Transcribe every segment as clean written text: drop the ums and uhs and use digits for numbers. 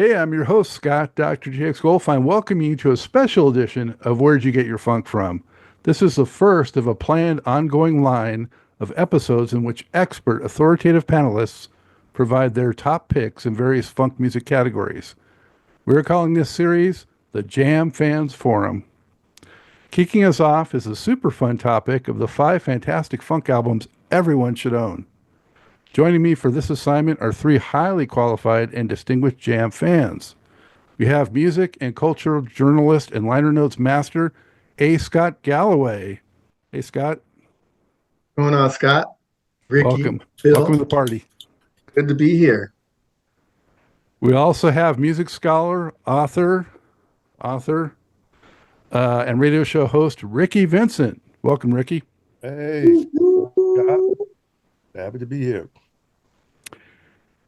Hey, I'm your host, Scott, Dr. JX Goldfine, welcoming you to a special edition of Where'd You Get Your Funk From? This is the first of a planned ongoing line of episodes in which expert authoritative panelists provide their top picks in various funk music categories. We're calling this series the Jam Fans Forum. Kicking us off is a super fun topic of the 5 fantastic funk albums everyone should own. Joining me for this assignment are 3 highly qualified and distinguished jam fans. We have music and cultural journalist and liner notes master A. Scott Galloway. Hey, Scott, Going on, Scott? Ricky, welcome. Welcome Phil, to the party. good to be here. We also have music scholar, author, and radio show host Ricky Vincent. Welcome, Ricky. Hey, Scott, happy to be here.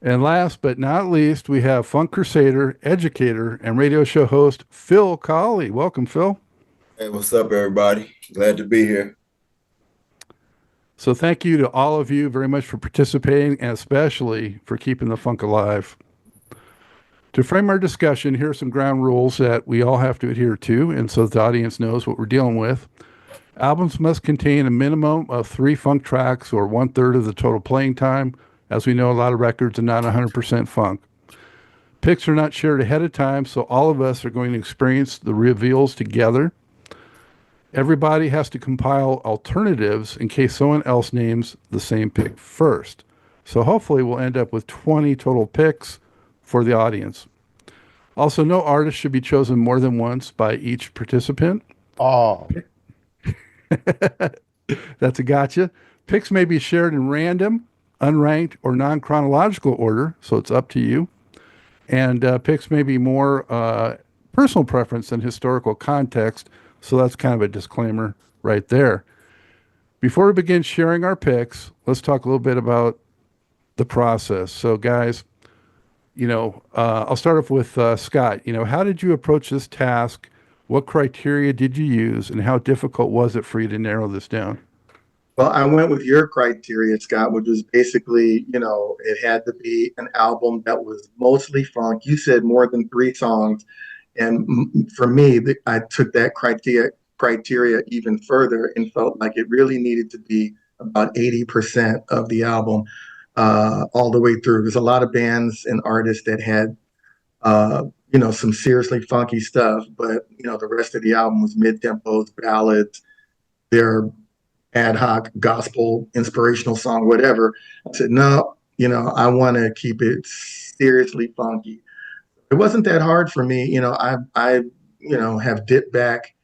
And last but not least, we have funk crusader, educator, and radio show host Phil Colley. Welcome, Phil. Hey, what's up, everybody? Glad to be here. So thank you to all of you very much for participating and especially for keeping the funk alive. To frame our discussion, here are some ground rules that we all have to adhere to, and so the audience knows what we're dealing with. Albums must contain a minimum of 3 funk tracks or 1/3 of the total playing time. As we know, a lot of records are not 100% funk. Picks are not shared ahead of time, so all of us are going to experience the reveals together. Everybody has to compile alternatives in case someone else names the same pick first. So hopefully we'll end up with 20 total picks for the audience. Also, no artist should be chosen more than once by each participant. Oh, That's a gotcha. Picks may be shared in random, unranked, or non-chronological order, so it's up to you. And picks may be more personal preference than historical context, so that's kind of a disclaimer right there. Before we begin sharing our picks, let's talk a little bit about the process. So, guys, I'll start off with Scott. How did you approach this task? What criteria did you use, and how difficult was it for you to narrow this down? Well, I went with your criteria, Scott, which was basically, it had to be an album that was mostly funk. You said more than 3 songs. And for me, I took that criteria even further and felt like it really needed to be about 80% of the album all the way through. There's a lot of bands and artists that had some seriously funky stuff, but the rest of the album was mid-tempos, ballads, their ad hoc gospel, inspirational song, whatever. I said, no, I want to keep it seriously funky. It wasn't that hard for me. I have dipped back,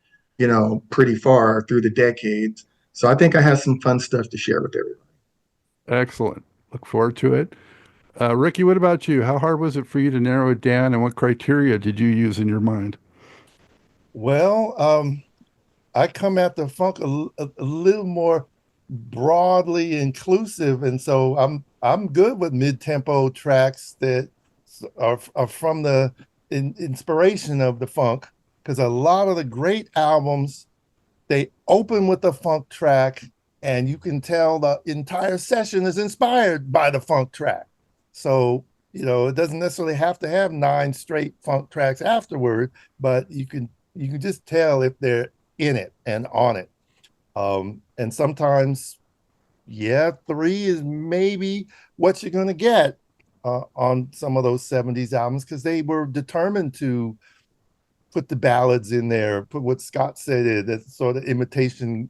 pretty far through the decades. So I think I have some fun stuff to share with everybody. Excellent. Look forward to it. Ricky, what about you? How hard was it for you to narrow it down, and what criteria did you use in your mind? well, I come at the funk a little more broadly inclusive, and so I'm good with mid-tempo tracks that are from the inspiration of the funk, because a lot of the great albums they open with a funk track, and you can tell the entire session is inspired by the funk track. So, it doesn't necessarily have to have 9 straight funk tracks afterward, but you can just tell if they're in it and on it. And sometimes, yeah, 3 is maybe what you're gonna get on some of those 70s albums, because they were determined to put the ballads in there, put what Scott said, that sort of imitation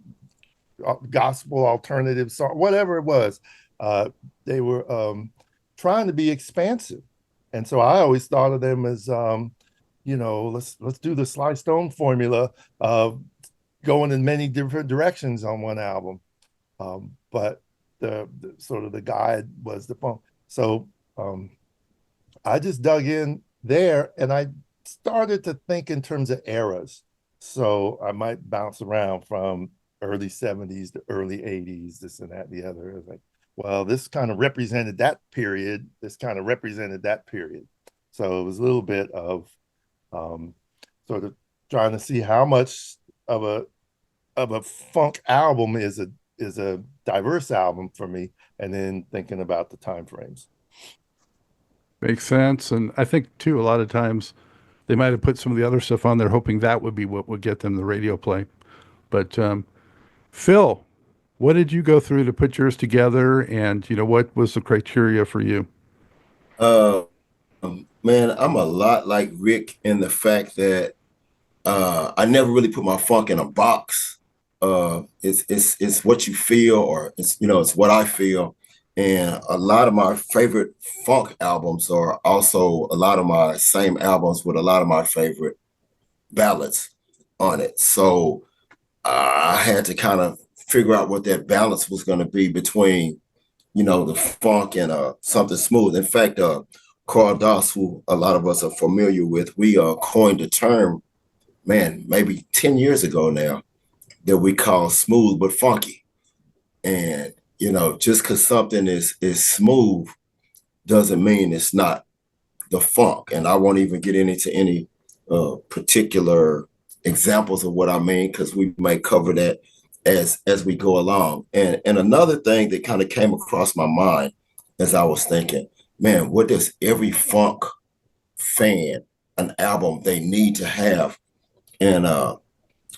gospel alternative song, whatever it was. Uh, they were trying to be expansive, and so I always thought of them as, let's do the Sly Stone formula of going in many different directions on one album. But the sort of the guide was the funk. So I just dug in there, and I started to think in terms of eras. So I might bounce around from early 70s to early 80s, this and that and the other. It was like, well, this kind of represented that period. This kind of represented that period. So it was a little bit of um, sort of trying to see how much of a funk album is a diverse album for me, and then thinking about the time frames. Makes sense. And I think too, a lot of times they might have put some of the other stuff on there hoping that would be what would get them the radio play. But Phil, what did you go through to put yours together? And, what was the criteria for you? Uh, Man, I'm a lot like Rick in the fact that I never really put my funk in a box. It's what you feel, or it's what I feel. And a lot of my favorite funk albums are also a lot of my same albums with a lot of my favorite ballads on it. So I had to kind of figure out what that balance was going to be between, the funk and something smooth. In fact, Carl Doss, who a lot of us are familiar with, we coined the term, man, maybe 10 years ago now, that we call smooth but funky. And, just because something is smooth doesn't mean it's not the funk. And I won't even get into any particular examples of what I mean, because we may cover that as we go along. And another thing that kind of came across my mind as I was thinking, man, what does every funk fan, an album they need to have? And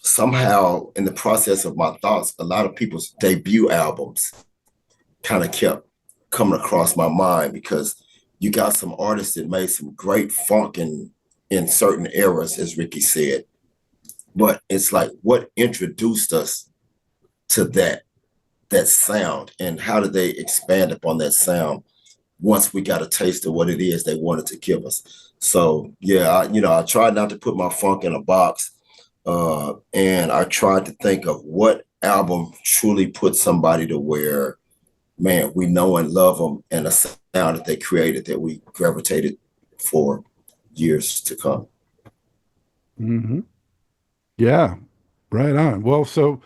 somehow in the process of my thoughts, a lot of people's debut albums kind of kept coming across my mind, because you got some artists that made some great funk in certain eras, as Ricky said. But it's like, what introduced us to that sound, and how did they expand upon that sound once we got a taste of what it is they wanted to give us? So yeah, I tried not to put my funk in a box, and I tried to think of what album truly put somebody to where, man, we know and love them, and a sound that they created that we gravitated for years to come. Mm-hmm. Yeah, right on. Well, so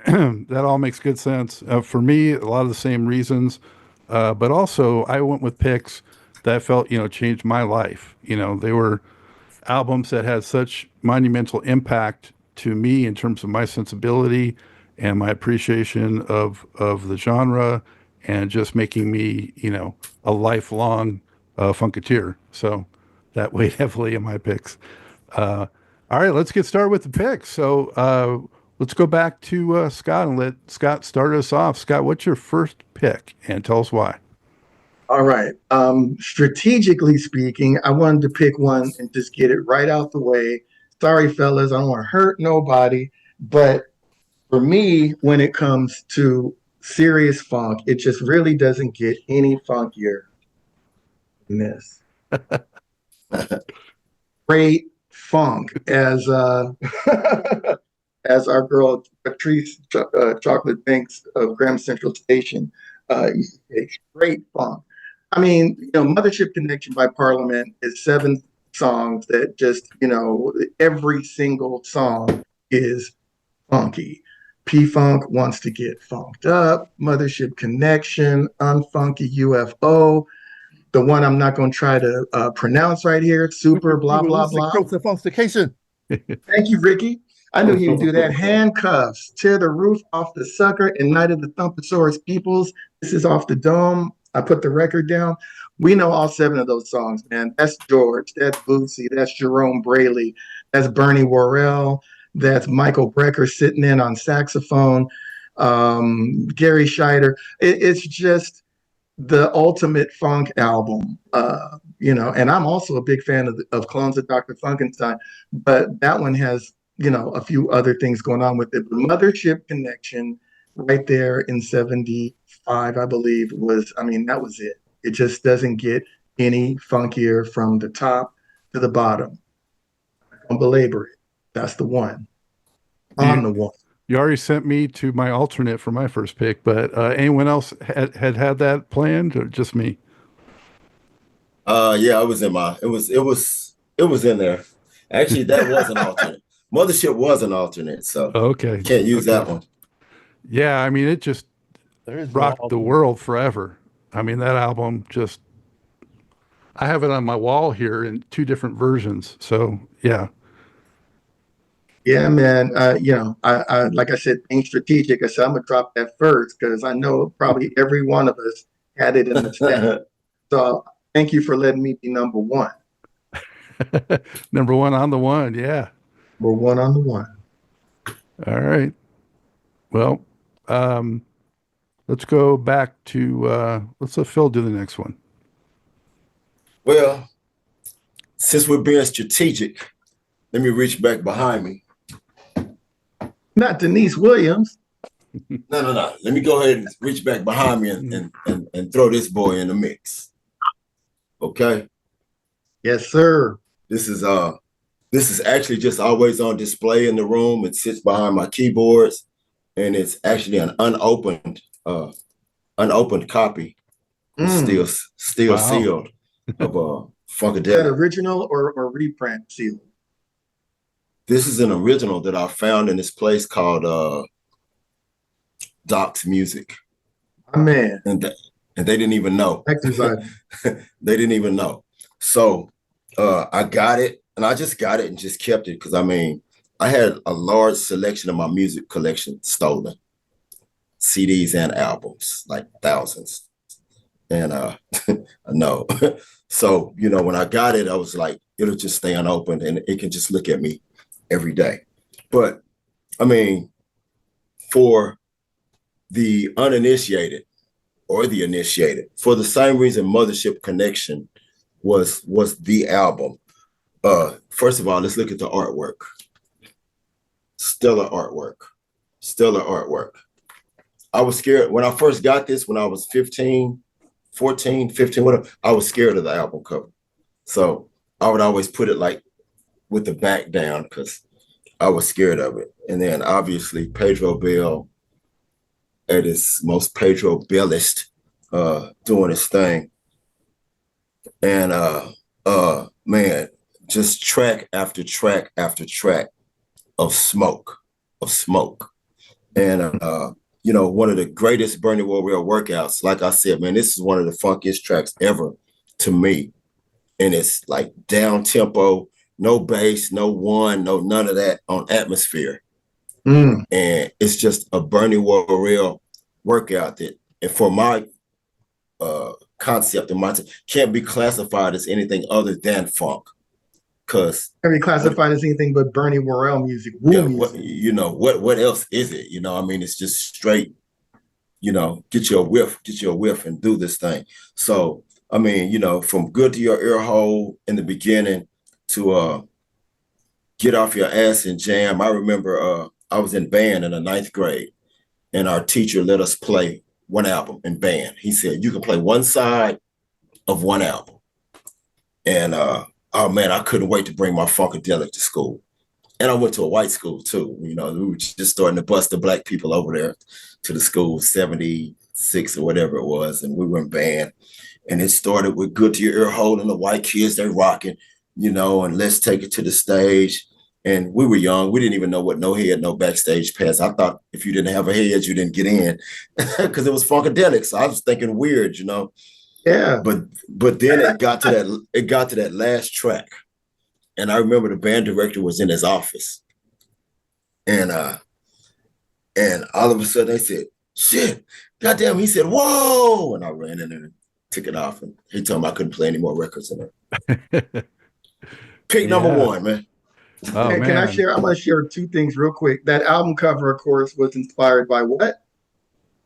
that all makes good sense. For me, a lot of the same reasons, but also I went with picks that I felt, changed my life. They were albums that had such monumental impact to me in terms of my sensibility and my appreciation of the genre, and just making me, a lifelong funketeer. So that weighed heavily in my picks. Uh, all right, let's get started with the picks. So let's go back to Scott and let Scott start us off. Scott, what's your first pick, and tell us why? All right. Strategically speaking, I wanted to pick one and just get it right out the way. Sorry, fellas, I don't want to hurt nobody. But for me, when it comes to serious funk, it just really doesn't get any funkier than this. Great funk, as as our girl Patrice Chocolate Banks of Graham Central Station used to say, great funk. I mean, Mothership Connection by Parliament is 7 songs that just, every single song is funky. P Funk wants to get funked up. Mothership Connection, Unfunky UFO. The one I'm not going to try to pronounce right here, super blah, blah, blah. Funkification. Thank you, Ricky. I knew you'd do that. Handcuffs, tear the roof off the sucker, and Night of the Thumposaurus Peoples. This is off the dome. I put the record down. We know all 7 of those songs, man. That's George. That's Bootsy. That's Jerome Braley. That's Bernie Worrell. That's Michael Brecker sitting in on saxophone. Gary Scheider. It's just the ultimate funk album, and I'm also a big fan of Clones of Dr. Funkenstein, but that one has, a few other things going on with it. The Mothership Connection right there in 75, I believe, that was it. It just doesn't get any funkier from the top to the bottom. Don't belabor it. That's the one. On the one. You already sent me to my alternate for my first pick, but anyone else had that planned, or just me? Yeah, it was in there. Actually, that was an alternate. Mothership was an alternate, so Okay. can't use that one. Yeah, I mean, it just rocked the world forever. I mean, that album just, I have it on my wall here in 2 different versions. So yeah. Yeah, man. I like I said, being strategic. I said I'm gonna drop that first because I know probably every one of us had it in the stack. So Thank you for letting me be number one. Number one on the one. Yeah. Number one on the one. All right. Well, let's go back to, let's let Phil do the next one. Well, since we're being strategic, let me reach back behind me. Not Denise Williams. No. Let me go ahead and reach back behind me and throw this boy in the mix. Okay. Yes, sir. This is actually just always on display in the room. It sits behind my keyboards, and it's actually an unopened copy. It's still Wow. sealed of Is that Funkadelic. original or reprint seal? This is an original that I found in this place called Doc's Music. My man. And they didn't even know. Exercise. They didn't even know. So I got it, and I just got it and just kept it because, I mean, I had a large selection of my music collection stolen. CDs and albums, like thousands. And I know. So, you know, when I got it, I was like, it'll just stay unopened and it can just look at me every day. But I mean, for the uninitiated or the initiated, for the same reason Mothership Connection was the album. First of all, let's look at the artwork. Stellar artwork. I was scared when I first got this when I was 14, 15, whatever. I was scared of the album cover. So I would always put it like with the back down because I was scared of it. And then obviously Pedro Bell at his most Pedro Bellist doing his thing. And man, just track after track after track of smoke. And you know, one of the greatest Bernie Worrell workouts. Like I said, man, this is one of the funkiest tracks ever to me. And it's like down tempo, no bass, no none of that on atmosphere. And it's just a Bernie Worrell workout that, and for my concept and mindset, can't be classified as anything other than funk. Because Can be classified as anything but Bernie Worrell music. Woo music. What else is it? You know, I mean, it's just straight, you know, get you a whiff and do this thing. So, I mean, you know, from Good to Your Ear Hole in the beginning to Get Off Your Ass and Jam. I remember I was in band in the 9th grade and our teacher let us play one album in band. He said, you can play one side of one album. And oh man, I couldn't wait to bring my Funkadelic to school. And I went to a white school too. You know, we were just starting to bust the black people over there to the school, 76 or whatever it was. And we were in band. And it started with Good to Your Ear Hole and the white kids, they rocking, you know, and Let's Take It to the Stage. And we were young. We didn't even know what no head, no backstage pass. I thought if you didn't have a head, you didn't get in because it was Funkadelic. So I was thinking weird, you know. Yeah. But then it got to that last track. And I remember the band director was in his office. And all of a sudden they said, shit, goddamn, he said, whoa. And I ran in there and took it off. And he told me I couldn't play any more records in there. Pick number one, man. Oh, Can I share? I'm going to share two things real quick. That album cover, of course, was inspired by what?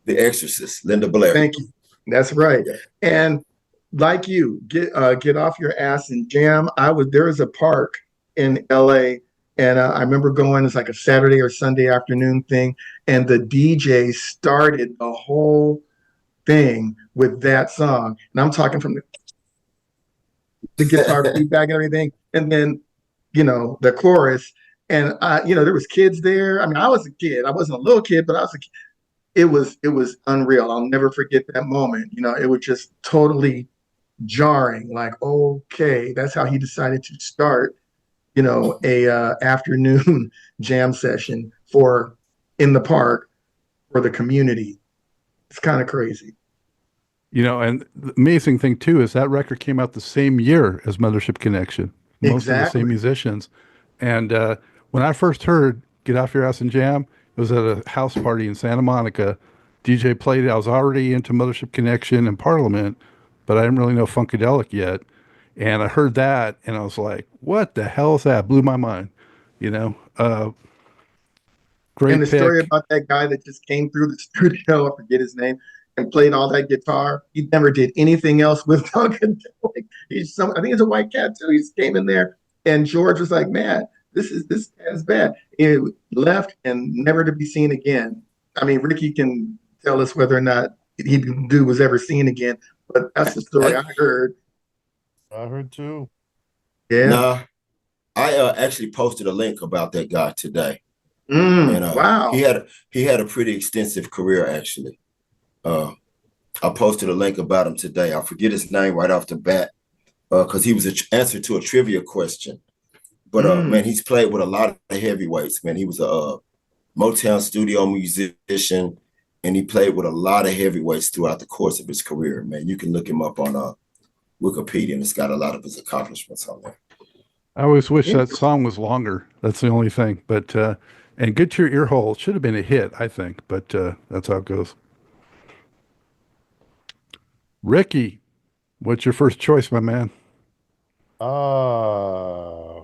The Exorcist, Linda Blair. Thank you. That's right. Yeah. And like you, get off your ass and jam. There was a park in LA, and I remember going. It's like a Saturday or Sunday afternoon thing, and the DJ started the whole thing with that song. And I'm talking from the guitar feedback and everything, and then the chorus. And there was kids there. I mean, I was a kid. I wasn't a little kid, but I was a kid. It was unreal. I'll never forget that moment. It was just totally jarring. Like, okay, that's how he decided to start, a afternoon jam session in the park for the community. It's kind of crazy. And the amazing thing too is that record came out the same year as Mothership Connection. Most of the same musicians. And when I first heard Get Off Your Ass and Jam, it was at a house party in Santa Monica. DJ played it. I was already into Mothership Connection and Parliament, but I didn't really know Funkadelic yet. And I heard that, and I was like, "What the hell is that?" Blew my mind. You know, And great the story pick. about that guy that just came through the studio, I forget his name, and played all that guitar. He never did anything else with Duncan. I think it's a white cat too. He just came in there, and George was like, "Man, this cat is bad." He left and never to be seen again. I mean, Ricky can tell us whether or not he dude was ever seen again, but that's the story I I, heard. I heard too. Yeah. nah, I actually posted a link about that guy today, and Wow. he had a pretty extensive career actually. Uh, I posted a link about him today. I forget his name right off the bat because he was an answer to a trivia question. But Mm. man, he's played with a lot of heavyweights. Man, he was a Motown studio musician, and he played with a lot of heavyweights throughout the course of his career. Man, you can look him up on Wikipedia, and it's got a lot of his accomplishments on there. I always wish that Interesting. song was longer. That's the only thing. But and "Good to Your Ear Hole" should have been a hit, I think. But that's how it goes. Ricky, what's your first choice, my man? Ah,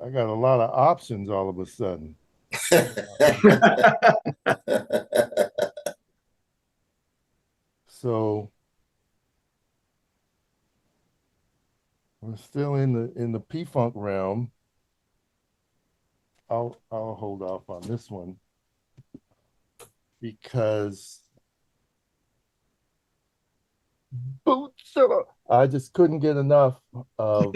I got a lot of options all of a sudden. So we're still in the P Funk realm. I'll hold off on this one because I just couldn't get enough of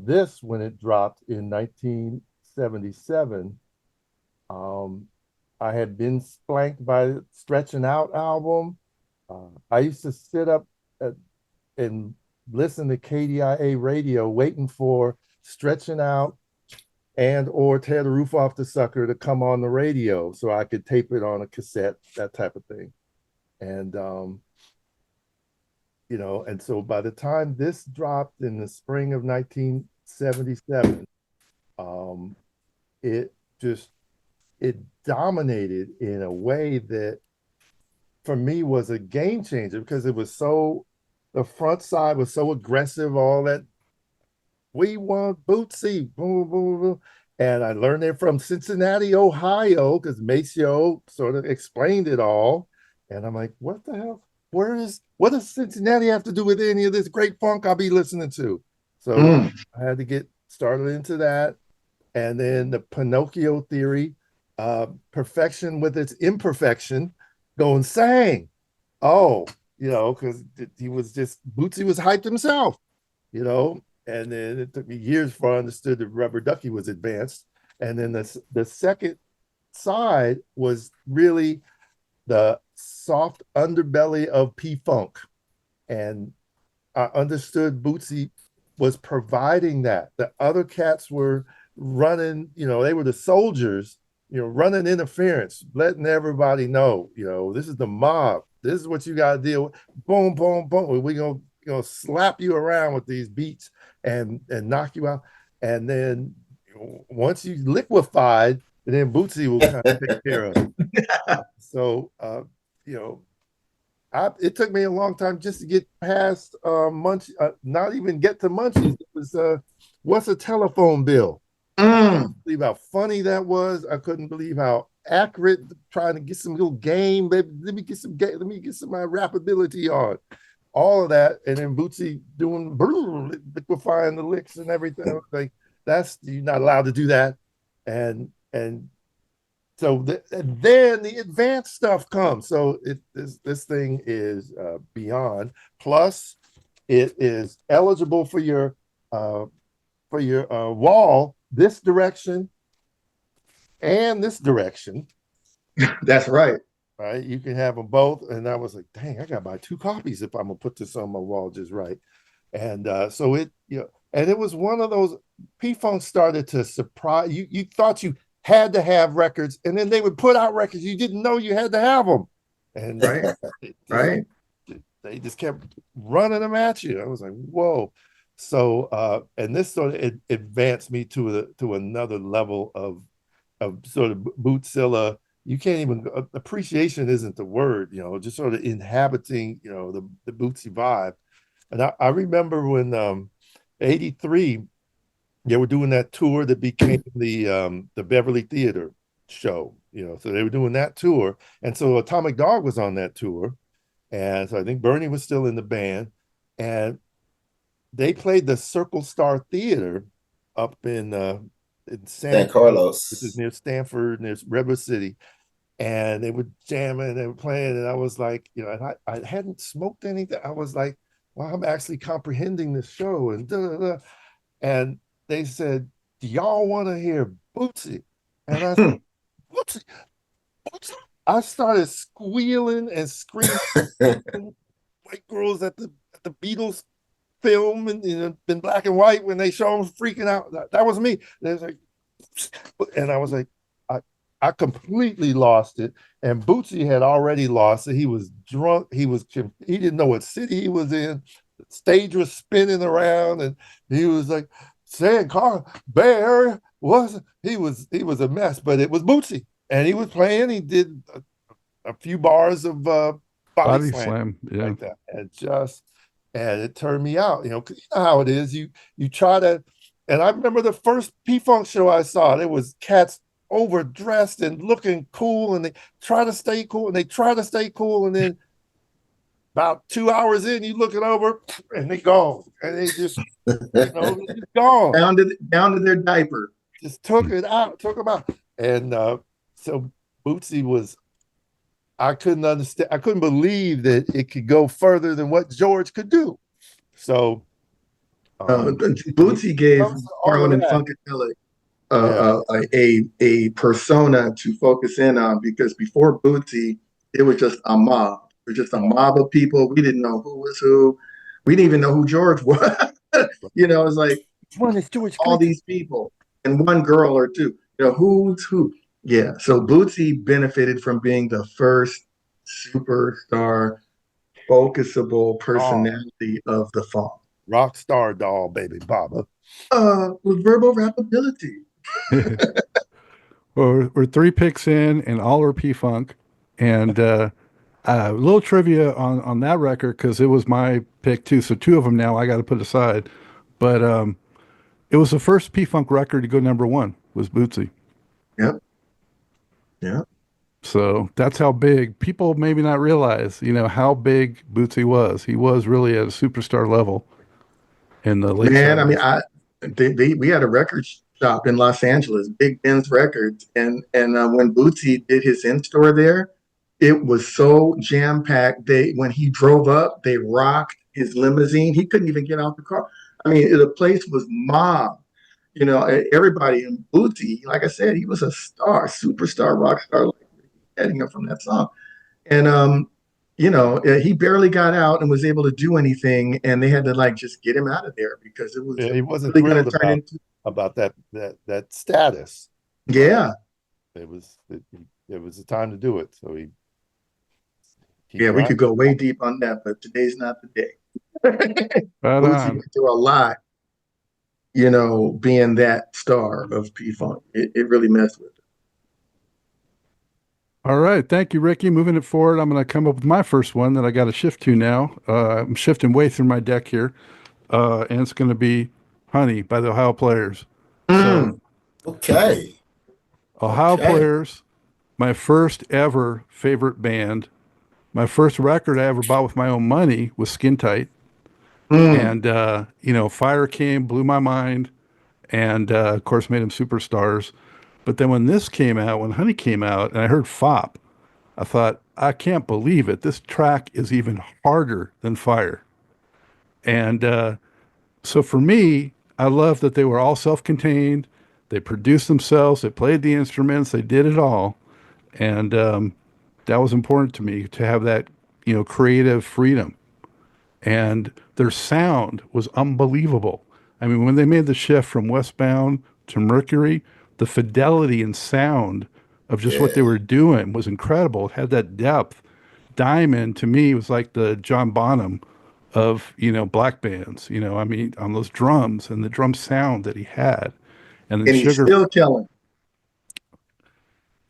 this when it dropped in 1977. Um, I had been spanked by the Stretching Out album. I used to sit up and listen to KDIA radio, waiting for Stretching Out and or Tear the Roof Off the Sucker to come on the radio so I could tape it on a cassette, that type of thing. And and so by the time this dropped in the spring of 1977, um, it just it dominated in a way that for me was a game changer because it was so the front side was so aggressive, all that we want Bootsy, boom, boom, boom. And I learned it from Cincinnati, Ohio, because Maceo sort of explained it all. And I'm like, what the hell? What does Cincinnati have to do with any of this great funk I'll be listening to? So Mm. I had to get started into that. And then the Pinocchio theory, perfection with its imperfection, going sang. Oh, because he was just Bootsy was hyped himself, and then it took me years before I understood that Rubber Ducky was advanced. And then the second side was really the soft underbelly of P Funk. And I understood Bootsy was providing that. The other cats were running, they were the soldiers, running interference, letting everybody know, this is the mob. This is what you got to deal with. Boom, boom, boom. We're going to slap you around with these beats and knock you out. And then once you liquefied, then Bootsy will kind of take care of it. So, you know, it took me a long time just to get past Munch, not even get to Munchies. It was what's a telephone bill? I couldn't Mm. believe how funny that was. I couldn't believe how accurate trying to get some little game. Baby, let me get some game. Let me get some my rappability on. All of that, and then Bootsy doing liquefying the licks and everything. I was like, that's you're not allowed to do that. And so and then the advanced stuff comes. So this thing is beyond. Plus, it is eligible for your wall this direction and this direction. That's right. Right, you can have them both. And I was like, dang, I gotta buy two copies if I'm gonna put this on my wall just right. And so and it was one of those P Funk started to surprise you. You thought you had to have records, and then they would put out records you didn't know you had to have them, and Right. Right. they just kept running them at you. I was like, whoa. So and this sort of it advanced me to another level of sort of Bootzilla you can't even appreciation isn't the word, just sort of inhabiting, the Bootsy vibe. And I remember when 83, they were doing that tour that became the Beverly Theater show, so they were doing that tour. And so Atomic Dog was on that tour. And so I think Bernie was still in the band. And they played the Circle Star Theater up in San San, which is Carlos. near Stanford, near Redwood City. And they were jamming, they were playing, and I was like, and I hadn't smoked anything. I was like, well, I'm actually comprehending this show, and da, da, da. And they said, do y'all want to hear Bootsy? And I said, Bootsy, Bootsy. I started squealing and screaming. White girls at the Beatles film and in black and white when they show them freaking out. That was me. They was like, and I was like, I completely lost it. And Bootsy had already lost it. He was drunk. He didn't know what city he was in. The stage was spinning around, and he was like saying, "Carl Bear was." He was a mess, but it was Bootsy, and he was playing. He did a few bars of body Body slam slam. Yeah. like that, and it turned me out. 'Cause you know how it is. You try to, and I remember the first P-Funk show I saw. There was cats overdressed and looking cool, and they try to stay cool, and then about 2 hours in, you look it over, and they gone, and they just, they're just gone. Down to their diaper. Just took them out, and so Bootsy was. I couldn't understand. I couldn't believe that it could go further than what George could do. So Bootsy gave Harlan and Funkadelic a persona to focus in on, because before Bootsy, it was just a mob. It was just a mob of people. We didn't know who was who. We didn't even know who George was. It's like one is George all these people and one girl or two. Who's who? Yeah. So Bootsy benefited from being the first superstar, focusable personality of the funk. Rock star doll, baby Baba. With verbal rappability. Well, we're 3 picks in, and all are P-Funk. And a little trivia on that record, because it was my pick too. So 2 of them now I got to put aside. But it was the first P-Funk record to go #1 was Bootsy. Yep. Yeah. So that's how big people maybe not realize, how big Bootsy was. He was really at a superstar level in the late Man, 70s. I mean, we had a record shop in Los Angeles, Big Ben's Records, and when Bootsy did his in store there, it was so jam packed. When he drove up, they rocked his limousine. He couldn't even get out the car. I mean, the place was mobbed. Everybody in Bootsy, like I said, he was a star, superstar, rock star, like heading up from that song. And he barely got out and was able to do anything, and they had to just get him out of there because it was he wasn't really going thrilled to turn into about that status. Yeah. It was the time to do it. So he we could go way deep on that, but today's not the day. Bootsy went through a lot, being that star of P-Funk. It really messed with it. All right. Thank you, Ricky. Moving it forward, I'm going to come up with my first one that I got to shift to now. I'm shifting way through my deck here. And it's going to be Honey by the Ohio Players. So, okay. Ohio Players, my first ever favorite band. My first record I ever bought with my own money was Skin Tight. And, Fire came, blew my mind, and, of course, made them superstars. But then when Honey came out, and I heard Fop, I thought, I can't believe it. This track is even harder than Fire. And so for me, I love that they were all self-contained. They produced themselves. They played the instruments. They did it all. And that was important to me, to have that, creative freedom. And their sound was unbelievable. I mean, when they made the shift from Westbound to Mercury, the fidelity and sound of just what they were doing was incredible. It had that depth. Diamond, to me, was like the John Bonham of, black bands, on those drums and the drum sound that he had. And then he's still killing.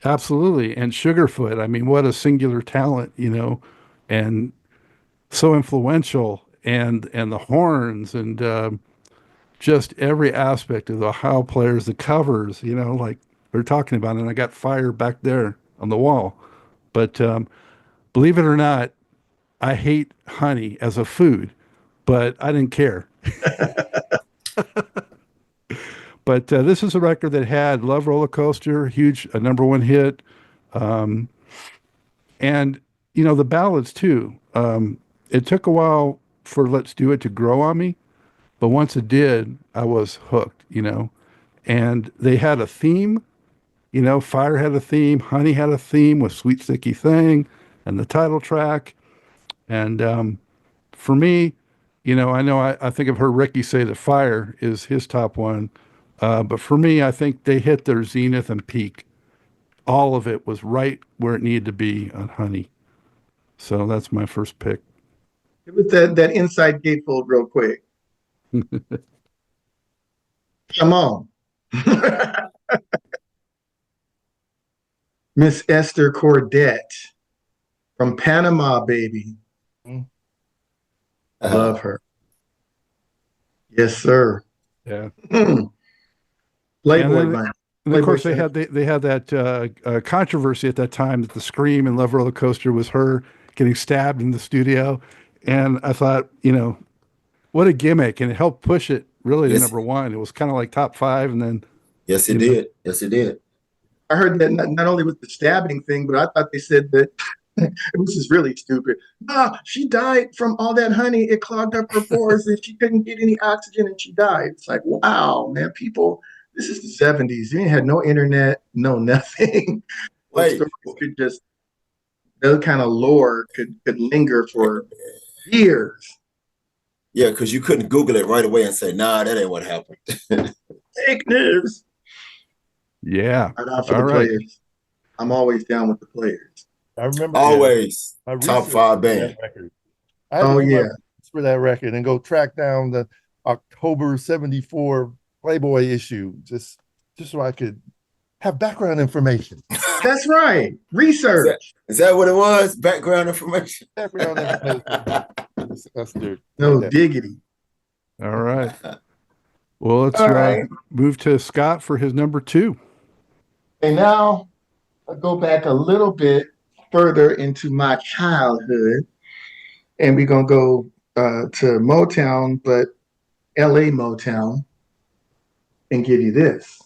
Absolutely. And Sugarfoot, I mean, what a singular talent, and so influential, and the horns, and just every aspect of the Ohio players, the covers, like they're talking about. And I got Fire back there on the wall. But believe it or not, I hate honey as a food, but I didn't care. But this is a record that had Love Roller Coaster, huge, a number one hit. Um, and, the ballads too. It took a while for Let's Do It to grow on me, but once it did, I was hooked. And they had a theme, Fire had a theme, Honey had a theme with Sweet Sticky Thing and the title track. And for me, I know I think I've heard Ricky say that Fire is his top one. But for me, I think they hit their zenith and peak. All of it was right where it needed to be on Honey. So that's my first pick. Give us that inside gatefold real quick. Come on. Miss Esther Cordette from Panama, baby. Love her. Yes, sir. Yeah. Playboy And Bunny. And of course, Playboy they had that controversy at that time that the Scream and Love Roller Coaster was her getting stabbed in the studio, and I thought, what a gimmick, and it helped push it really to Yes, number one. It was kind of like top five, and then yes, it you know, did. Yes, it did. I heard that not only with the stabbing thing, but I thought they said that this is really stupid. Ah, she died from all that honey. It clogged up her pores and she couldn't get any oxygen and she died. It's like, wow, man, people, this is the 70s. You ain't had no internet, no nothing. Well, Wait, stories could just, that kind of lore could linger for years. yeah, because you couldn't Google it right away and say, nah, that ain't what happened. Fake news. yeah. I'm out for All the right. players. I'm always down with the players. I remember Always my top research five for band. that record. I had to Oh, do my yeah. research for that record and go track down the October '74 Playboy issue just so I could have background information. That's right. Research. Is that what it was? Background information. Background information. That's the No that. diggity. All right. Well, let's All right. move to Scott for his number two. And now I'll go back a little bit further into my childhood, and we're gonna go to Motown, but LA Motown, and give you this.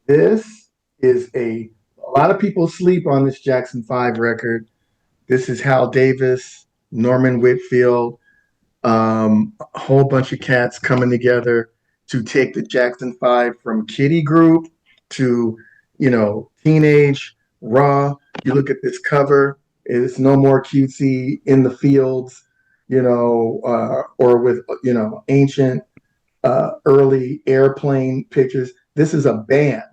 This is a lot of people sleep on this Jackson 5 record. This is Hal Davis, Norman Whitfield, a whole bunch of cats coming together to take the Jackson 5 from Kitty Group to, teenage raw. You look at this cover, it's no more cutesy in the fields, or with, ancient early airplane pictures. This is a band.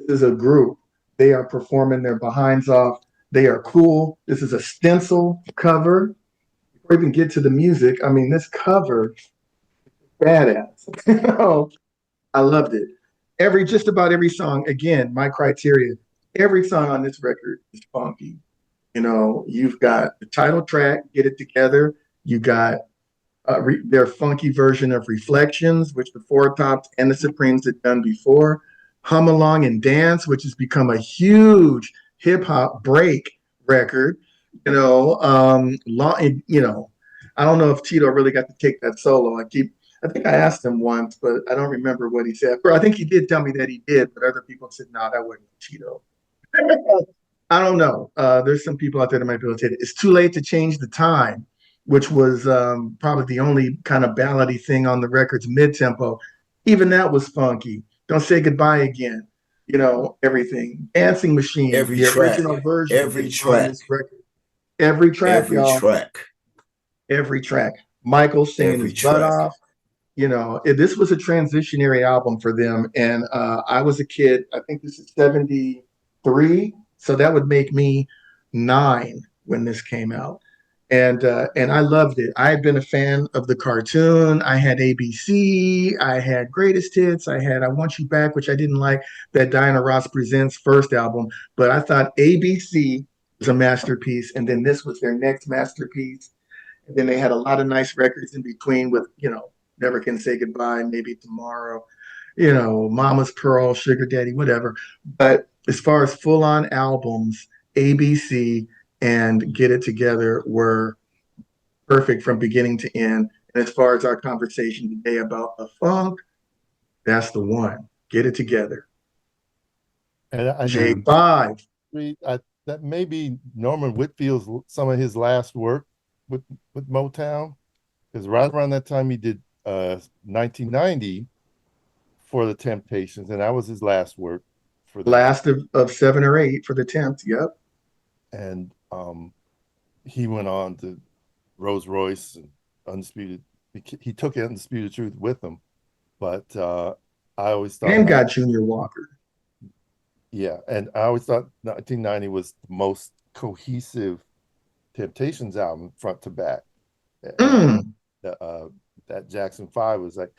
This is a group. They are performing their behinds off. They are cool. This is a stencil cover. Before we even get to the music, I mean, this cover, badass. I loved it. Just about every song, again, my criteria, every song on this record is funky. You've got the title track, Get It Together. You got their funky version of Reflections, which the Four Tops and the Supremes had done before. Hum Along and Dance, which has become a huge hip hop break record. I don't know if Tito really got to take that solo. I think I asked him once, but I don't remember what he said. I think he did tell me that he did, but other people said, no, that wasn't Tito. I don't know. There's some people out there that might be able to take it. It's Too Late to Change the Time, which was probably the only kind of ballady thing on the record's mid-tempo. Even that was funky. Don't Say Goodbye Again. Everything. Dancing Machine, Every the track. original version Every is on track. this record. Every track, Every y'all. track. Every track. Michael singing Every his butt track. off. This was a transitionary album for them. And I was a kid. I think this is 73. So that would make me 9 when this came out. And I loved it. I had been a fan of the cartoon. I had ABC. I had Greatest Hits. I had I Want You Back, which I didn't like, that Diana Ross Presents first album. But I thought ABC was a masterpiece, and then this was their next masterpiece. And then they had a lot of nice records in between with, Never Can Say Goodbye, Maybe Tomorrow, Mama's Pearl, Sugar Daddy, whatever. But as far as full on albums, ABC and Get It Together were perfect from beginning to end. And as far as our conversation today about the funk, that's the one. Get It Together. And I think J5. that may be Norman Whitfield's some of his last work with Motown, because right around that time he did 1990 for the Temptations, and that was his last work for them. Last of 7 or 8 for the 10th. Yep. And he went on to Rolls Royce and Undisputed. He took Undisputed Truth with him, but I always thought And got Junior Walker. Yeah, and I always thought 1990 was the most cohesive Temptations album front to back. That Jackson 5 was like,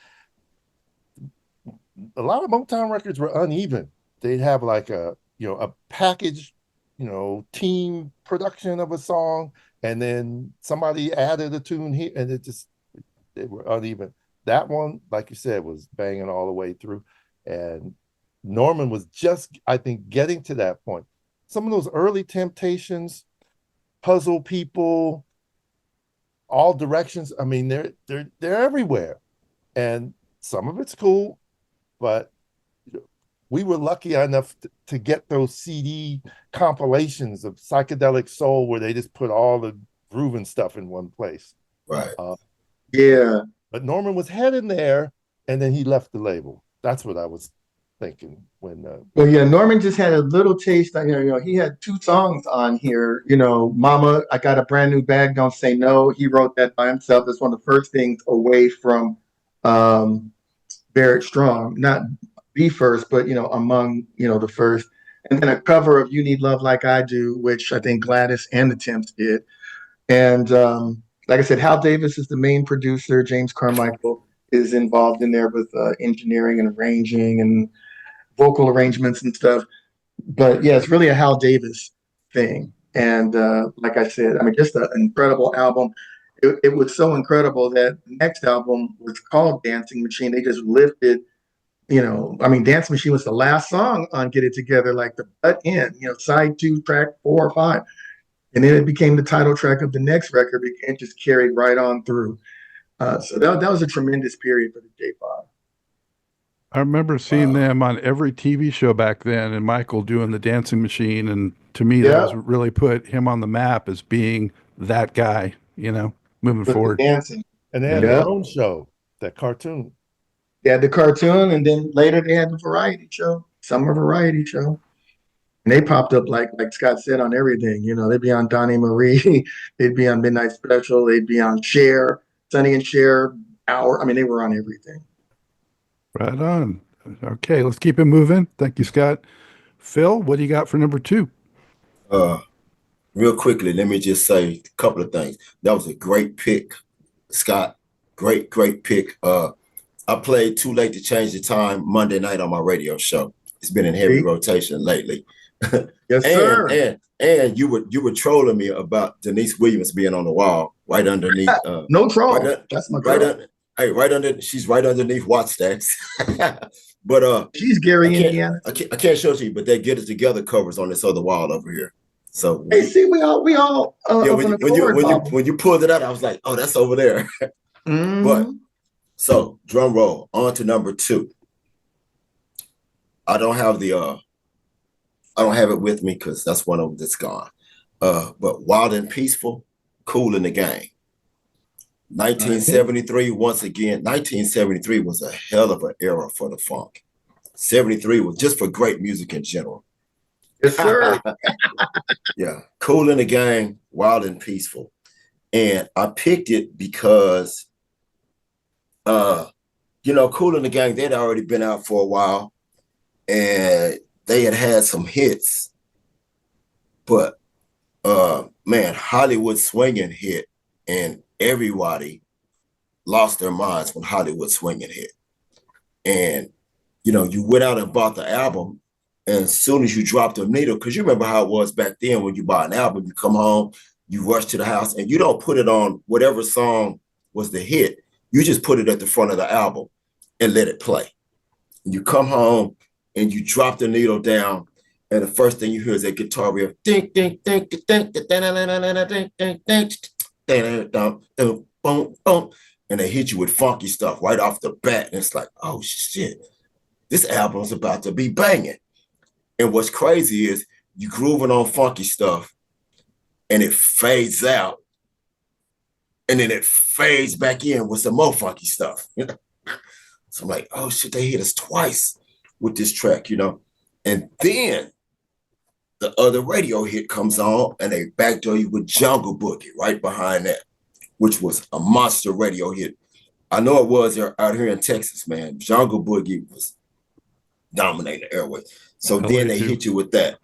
a lot of Motown records were uneven. They'd have like a package, team production of a song, and then somebody added a tune here, and they were uneven. That one, like you said, was banging all the way through. And Norman was just, I think, getting to that point. Some of those early Temptations, Puzzle People, All Directions, I mean, they're everywhere. And some of it's cool, but we were lucky enough to get those CD compilations of psychedelic soul where they just put all the grooving stuff in one place. Right. Yeah. But Norman was heading there, and then he left the label. That's what I was thinking when. Well, yeah, Norman just had a little taste. He had 2 songs on here. Mama, I Got a Brand New Bag, Don't Say No. He wrote that by himself. That's one of the first things away from Barrett Strong. Not the first, but among the first. And then a cover of You Need Love Like I Do, which I think Gladys and the Temps did. And like I said, Hal Davis is the main producer. James Carmichael is involved in there with engineering and arranging and vocal arrangements and stuff. But yeah, it's really a Hal Davis thing. And like I said, I mean, just an incredible album. It was so incredible that the next album was called Dancing Machine. They just lifted, Dancing Machine was the last song on Get It Together, like the butt end, side 2, track 4 or 5. And then it became the title track of the next record. It just carried right on through. So that was a tremendous period for the J5. I remember seeing them on every TV show back then, and Michael doing the Dancing Machine, and to me, that was really put him on the map as being that guy, moving forward. Dancing. And they had their own show, that cartoon. They had the cartoon, and then later they had the variety show, summer variety show. And they popped up like Scott said on everything. They'd be on Donnie Marie, they'd be on Midnight Special, they'd be on Cher, Sonny and Cher, Hour. I mean, they were on everything. Right on. Okay, let's keep it moving. Thank you, Scott. Phil, what do you got for number 2? Real quickly, let me just say a couple of things. That was a great pick, Scott. Great pick. I played Too Late to Change the Time Monday night on my radio show. It's been in heavy rotation lately. Yes, sir. And you were trolling me about Denise Williams being on the wall right underneath. No troll. That's my girl. She's right underneath Watch Stacks. But she's Gary, Indiana. I can't show it to you, but they Get It Together covers on this other wall over here. So hey, see, we all yeah, when you pulled it out, I was like, oh, that's over there. But so drum roll on to number 2. I don't have it with me because that's one of them that's gone. But Wild and Peaceful, Cool in the Gang. 1973, once again, 1973 was a hell of an era for the funk. 73 was just for great music in general. Yes, sir. Yeah, Cool in the Gang, Wild and Peaceful. And I picked it because, Cool in the Gang, they'd already been out for a while, and they had some hits. But, man, Hollywood Swinging hit and everybody lost their minds when Hollywood Swinging hit. And, you know, you went out and bought the album, and as soon as you dropped the needle, because you remember how it was back then when you bought an album, you come home, you rush to the house, and you don't put it on whatever song was the hit. You just put it at the front of the album and let it play. And you come home and you drop the needle down, and the first thing you hear is that guitar riff, ding, ding, ding, ding, ding, ding, ding, ding, boom, boom, and they hit you with funky stuff right off the bat, and it's like, oh shit, this album's about to be banging. And what's crazy is you grooving on funky stuff, and it fades out, and then it fades back in with some more funky stuff. You know? So I'm like, oh shit, they hit us twice with this track, you know? And then the other radio hit comes on, and they backdoor you with Jungle Boogie right behind that, which was a monster radio hit. I know it was out here in Texas, man. Jungle Boogie was dominating the airways. So then they hit you with that.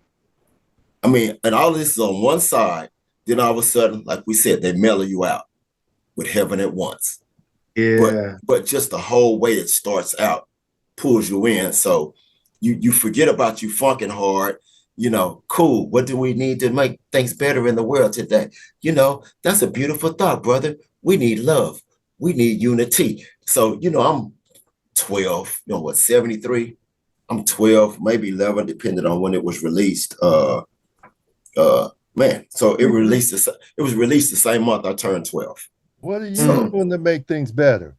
I mean, and all this is on one side, then all of a sudden, like we said, they mellow you out with Heaven at Once. Yeah. But just the whole way it starts out pulls you in. So you forget about you funking hard, you know, cool. What do we need to make things better in the world today? You know, that's a beautiful thought, brother. We need love. We need unity. So, you know, I'm 12, you know what, 73? I'm 12, maybe 11, depending on when it was released. Man, so it was released the same month I turned 12. What are you doing to make things better?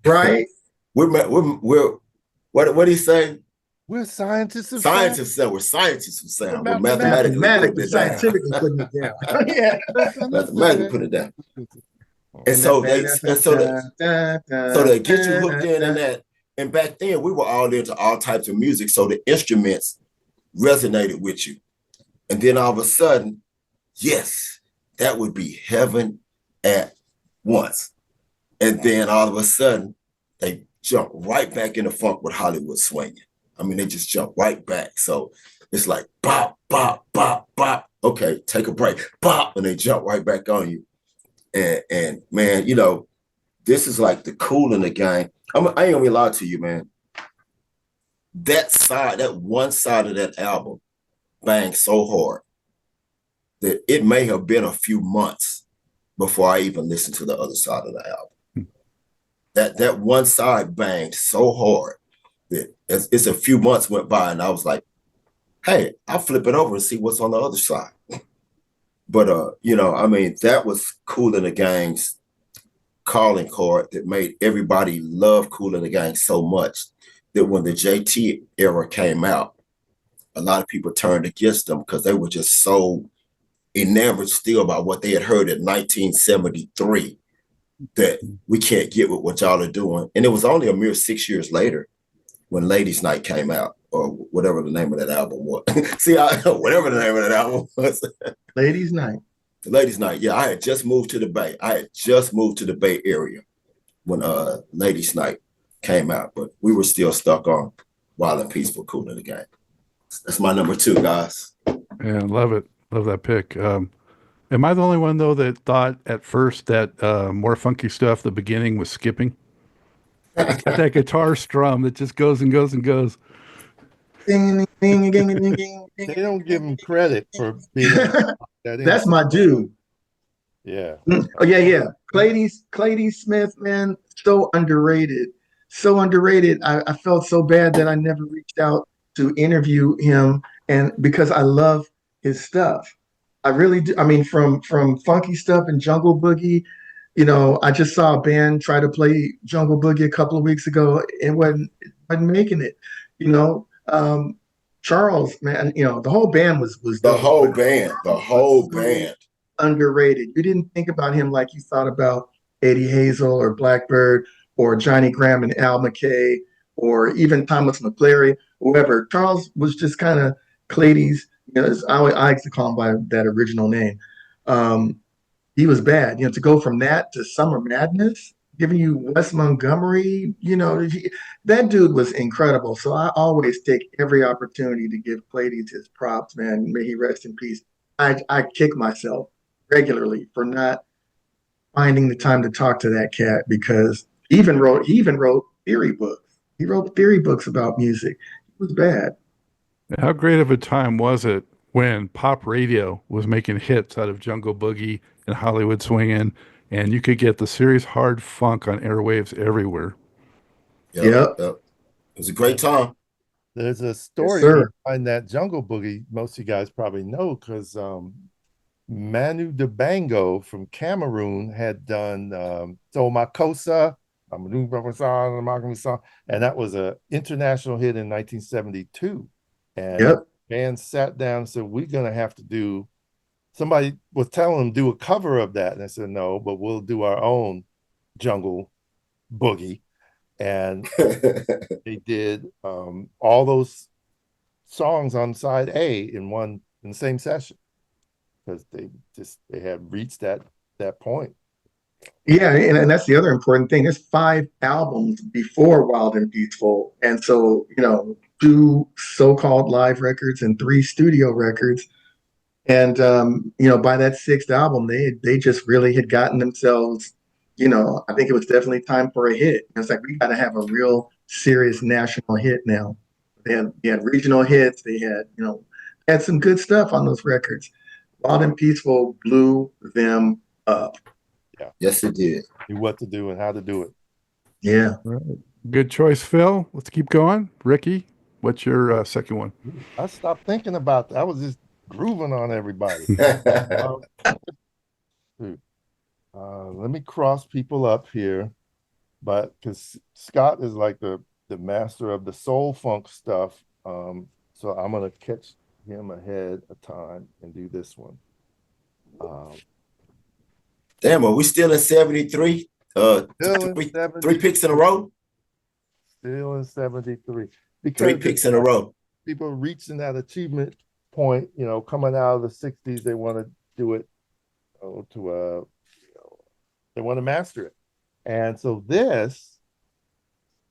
Right? We're what do you say? We're scientists of scientists. We're scientists of sound. We're mathematically scientifically putting it down. Yeah. Mathematically putting it down. And so they get you hooked in that. And back then we were all into all types of music. So the instruments resonated with you. And then all of a sudden, yes, that would be Heaven at Once. And then all of a sudden, they jump right back into funk with Hollywood Swinging. I mean, they just jump right back. So it's like bop, bop, bop, bop. Okay, take a break. Bop, and they jump right back on you. And man, you know, this is like the Kool in the Gang. I ain't gonna be lie to you, man. That one side of that album banged so hard that it may have been a few months before I even listened to the other side of the album. That one side banged so hard that it's a few months went by, and I was like, hey, I'll flip it over and see what's on the other side. But you know, I mean, that was Kool in the Gang's calling card that made everybody love Kool in the Gang so much that when the JT era came out, a lot of people turned against them because they were just so enamored still by what they had heard in 1973 that we can't get with what y'all are doing. And it was only a mere 6 years later when Ladies Night came out, or whatever the name of that album was. See, whatever the name of that album was. Ladies Night. Ladies Night, yeah. I had just moved to the Bay. I had just moved to the Bay Area when Ladies Night came out, but we were still stuck on Wild and Peaceful, Kool in the Gang. That's my number 2, guys. Yeah, love it. Love that pick. Am I the only one, though, that thought at first that more funky stuff, the beginning was skipping? It's got that guitar strum that just goes and goes and goes. Ding, ding, ding, ding, ding, ding, They don't give him credit for being That's my dude. Yeah. Oh, yeah. Clady Smith, man, so underrated. So underrated. I felt so bad that I never reached out to interview him, and because I love his stuff. I really do. I mean, from funky stuff and Jungle Boogie, you know, I just saw a band try to play Jungle Boogie a couple of weeks ago. It wasn't making it, you know. Charles, man, you know, the whole band was the whole band underrated. You didn't think about him like you thought about Eddie Hazel or Blackbird or Johnny Graham and Al McKay or even Thomas McClary, whoever. Charles was just kind of Clady's, you know, I like to call him by that original name. He was bad, you know, to go from that to Summer Madness, giving you Wes Montgomery, you know, that dude was incredible. So I always take every opportunity to give Clady his props, man. May he rest in peace. I kick myself regularly for not finding the time to talk to that cat because he even wrote theory books. He wrote theory books about music. It was bad. How great of a time was it when pop radio was making hits out of Jungle Boogie and Hollywood Swingin', and you could get the serious hard funk on airwaves everywhere? Yep, Yep. yep. It was a great time. There's a Yes, story sir. behind that Jungle Boogie. Most of you guys probably know because Manu Dibango from Cameroon had done So Makossa, and that was an international hit in 1972. And Yep. band sat down and said, we're going to have to do, somebody was telling them do a cover of that. And I said, no, but we'll do our own Jungle Boogie. And they did all those songs on side A in the same session because they had reached that point. Yeah, and that's the other important thing. There's 5 albums before Wild and Peaceful. And so, 2 so-called live records and 3 studio records. And by that 6th album, they just really had gotten themselves, I think it was definitely time for a hit. It's like we got to have a real serious national hit now. They had regional hits. They had some good stuff on those records. Wild and Peaceful blew them up. Yeah. Yes, it did. Knew what to do and how to do it. Yeah. Right. Good choice, Phil. Let's keep going. Ricky, what's your second one? I stopped thinking about that. I was just grooving on everybody. Let me cross people up here, but because Scott is like the master of the soul funk stuff, so I'm gonna catch him ahead of time and do this one. Damn, are we still in 73? Still in Three 73. picks in a row? Still in 73. Because 3 picks in a row. people reaching that achievement point, coming out of the 60s, they want to do it they want to master it. And so this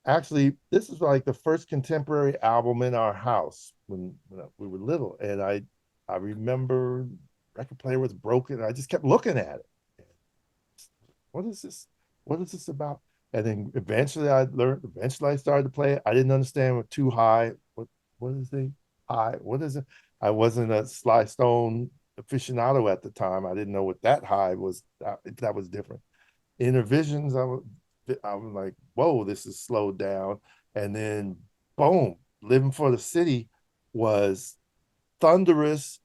is like the first contemporary album in our house when we were little. And I remember record player was broken. I just kept looking at it. What is this? What is this about? And then eventually I started to play it. I didn't understand what too high. What is the high? What is it? I wasn't a Sly Stone aficionado at the time. I didn't know what that high was. That was different. Intervisions, I was like, whoa, this is slowed down. And then boom, Living for the City was thunderous,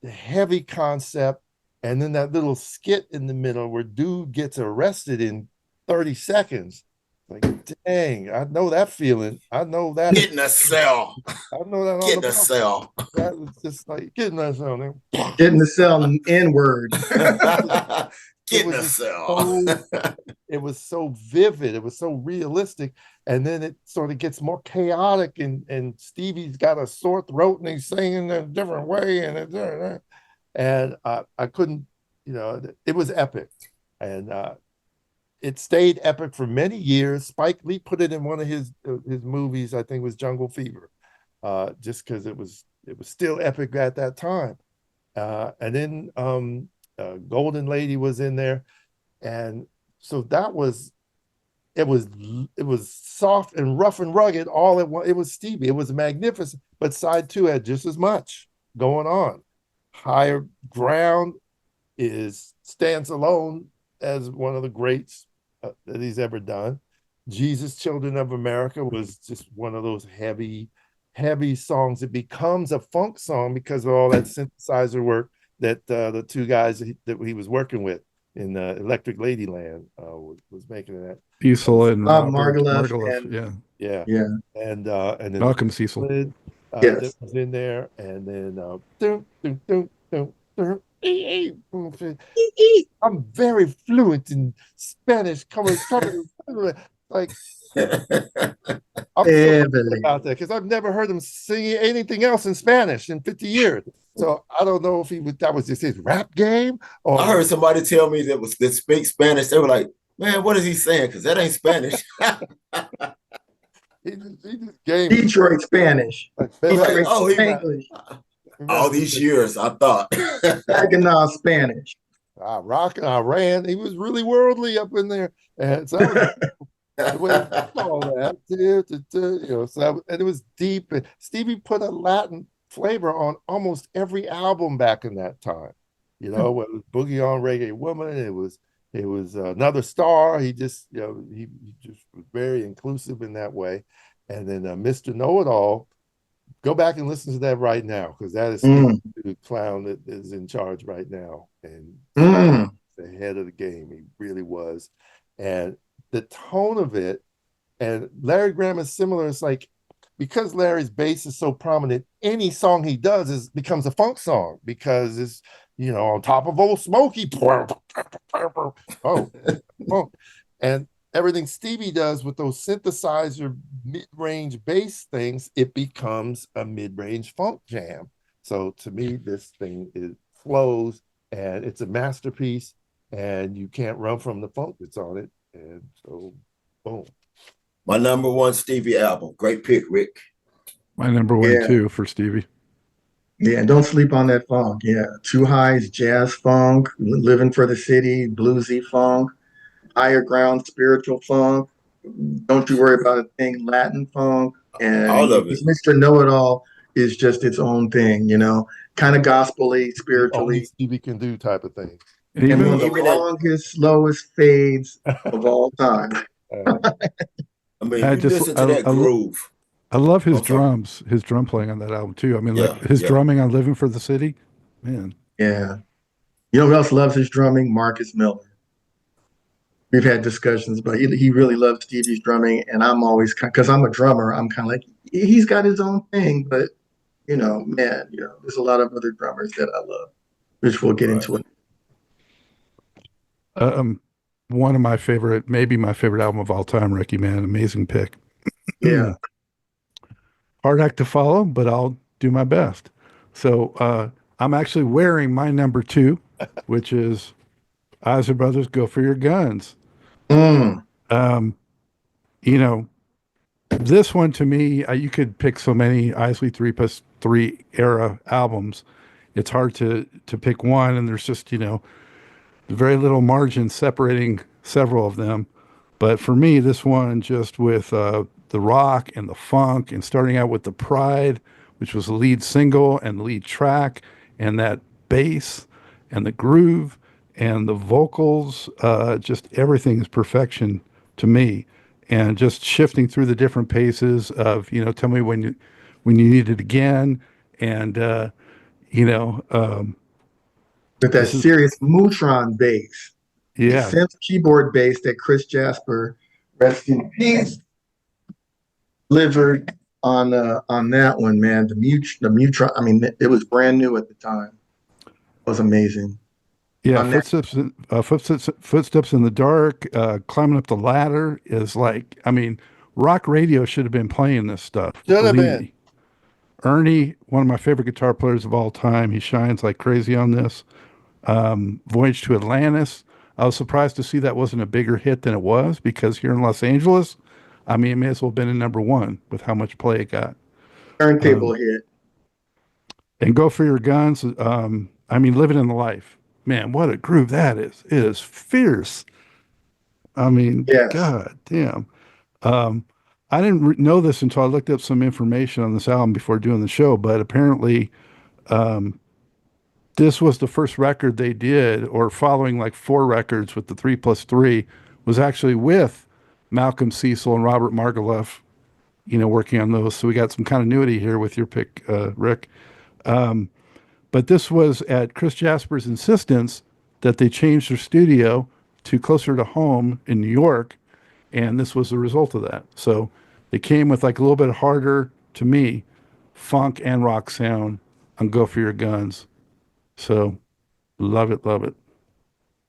heavy concept. And then that little skit in the middle where dude gets arrested in 30 seconds. Like, dang, I know that feeling. I know that. Get in a cell. I know that. Get in a cell. That was just like, get in that cell. Get in the cell and N-word. Get in a cell. It was so vivid. It was so realistic. And then it sort of gets more chaotic. And Stevie's got a sore throat and he's singing in a different way. And I couldn't, it was epic. And it stayed epic for many years. Spike Lee put it in one of his movies, I think it was Jungle Fever, just because it was still epic at that time. And then Golden Lady was in there. And so it was soft and rough and rugged all at once. It was Stevie. It was magnificent. But side 2 had just as much going on. Higher Ground stands alone as one of the greats that he's ever done. Jesus, Children of America was just one of those heavy songs. It becomes a funk song because of all that synthesizer work that the 2 guys that he was working with in Electric Ladyland was making that. Cecil and Bob Robert Margolyes and- yeah. And then Malcolm Cecil. Yes. that was in there, and then I'm very fluent in Spanish. Coming, like I'm so about that because I've never heard him sing anything else in Spanish in 50 years. So I don't know if that was just his rap game. Or I heard somebody tell me that speak Spanish. They were like, "Man, what is he saying? Because that ain't Spanish." he just gave Detroit Spanish. like, Like, oh, English. all these years, I thought. Saginaw Spanish. I rock and I ran. He was really worldly up in there. And so that was the way he did all that. So and it was deep. And Stevie put a Latin flavor on almost every album back in that time. Whether it was Boogie on Reggae Woman, it was Another Star. He just was very inclusive in that way. And then Mr. Know It All, go back and listen to that right now, because that is Mm, the clown that is in charge right now, and mm. the head of the game. He really was. And the tone of it, and Larry Graham is similar. It's like, because Larry's bass is so prominent, any song he does becomes a funk song, because it's on top of Old Smoky. Oh, funk. And everything Stevie does with those synthesizer mid-range bass things, it becomes a mid-range funk jam. So to me, this thing flows, and it's a masterpiece, and you can't run from the funk that's on it. And so, boom. My number one Stevie album. Great pick, Rick. My number one Yeah. too for Stevie. Yeah, don't sleep on that funk. Yeah, Two Highs, jazz funk, living for the city, bluesy funk, higher ground, spiritual funk. Don't you worry about a thing, Latin funk, and All of it. Mr. Know It All is just its own thing, kind of gospely, The only spiritually, Stevie can do type of thing. And and one even of the Even that, longest, slowest fades of all time. I mean, I you just listen to that groove. I love his I'm sorry. drums, his drum playing on that album too. I mean, like Yeah, his yeah. drumming on "Living for the City," man. Yeah. You know who else loves his drumming? Marcus Miller. We've had discussions, but he really loves Stevie's drumming, and I'm always because I'm a drummer. I'm kind of like he's got his own thing, but man, there's a lot of other drummers that I love, which we'll get Right. into it. Um, One of my favorite, maybe my favorite album of all time, Ricky, man, amazing pick. Yeah. Hard act to follow, but I'll do my best. So I'm actually wearing my number two, which is Isley Brothers, Go for Your Guns. Mm. Um, you know, this one to me, you could pick so many Isley 3+3 era albums. It's hard to pick one, and there's just, very little margin separating several of them. But for me, this one, just with the rock and the funk, and starting out with the Pride, which was the lead single and lead track, and that bass and the groove and the vocals, just everything is perfection to me. And just shifting through the different paces of, tell me when you need it again, and you know, um, With that this is serious Mutron bass, the yeah, synth keyboard bass that Chris Jasper, rest in peace, delivered on that one, man. The Mutron. I mean, it was brand new at the time. It was amazing. yeah. On that, Footsteps in the dark, climbing up the ladder is like, I mean, rock radio should have been playing this stuff. Should have Believe been. me. Ernie, one of my favorite guitar players of all time, he shines like crazy on this. Voyage to Atlantis. I was surprised to see that wasn't a bigger hit than it was, because here in Los Angeles, I mean, it may as well have been a number one with how much play it got. turntable hit. And Go for Your Guns. I mean, Living in the Life. Man, what a groove that is. It is fierce. I mean, Yes. God damn. I didn't know this until I looked up some information on this album before doing the show, but apparently this was the first record they did, or following like four records with the 3+3, was actually with Malcolm Cecil and Robert Margouleff, working on those. So we got some continuity here with your pick, Rick. But this was at Chris Jasper's insistence that they changed their studio to closer to home in New York, and this was the result of that. So it came with like a little bit harder, to me, funk and rock sound on Go for Your Guns. So love it, love it.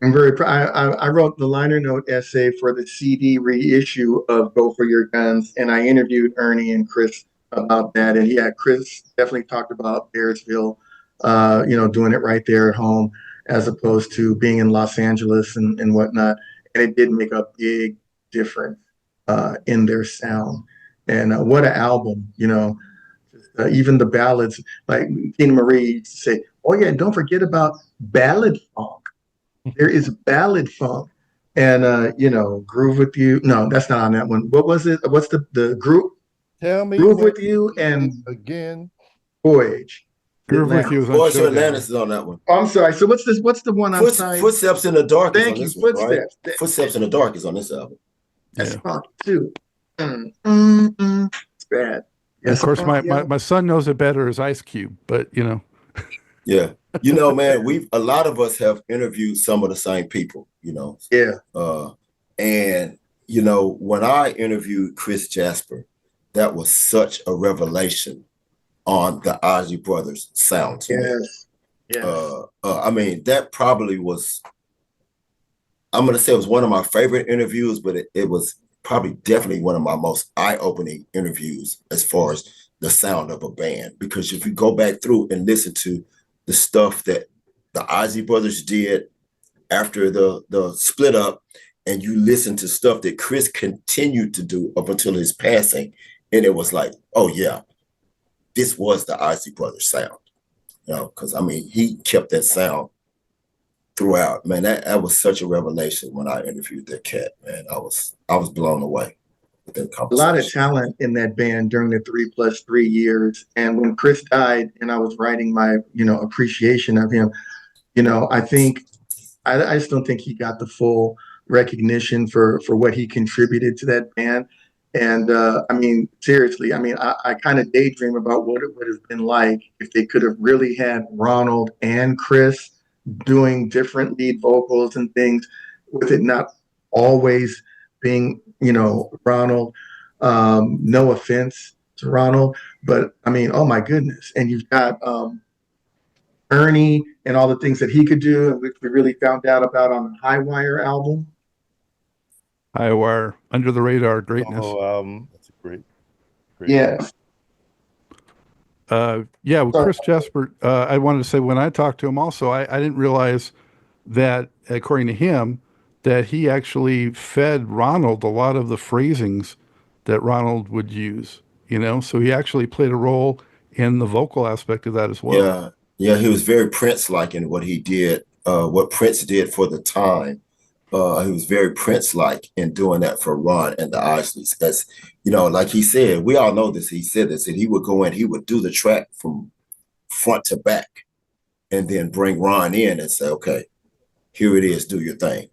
I'm very proud. I wrote the liner note essay for the CD reissue of Go for Your Guns, and I interviewed Ernie and Chris about that. And yeah, Chris definitely talked about Bearsville, doing it right there at home as opposed to being in Los Angeles and whatnot. And it did make a big difference in their sound. And what an album, even the ballads, like Tina Marie used to say, oh yeah, don't forget about ballad funk. there is ballad funk. And Groove with You. No, that's not on that one. What was it? What's the group? Tell me Groove when with You and again. Voyage. Groove with You Atlantis. is on Voice of Showdown. Atlantis is on that one. Oh, I'm sorry. So what's the one on side? Footsteps in the Dark is on Thank you. this one, right? Footsteps. Footsteps in the Dark is on this album. That's Yeah. funk too. It's bad. And of Yes, course, funk, yeah. my son knows it better as Ice Cube, but Yeah. Man, a lot of us have interviewed some of the same people, Yeah. And when I interviewed Chris Jasper, that was such a revelation on the Ozzy Brothers sound to me. Yes. I mean, that probably was, I'm going to say it was one of my favorite interviews, but it was probably definitely one of my most eye-opening interviews as far as the sound of a band. Because if you go back through and listen to the stuff that the Ozzy Brothers did after the split up, and you listen to stuff that Chris continued to do up until his passing, and it was like, oh yeah, this was the Ozzy Brothers sound. Because I mean, he kept that sound throughout. Man, that was such a revelation when I interviewed that cat. Man, I was blown away with that A lot of conversation. talent in that band during the 3+3 years. And when Chris died and I was writing my, appreciation of him, I think I just don't think he got the full recognition for what he contributed to that band. And I mean, seriously, I mean, I kind of daydream about what it would have been like if they could have really had Ronald and Chris doing different lead vocals and things, with it not always being, Ronald. No offense to Ronald, but I mean, oh my goodness. And you've got Ernie and all the things that he could do, and which we really found out about on the High Wire album. High Wire, Under the Radar greatness. Oh, that's a great. Yes. Yeah, with Chris Jasper, I wanted to say when I talked to him also, I didn't realize that, according to him, that he actually fed Ronald a lot of the phrasings that Ronald would use, so he actually played a role in the vocal aspect of that as well. Yeah, he was very Prince-like in what he did, what Prince did for the time. He was very Prince-like in doing that for Ron and the Isleys. As like he said, we all know this. He said this, and he would go in, he would do the track from front to back, and then bring Ron in and say, "Okay, here it is, do your thing."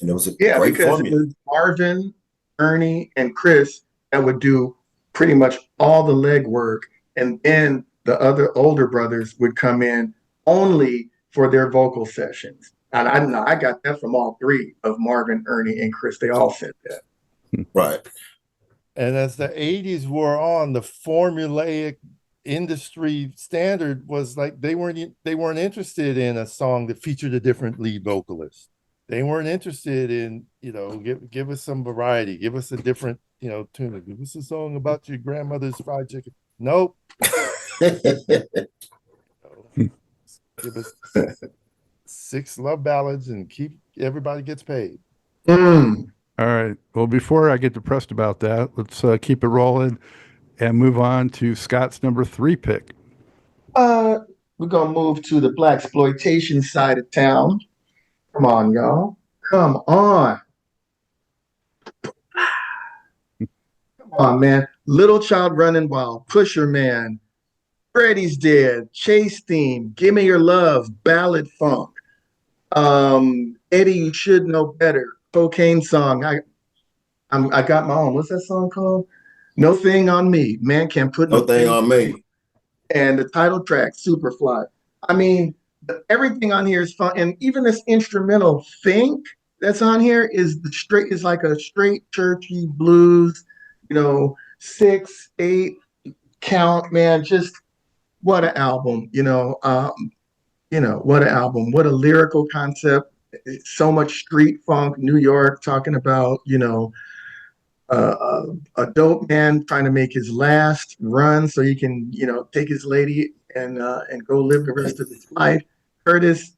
And it was a great because formula. it was Marvin, Ernie, and Chris that would do pretty much all the legwork, and then the other older brothers would come in only for their vocal sessions. And I got that from all three of Marvin, Ernie, and Chris. They all said that. Right. And as the 80s wore on, the formulaic industry standard was like they weren't interested in a song that featured a different lead vocalist. They weren't interested in, give us some variety, give us a different, tune. Give us a song about your grandmother's fried chicken. Nope. Give us 6 love ballads and everybody gets paid. Mm. All right. Well, before I get depressed about that, let's keep it rolling and move on to Scott's number 3 pick. We're gonna move to the blaxploitation side of town. Come on, y'all. Come on. Come on, man. Little Child Running Wild, Pusher Man, Freddy's Dead, Chase Theme, Give Me Your Love, Ballad Funk. Eddie, You Should Know Better, Cocaine Song. I got my own. What's that song called? No Thing on Me. Man Can't Put No Thing on Me. And the title track, Superfly. I mean, everything on here is fun, and even this instrumental Think that's on here is like a straight churchy blues, 6/8 count, man. Just what an album, what an album, what a lyrical concept. So much street funk, New York, talking about, a dope man trying to make his last run so he can, take his lady and go live the rest of his life. Curtis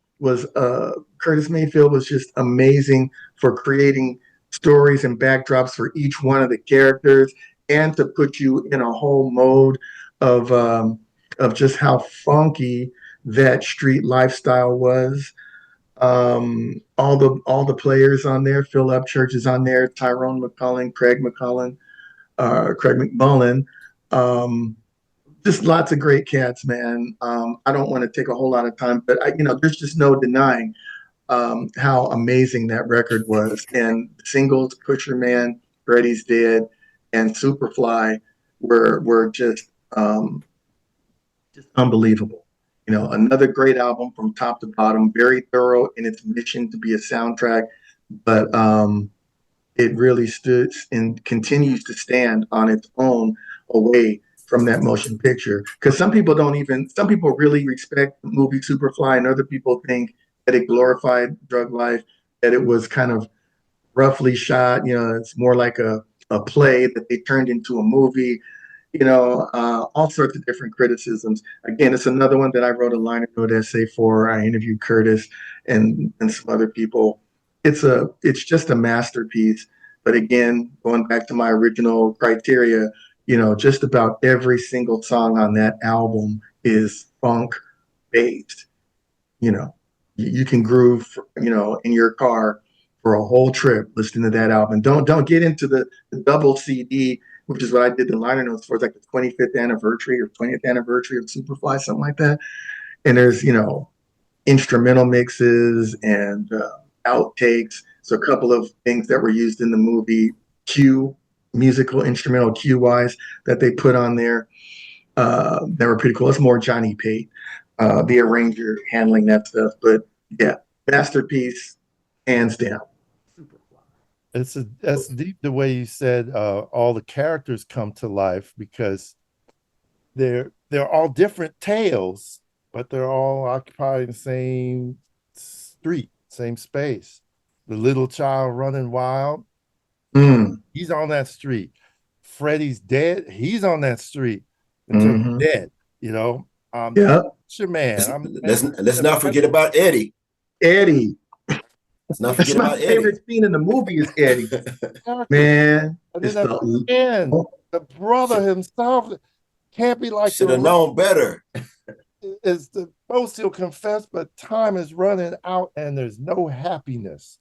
Mayfield was just amazing for creating stories and backdrops for each one of the characters, and to put you in a whole mode of just how funky that street lifestyle was. All the players on there. Phil Upchurch is on there. Tyrone McCullen, Craig McMullen. Um, just lots of great cats, man. I don't want to take a whole lot of time, but there's just no denying how amazing that record was. And singles, Pusher Man, Freddie's Dead, and Superfly were just unbelievable. Another great album from top to bottom, very thorough in its mission to be a soundtrack, but it really stood and continues to stand on its own away from that motion picture. Because some people really respect the movie Superfly, and other people think that it glorified drug life, that it was kind of roughly shot. It's more like a play that they turned into a movie. All sorts of different criticisms. Again, it's another one that I wrote a liner note essay for. I interviewed Curtis and some other people. It's just a masterpiece. But again, going back to my original criteria, just about every single song on that album is funk based. You can groove, in your car for a whole trip listening to that album. Don't get into the double CD, which is what I did the liner notes for. It's like the 25th anniversary or 20th anniversary of Superfly, something like that. And there's, instrumental mixes and outtakes. So a couple of things that were used in the movie, musical instrumental cue wise, that they put on there. That were pretty cool. It's more Johnny Pate, the arranger, handling that stuff. But yeah, masterpiece, hands down. That's deep the way you said all the characters come to life, because they're all different tales, but they're all occupying the same street, same space. The little child running wild, he's on that street. Freddie's dead, he's on that street until he's dead. Yeah. Sure, man. Let's not forget about Eddie. Eddie. Let's not That's forget my about favorite Eddie. scene in the movie is Eddie. Man, And then at the end, the brother himself can't be like Should have known better. is the most he'll confess, but time is running out and there's no happiness.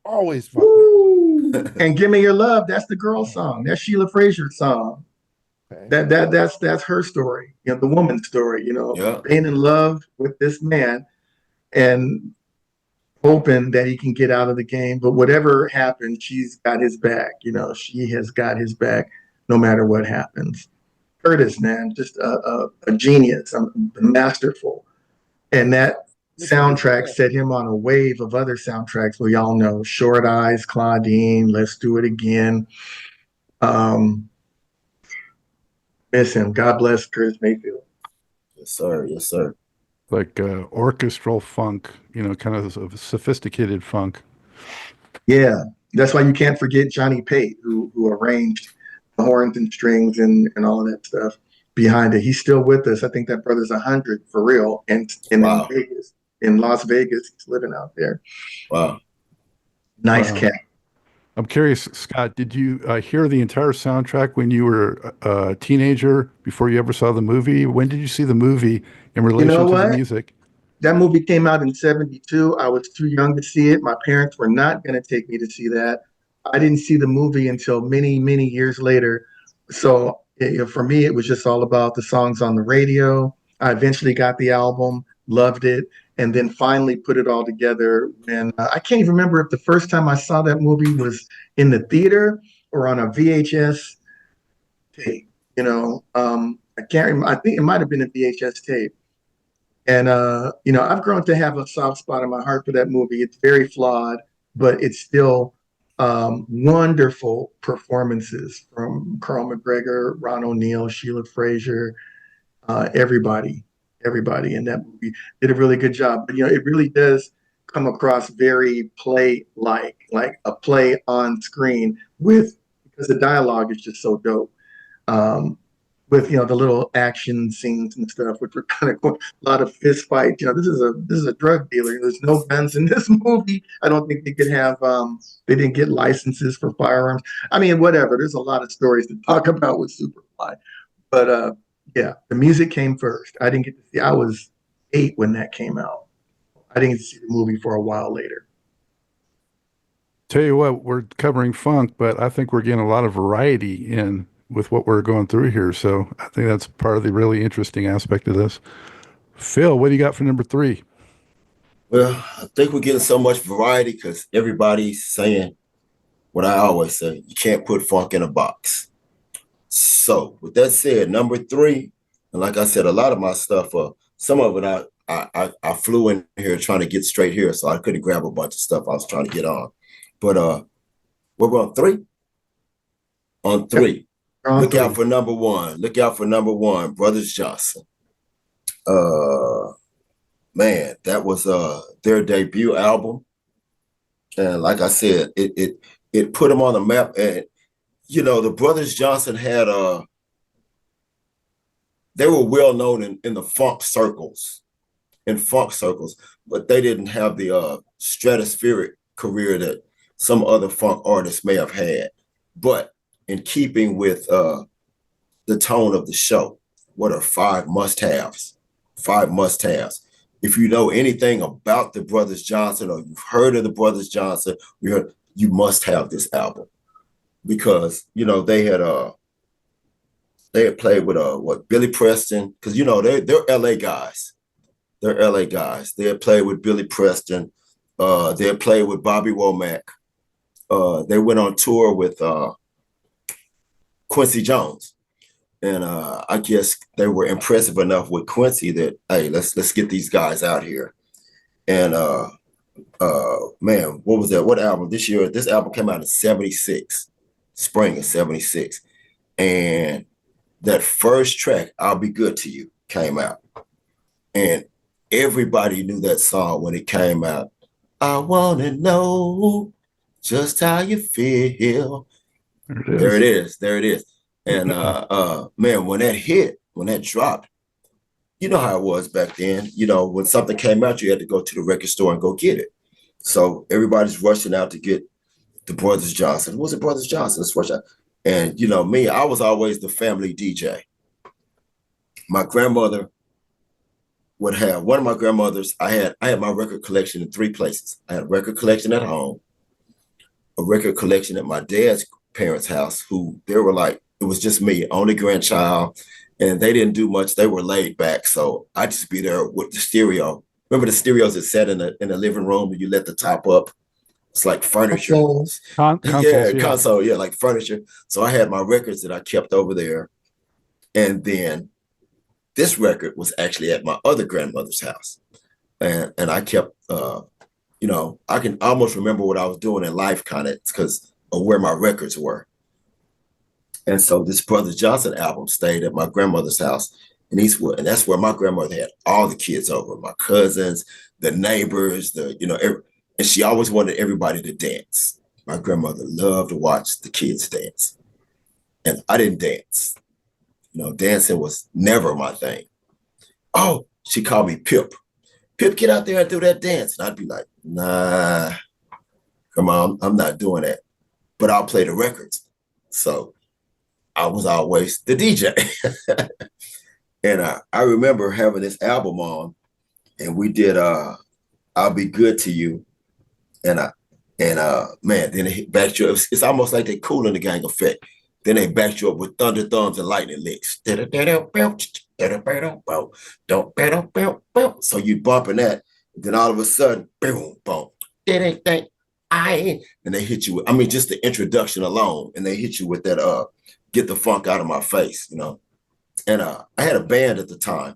Always fucking. And Give Me Your Love, that's the girl song. That's Sheila Frazier's song. Okay. That's her story, the woman's story, being in love with this man and hoping that he can get out of the game. But whatever happens, she's got his back. She has got his back no matter what happens. Curtis, man, just a genius, masterful. And that soundtrack set him on a wave of other soundtracks we all know: Short Eyes, Claudine, Let's Do It Again. Miss him. God bless Curtis Mayfield. Yes, sir. Yes, sir. Like orchestral funk, kind of sophisticated funk. Yeah, that's why you can't forget Johnny Pate, who arranged the horns and strings and all of that stuff behind it. He's still with us. I think that brother's 100 for real, and Wow. in Las Vegas, he's living out there. Wow, nice cat. I'm curious, Scott, did you hear the entire soundtrack when you were a teenager before you ever saw the movie? When did you see the movie in relation to the music? That movie came out in 72. I was too young to see it. My parents were not going to take me to see that. I didn't see the movie until many, many years later. So for me, it was just all about the songs on the radio. I eventually got the album, loved it, and then finally put it all together. And I can't even remember if the first time I saw that movie was in the theater or on a VHS tape. I can't remember. I think it might have been a VHS tape. And, I've grown to have a soft spot in my heart for that movie. It's very flawed, but it's still wonderful performances from Carl McGregor, Ron O'Neal, Sheila Frazier, everybody in that movie did a really good job. But, it really does come across very play-like, like a play on screen because the dialogue is just so dope. With the little action scenes and stuff, which were kind of cool. A lot of fist fights. This is a drug dealer. There's no guns in this movie. I don't think they could have. They didn't get licenses for firearms. I mean, whatever. There's a lot of stories to talk about with Superfly, but yeah, the music came first. I didn't get to see. I was 8 when that came out. I didn't see the movie for a while later. Tell you what, we're covering funk, but I think we're getting a lot of variety in with what we're going through here. So I think that's part of the really interesting aspect of this. Phil, what do you got for number 3? Well, I think we're getting so much variety because everybody's saying what I always say: you can't put funk in a box. So, with that said, number 3, and like I said, a lot of my stuff, some of it I flew in here trying to get straight here, so I couldn't grab a bunch of stuff I was trying to get on. But we're on 3. On 3, On look out three. for number 1. Look out for number 1, Brothers Johnson. Man, that was their debut album, and like I said, it put them on the map. And the Brothers Johnson had they were well known in the funk circles, but they didn't have the stratospheric career that some other funk artists may have had. But in keeping with the tone of the show, what are 5 must-haves? 5 must-haves. If you know anything about the Brothers Johnson, or you've heard of the Brothers Johnson, you must have this album, because they had played with Billy Preston, because they're LA guys. They're LA guys. They had played with Billy Preston. They had played with Bobby Womack. They went on tour with Quincy Jones. And I guess they were impressive enough with Quincy that, hey, let's get these guys out here. And man, what was that? What album? This album came out in 76, spring of 76. And that first track, I'll Be Good to You, came out. And everybody knew that song when it came out. I wanna know just how you feel. There it is. And man, when that dropped, you know how it was back then. When something came out, you had to go to the record store and go get it. So everybody's rushing out to get the Brothers Johnson. What was it, Brothers Johnson? Let's rush out. And me, I was always the family DJ. My grandmother would have one of my grandmothers. I had my record collection in 3 places. I had a record collection at home, a record collection at my dad's parents' house, who they were like, it was just me, only grandchild, and they didn't do much. They were laid back, so I'd just be there with the stereo. Remember the stereos that sat in the living room and you let the top up? It's like furniture. Console, yeah, like furniture. So I had my records that I kept over there, and then this record was actually at my other grandmother's house, and I kept, I can almost remember what I was doing in life, kind of, because of where my records were. And so this Brothers Johnson album stayed at my grandmother's house in Eastwood. And that's where my grandmother had all the kids over, my cousins, the neighbors, and she always wanted everybody to dance. My grandmother loved to watch the kids dance. And I didn't dance. Dancing was never my thing. Oh, she called me Pip. Pip, get out there and do that dance. And I'd be like, nah, come on, I'm not doing that. But I'll play the records. So I was always the DJ. And I remember having this album on, and we did I'll Be Good to You. And man, then it backed you up. It's almost like they Cool in the Gang effect. Then they backed you up with Thunder Thumbs and Lightning Licks. So you bumping that, and then all of a sudden, boom, boom, and they hit you with, just the introduction alone, and they hit you with that Get the Funk Out of My Face, And I had a band at the time.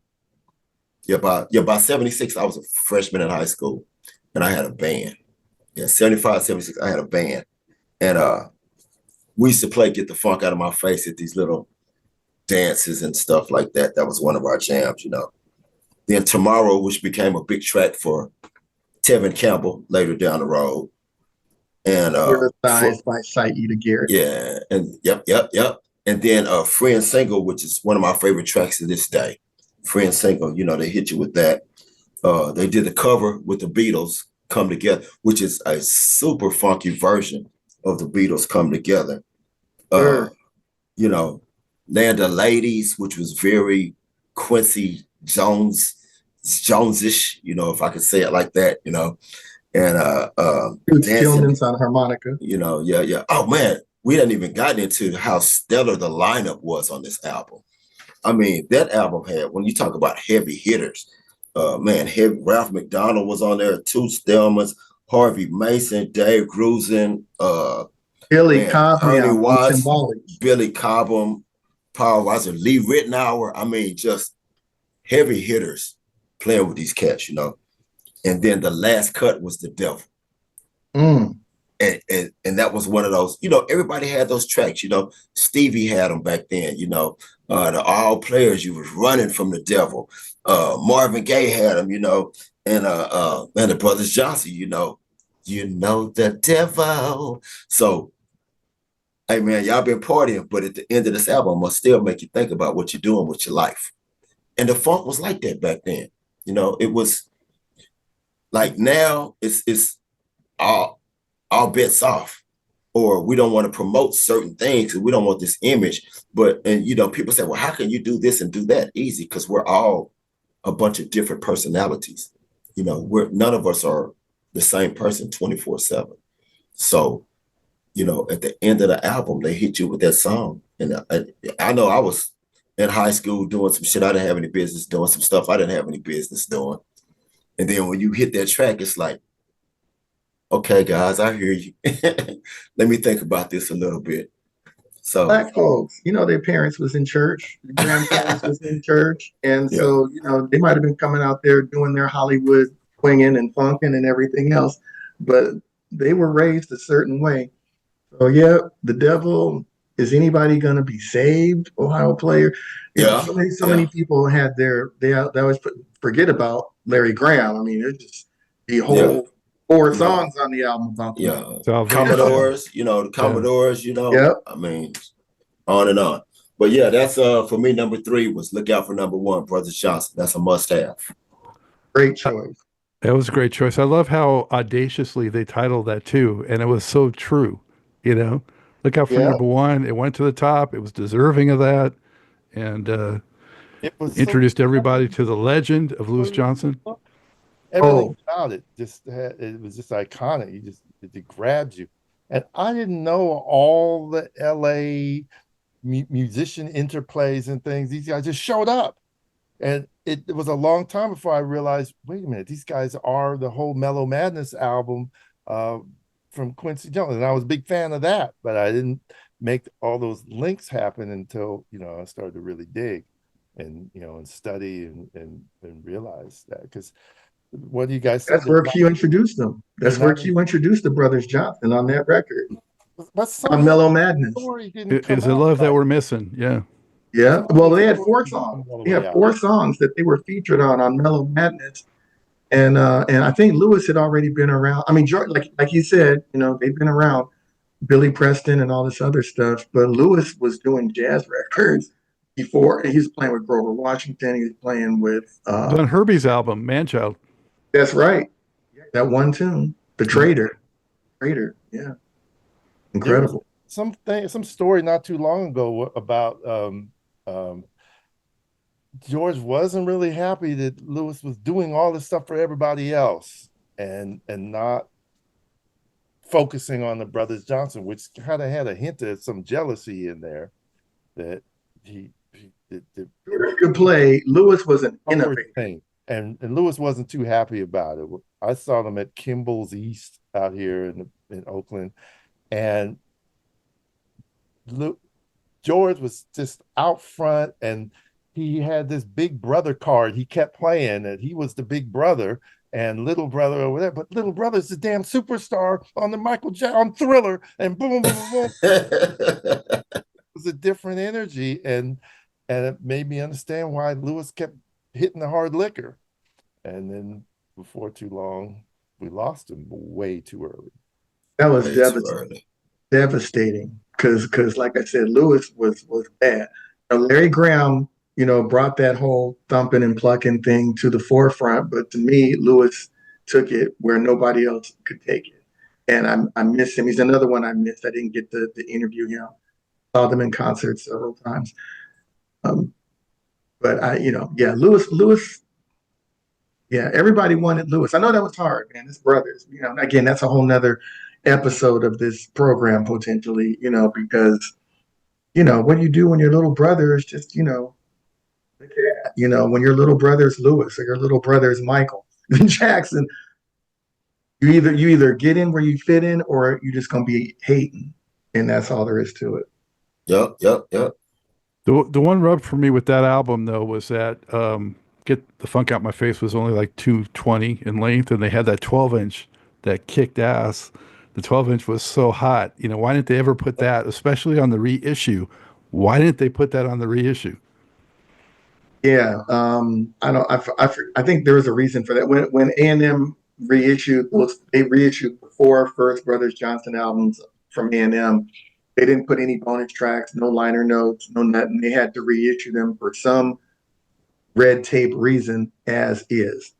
By 76, I was a freshman in high school, and I had a band. 75, 76, I had a band. And we used to play Get the Funk Out of My Face at these little dances and stuff like that. That was one of our jams, Then Tomorrow, which became a big track for Tevin Campbell later down the road. And by Saida Garrett. Yeah, and yep. And then Free and Single, which is one of my favorite tracks to this day. Free and Single, they hit you with that. They did the cover with the Beatles, Come Together, which is a super funky version of the Beatles Come Together. Sure. Land of Ladies, which was very Quincy Jones Jonesish, you know, if I could say it like that, you know, and Dude dancing, Stillman's on harmonica. you know, yeah. Oh man, we hadn't even gotten into how stellar the lineup was on this album. I mean, that album had, when you talk about heavy hitters, man, Ralph McDonald was on there, two Stillmans, Harvey Mason, Dave Grusin, Billy man, Ernie Cobham on Watts, cymbals. Billy Cobham, Paul Weiser, Lee Ritenour. I mean, just heavy hitters playing with these cats, you know. And then the last cut was The Devil. Mm. And that was one of those, you know, everybody had those tracks, you know. Stevie had them back then, you know. The All Players, you was running from the devil. Marvin Gaye had them, you know, and the Brothers Johnson, you know the devil. So, hey man, y'all been partying, but at the end of this album, must still make you think about what you're doing with your life. And the funk was like that back then. You know, it was like now it's all bets off, or we don't want to promote certain things because we don't want this image. But and you know, people say, well, how can you do this and do that? Easy, because we're all a bunch of different personalities. You know, none of us are the same person 24/7. So, you know, at the end of the album, they hit you with that song. And I know I was in high school doing some shit I didn't have any business doing, some stuff I didn't have any business doing. And then when you hit that track, it's like, okay, guys, I hear you. Let me think about this a little bit. So, Black folks, you know, their parents was in church, their grandparents was in church, and yeah, so you know they might have been coming out there doing their Hollywood swinging and funking and everything else, but they were raised a certain way. So yeah, the devil, is anybody gonna be saved? Ohio player, you know, yeah, so many yeah, people had they always forget about Larry Graham. I mean, there's just the yeah, whole four you know, songs on the album about the yeah. devil. Salvation. Commodores, you know, the Yeah. Commodores, you know, Yep, I mean, on and on. But yeah, that's for me, number 3 was look out for number 1, Brothers Johnson. That's a must have. great choice. That was a great choice. I love how audaciously they titled that too, and it was so true. You know, look out for Yeah. number one. It went to the top. It was deserving of that, and It was so introduced everybody to the legend of Lewis Johnson. everything Oh, about it it was just iconic. It grabbed you. And I didn't know all the LA musician interplays and things. These guys just showed up. And it was a long time before I realized, wait a minute, these guys are the whole Mellow Madness album uh, from Quincy Jones. And I was a big fan of that, but I didn't make all those links happen until, you know, I started to really dig and, you know, and study and realize that. Because what you guys said, that's where Q introduced them. they're That's where not, Q introduced the Brothers Johnson on that record but some on of the Mellow Madness. story didn't It come is the out love that right. we're missing. Yeah. Yeah. Some of Well, the they had story four didn't songs. come all the They way had out. 4 songs that they were featured on Mellow Madness. And I think Lewis had already been around. I mean, like you said, you know, they've been around Billy Preston and all this other stuff, but Lewis was doing jazz records before. He was playing with Grover Washington. He was playing with It was on Herbie's album, Manchild. that's right. That one tune, The Traitor. Traitor. Yeah. There was Incredible. some story not too long ago about um, George wasn't really happy that Lewis was doing all this stuff for everybody else and not focusing on the brothers Johnson, which kind of had a hint of some jealousy in there that the Very good play. Lewis was an upward innovator. thing. And Lewis wasn't too happy about it. I saw them at Kimball's East out here in Oakland, and George was just out front, and he had this big brother card. He kept playing that he was the big brother and little brother over there, but little brother's the damn superstar on the Michael Jackson Thriller, and boom, boom, boom, boom. It was a different energy, and it made me understand why Lewis kept hitting the hard liquor. And then before too long, we lost him way too early. That was Way too early. devastating because like I said, Lewis was bad. Now, Larry Graham, you know, brought that whole thumping and plucking thing to the forefront, but to me, Lewis took it where nobody else could take it. And I miss him. He's another one I missed. I didn't get to interview him. Saw them in concert several times. Um, but I, you know, yeah, Lewis Yeah, everybody wanted Lewis. I know that was hard, man. His brothers, you know, again, that's a whole nother episode of this program potentially, you know, because, you know, what you do when your little brother is just, you know, the cat, you know, when your little brother is Lewis or your little brother is Michael Jackson, you either get in where you fit in or you just gonna be hating. And that's all there is to it. Yep. The one rub for me with that album though was that Get the Funk Out My Face was only like 220 in length, and they had that 12-inch that kicked ass. The 12-inch was so hot. You know, why didn't they ever put that, especially on the reissue? Why didn't they put that on the reissue? Yeah, I don't. I think there was a reason for that. When A&M reissued those, they reissued the four First Brothers Johnson albums from A&M. They didn't put any bonus tracks, no liner notes, no nothing. They had to reissue them for some red tape reason, as is.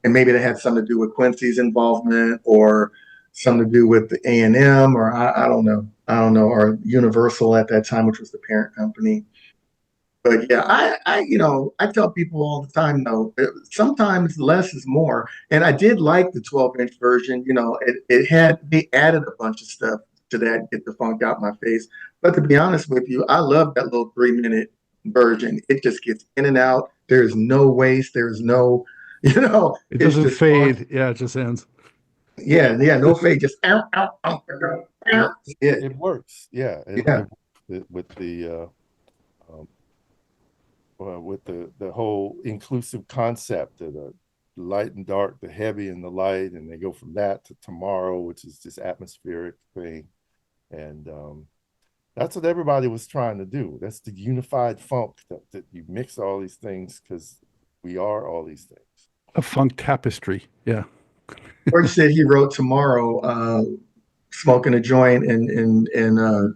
And maybe that had something to do with Quincy's involvement, or something to do with the A&M, or I don't know. I don't know, or Universal at that time, which was the parent company. But yeah, you know, I tell people all the time, though, sometimes less is more. And I did like the 12-inch version. You know, they added a bunch of stuff to that, Get the Funk Out My Face. But to be honest with you, I love that little 3-minute version. It just gets in and out. There's no waste. There's no, you know, It it's doesn't just fun. fade. Yeah, it just ends. Yeah, no fade, just ow, ow, ow, ow, It, ow. Yeah, it works. Yeah. yeah. With um, with the whole inclusive concept of the light and dark, the heavy and the light, and they go from that to tomorrow, which is this atmospheric thing. And that's what everybody was trying to do. That's the unified funk that you mix all these things because we are all these things. A funk tapestry. Yeah. George said he wrote Tomorrow, smoking a joint and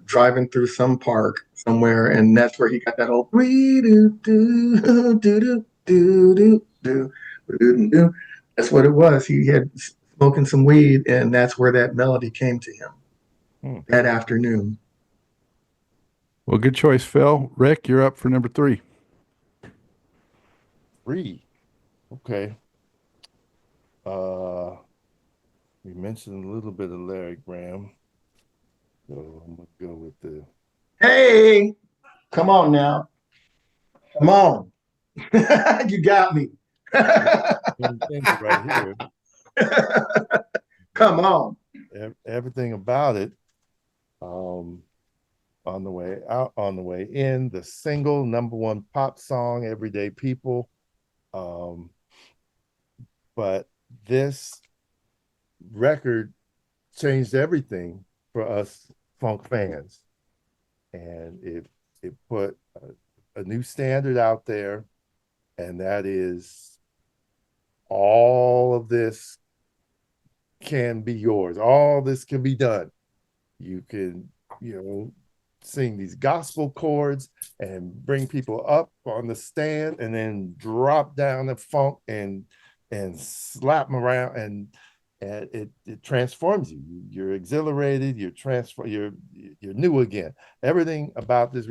driving through some park somewhere, and that's where he got that whole do do do do do do do. That's what it was. He had smoking some weed, and that's where that melody came to him Hmm. that afternoon. Well, good choice, Phil. Rick, you're up for number 3. 3. Okay. We mentioned a little bit of Larry Graham. So I'm gonna go with the Hey, come on now, come on, you got me. thing right here. Come on. Everything about it. On the way out, on the way in, the single #1 pop song, Everyday People. Um, but this record changed everything for us funk fans, and it put a new standard out there, and that is all of this can be yours. All this can be done. You can, sing these gospel chords and bring people up on the stand and then drop down the funk and slap them around and it transforms you. You're exhilarated, you're new again. Everything about this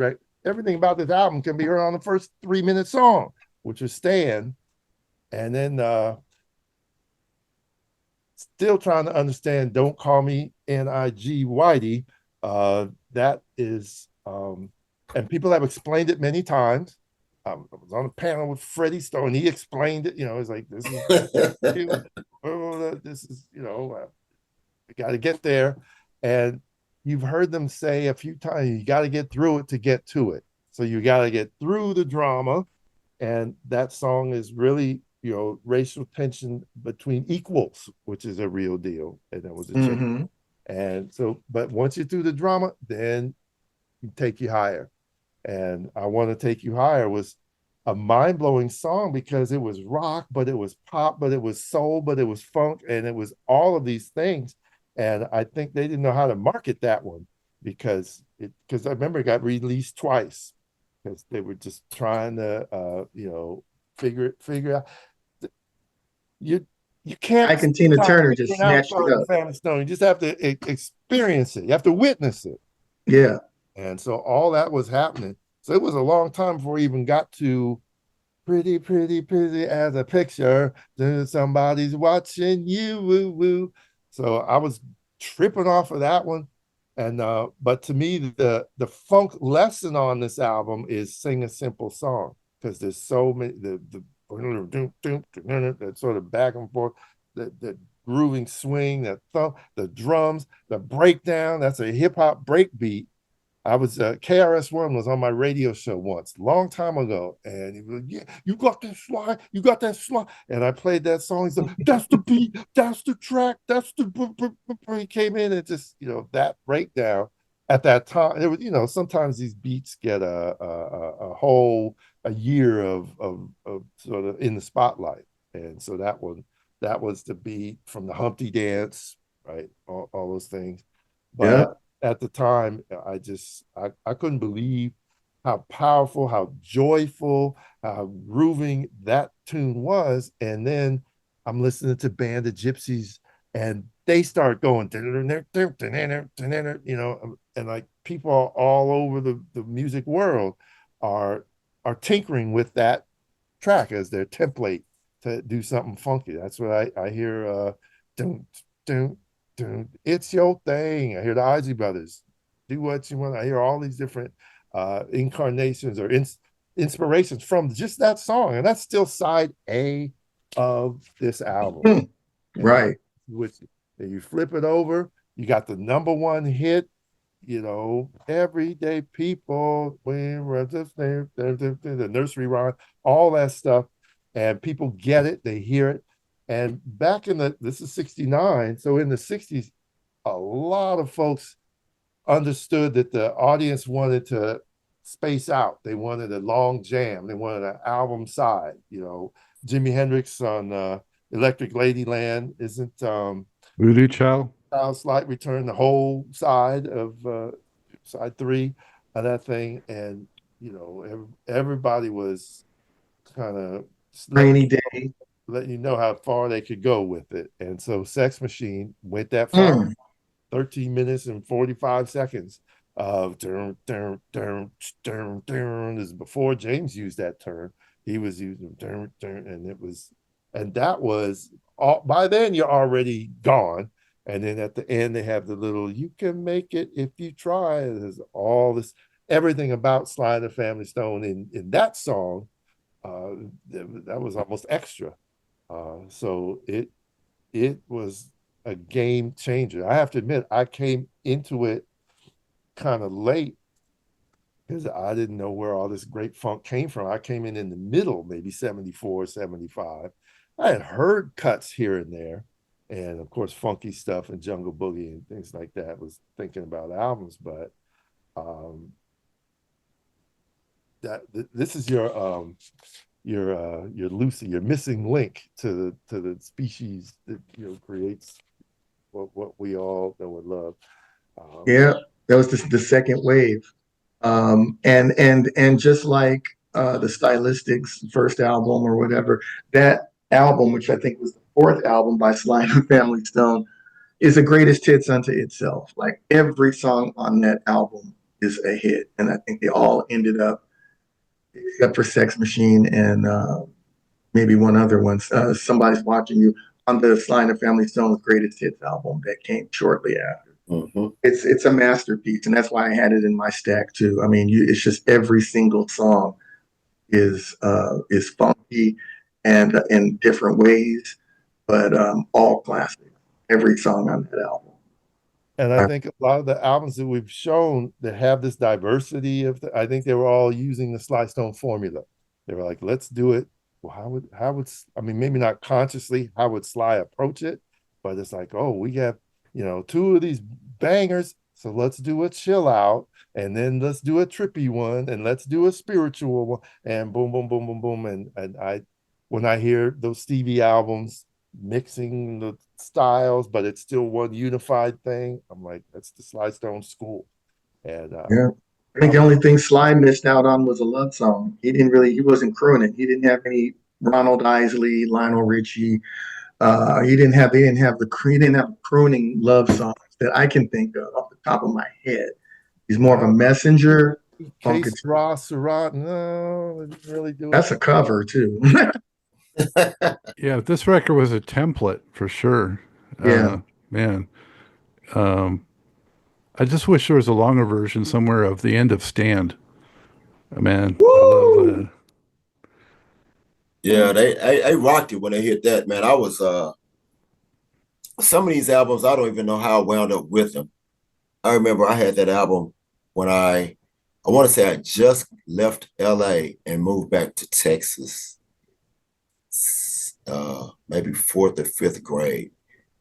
album can be heard on the first 3-minute song, which is Stand. And then still trying to understand Don't Call Me Nig Whitey. That is, and people have explained it many times. I was on a panel with Freddie Stone. He explained it. It's like this is this is we got to get there, and you've heard them say a few times you got to get through it to get to it. So you got to get through the drama, and that song is really racial tension between equals, which is a real deal, and that was a change. Mm-hmm. And so, but once you're through the drama, then you Take You Higher. And I Want to Take You Higher was a mind-blowing song because it was rock, but it was pop, but it was soul, but it was funk, and it was all of these things. And I think they didn't know how to market that one because I remember it got released twice because they were just trying to figure out. You can't. Ike and Tina Turner just snatched it up. Family Stone. You just have to experience it. You have to witness it. Yeah. And so all that was happening. So it was a long time before we even got to pretty, pretty, pretty as a picture. Somebody's watching you, woo woo. So I was tripping off of that one. And but to me, the funk lesson on this album is sing a simple song, because there's so many the that sort of back and forth, the grooving swing, that thump, the drums, the breakdown. That's a hip hop break beat. I was KRS-One was on my radio show once, long time ago, and he was like, "Yeah, you got that slide, you got that slide," and I played that song. He's like, "That's the beat, that's the track, that's the." He came in and just that breakdown at that time. It was sometimes these beats get a whole a year of sort of in the spotlight, and so that was the beat from the Humpty Dance, right? All those things, Yeah. but at the time, I couldn't believe how powerful, how joyful, how grooving that tune was. And then I'm listening to Band of Gypsies, and they start going, and like people all over the music world are tinkering with that track as their template to do something funky. That's what I hear. Dun, dun, dun, it's your thing. I hear the Ozzy Brothers, do what you want. I hear all these different incarnations or inspirations from just that song, and that's still side A of this album. Hmm. And Right. with you flip it over, you got the number one hit, everyday people, the nursery rhyme, all that stuff, and people get it, they hear it. And back in this is 69, so in the 60s, a lot of folks understood that the audience wanted to space out. They wanted a long jam, they wanted an album side. Jimi Hendrix on Electric Ladyland isn't Voodoo Child. Slight Return, the whole side of side three of that thing, and everybody was kind of Rainy day. letting you know how far they could go with it, and so Sex Machine went that far. Mm. 13 minutes and 45 seconds of dun, dun, dun, dun, dun. This is before James used that term. He was using dun, dun, and that was all. By then you're already gone. And then at the end they have the little "you can make it if you try." There's all this, everything about Sly and the Family Stone in that song. That was almost extra. So it was a game changer. I have to admit, I came into it kind of late because I didn't know where all this great funk came from. I came in the middle, maybe 74, 75. I had heard cuts here and there, and of course, funky stuff and Jungle Boogie and things like that. Was thinking about albums, but this is your Lucy, your missing link to the species that creates what we all know and love. Yeah. That was the second wave. And just like the Stylistics first album or whatever, that album, which I think was the fourth album by Sly and the Family Stone, is the greatest hits unto itself. Like every song on that album is a hit, and I think they all ended up, except for Sex Machine and maybe one other one. Somebody's Watching You, on the Sly and the Family Stone's greatest hits album that came shortly after. Mm-hmm. It's a masterpiece, and that's why I had it in my stack too. I mean, it's just every single song is funky and in different ways, but all classic. Every song on that album. And I think a lot of the albums that we've shown that have this diversity I think they were all using the Sly Stone formula. They were like, let's do it. Well, how would I mean, maybe not consciously, how would Sly approach it? But it's like, oh, we have, two of these bangers, so let's do a chill out, and then let's do a trippy one, and let's do a spiritual one, and boom, boom, boom, boom, boom. And when I hear those Stevie albums mixing the styles, but it's still one unified thing, I'm like, that's the Sly Stone school. And Yeah. I think the only thing Sly missed out on was a love song. He wasn't crooning. He didn't have any Ronald Isley, Lionel Richie. He didn't have crooning love songs that I can think of off the top of my head. He's more of a messenger. Funk Case and Ross Surratt. No, it didn't really do it. that's a cover too. Yeah, this record was a template for sure. Yeah. Man, um, I just wish there was a longer version somewhere of the end of Stand. Man, I love Woo! that. Yeah, they rocked it when they hit that, man. I was some of these albums, I don't even know how I wound up with them. I remember I had that album when I want to say I just left LA and moved back to Texas, maybe fourth or fifth grade,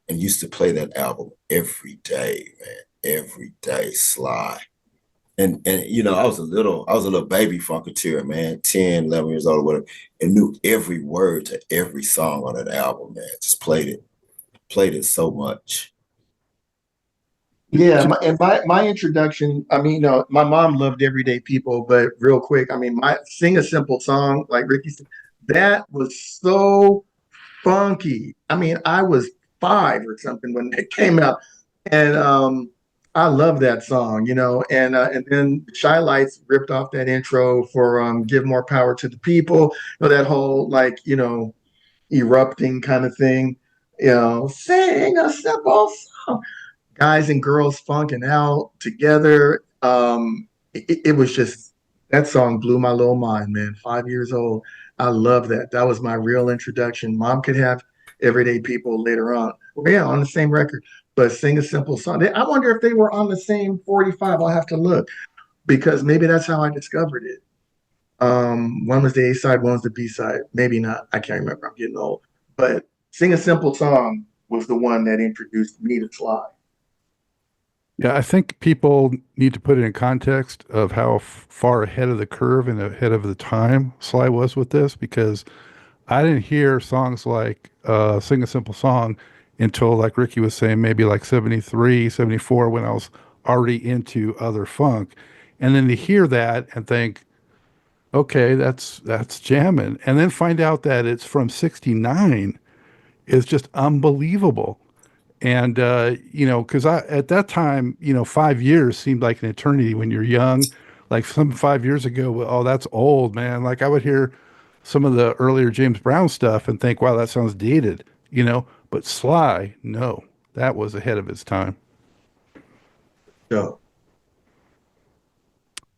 and used to play that album every day, man, every day, Sly. And you know, I was a little baby funketeer, man, 10, 11 years old or whatever, and knew every word to every song on that album, man. Just played it so much. Yeah, my introduction, I mean, my mom loved Everyday People, but real quick, I mean, my Sing a Simple Song, like Ricky said, that was so funky. I mean, I was 5 or something when it came out, and I love that song, and then Shy Lights ripped off that intro for Give More Power to the People, that whole like, erupting kind of thing, sing a simple song, guys and girls funking out together. It was just, that song blew my little mind, man. 5 years old. I love that. That was my real introduction. Mom could have Everyday People later on. Well, yeah, on the same record, but Sing a Simple Song. I wonder if they were on the same 45. I'll have to look because maybe that's how I discovered it. One was the A side, one was the B side. Maybe not. I can't remember. I'm getting old. But Sing a Simple Song was the one that introduced me to Sly. Yeah, I think people need to put it in context of how far ahead of the curve and ahead of the time Sly was with this, because I didn't hear songs like Sing a Simple Song until, like Ricky was saying, maybe like 73, 74, when I was already into other funk. And then to hear that and think, okay, that's jamming. And then find out that it's from 69 is just unbelievable. And because I at that time, 5 years seemed like an eternity when you're young. Like some 5 years ago, well, oh, that's old, man. Like I would hear some of the earlier James Brown stuff and think, wow, that sounds dated. But Sly, no, that was ahead of its time. So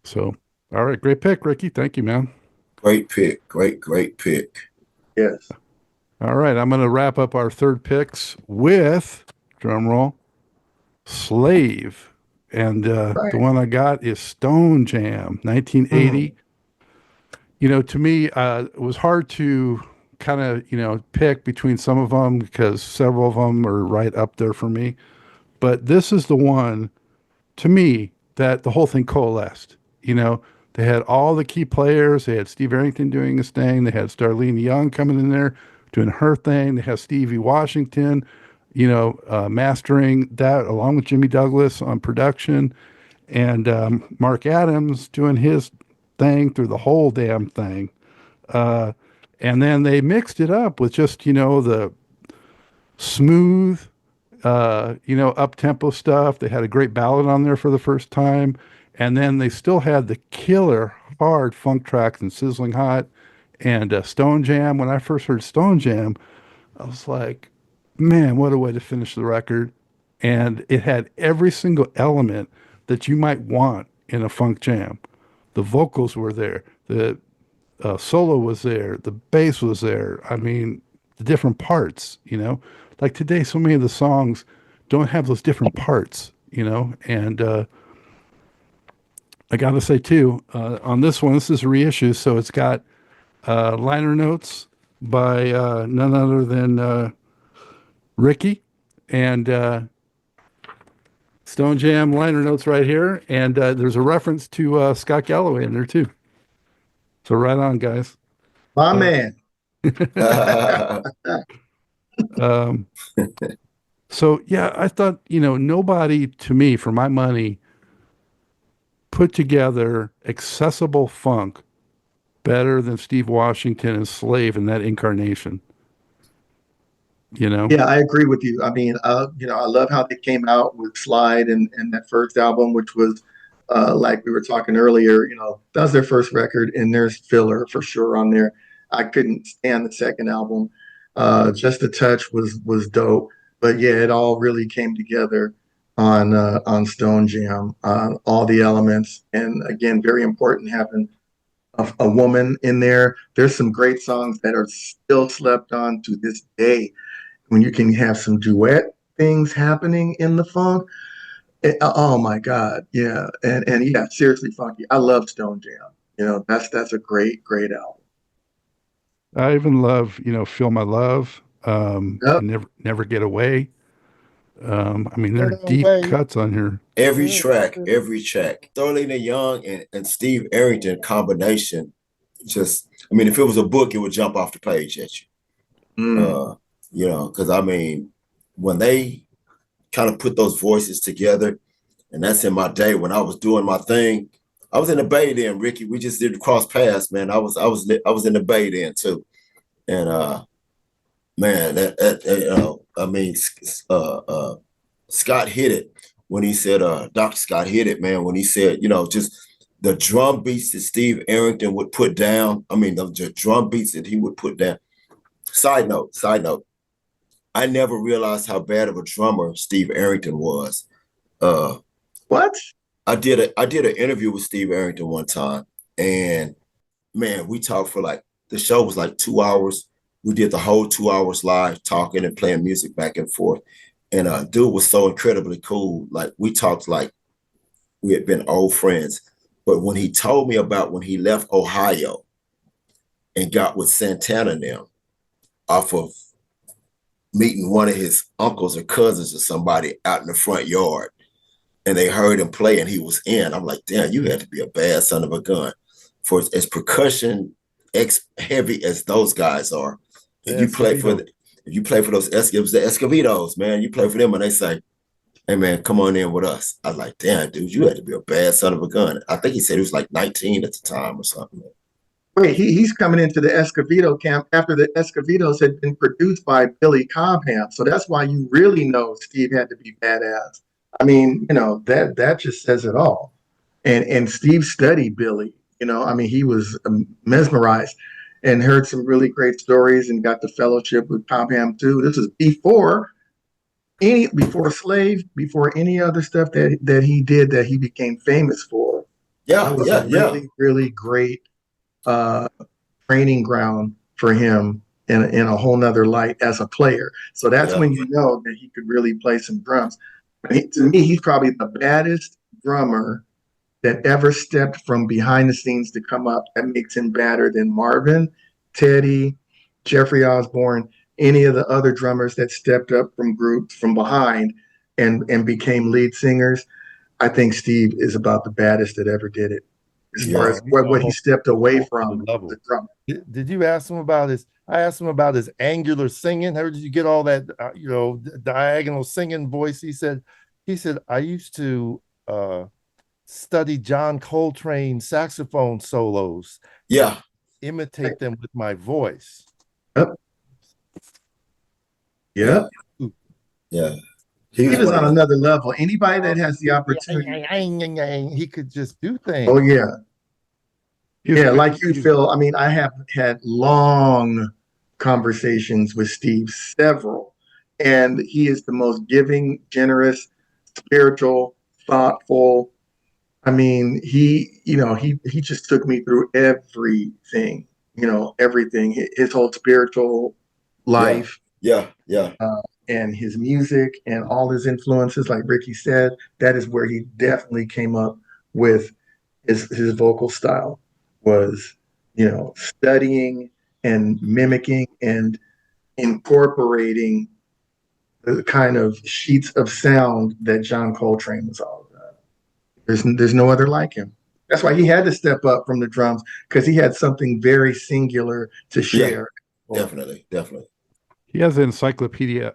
So, all right, great pick, Ricky. Thank you, man. Great pick, great pick. yes. All right, I'm going to wrap up our third picks with drum roll, Slave. And the Right. one I got is Stone Jam, 1980. Mm. To me, it was hard to kind of, pick between some of them because several of them are right up there for me. But this is the one, to me, that the whole thing coalesced. They had all the key players. They had Steve Arrington doing his thing. They had Starlene Young coming in there doing her thing. They had Stevie Washington, mastering that along with Jimmy Douglas on production, and Mark Adams doing his thing through the whole damn thing. Uh, and then they mixed it up with just, the smooth, up tempo stuff. They had a great ballad on there for the first time. And then they still had the killer hard funk tracks and Sizzling Hot and Stone Jam. When I first heard Stone Jam, I was like, man, what a way to finish the record. And it had every single element that you might want in a funk jam. The vocals were there. The solo was there. The bass was there. I mean, the different parts. Like today, so many of the songs don't have those different parts. And I got to say, too, on this one, this is a reissue. So it's got liner notes by none other than Ricky and Stone Jam liner notes right here. And there's a reference to Scott Galloway in there, too. So right on, guys. My Uh, man. um, so yeah, I thought, nobody to me, for my money, put together accessible funk better than Steve Washington and Slave in that incarnation. You know? Yeah, I agree with you. I mean, I love how they came out with Slide and that first album, which was like we were talking earlier, that was their first record, and there's filler for sure on there. I couldn't stand the second album. Just a Touch was dope, but yeah, it all really came together on Stone Jam. All the elements, and again, very important having a woman in there. There's some great songs that are still slept on to this day. When you can have some duet things happening in the funk. Oh my God, yeah, and yeah, seriously, funky. I love Stone Jam. That's a great album. I even love, Feel My Love, Yep. and Never Get Away. I mean, there Get are deep away. cuts on here. Every track. Sterling Young and Steve Arrington combination. Just, I mean, if it was a book, it would jump off the page at you. Mm. Because I mean, when they kind of put those voices together, and that's in my day when I was doing my thing. I was in the Bay then, Ricky. We just did cross paths, man. I was in the Bay then too, and man, I mean, Scott hit it when he said, Dr. Scott hit it, man, when he said, just the drum beats that Steve Arrington would put down. I mean, the drum beats that he would put down. Side note, I never realized how bad of a drummer Steve Arrington was. What? I did an interview with Steve Arrington one time, and man, we talked for the show was like 2 hours. We did the whole 2 hours live, talking and playing music back and forth. And dude was so incredibly cool. Like we talked like we had been old friends. But when he told me about when he left Ohio and got with Santana and them off of meeting one of his uncles or cousins or somebody out in the front yard, and they heard him play and he was in. I'm like, damn, you had to be a bad son of a gun for as percussion heavy as those guys are. And you play for those the Escovedos, man. You play for them and they say, hey man, come on in with us. I was like, damn, dude, you had to be a bad son of a gun. I think he said he was like 19 at the time or something. Wait, he's coming into the Escovedo camp after the Escovedos had been produced by Billy Cobham. So that's why you really know Steve had to be badass. I mean, that just says it all. And Steve studied Billy. I mean, he was mesmerized and heard some really great stories and got the fellowship with Cobham too. This is before Slave, before any other stuff that he did that he became famous for. Yeah, It was yeah, a really, really great training ground for him in a whole nother light as a player. So that's when you know that he could really play some drums. To me, he's probably the baddest drummer that ever stepped from behind the scenes to come up. That makes him badder than Marvin, Teddy, Jeffrey Osborne, any of the other drummers that stepped up from groups from behind and became lead singers. I think Steve is about the baddest that ever did it. As far as what he stepped away from the drum. Did you ask him about his? I asked him about his angular singing. How did you get all that, diagonal singing voice? He said, I used to study John Coltrane saxophone solos. Yeah. Imitate them with my voice. Yep. Yeah. Yeah. He was on another level. Anybody that has the opportunity. He could just do things. Oh, yeah. Yeah, like you, Phil. I mean, I have had long conversations with Steve, several, and he is the most giving, generous, spiritual, thoughtful. I mean, he just took me through everything, everything, his whole spiritual life. Yeah. And his music and all his influences, like Ricky said, that is where he definitely came up with his vocal style was, studying and mimicking and incorporating the kind of sheets of sound that John Coltrane was all about. There's no other like him. That's why he had to step up from the drums because he had something very singular to share. Yeah, definitely. He has an encyclopedia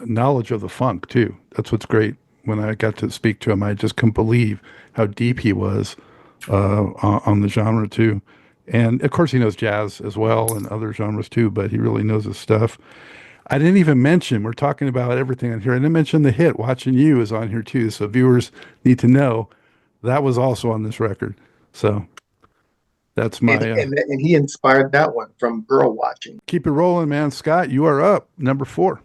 knowledge of the funk too. That's what's great. When I got to speak to him, I just couldn't believe how deep he was on the genre too. And of course, he knows jazz as well and other genres too. But he really knows his stuff. I didn't even mention, we're talking about everything on here. I didn't mention the hit, Watching You is on here too. So viewers need to know that was also on this record. So that's my, And he inspired that one from Girl Watching. keep it rolling, man. Scott, you are up. Number 4.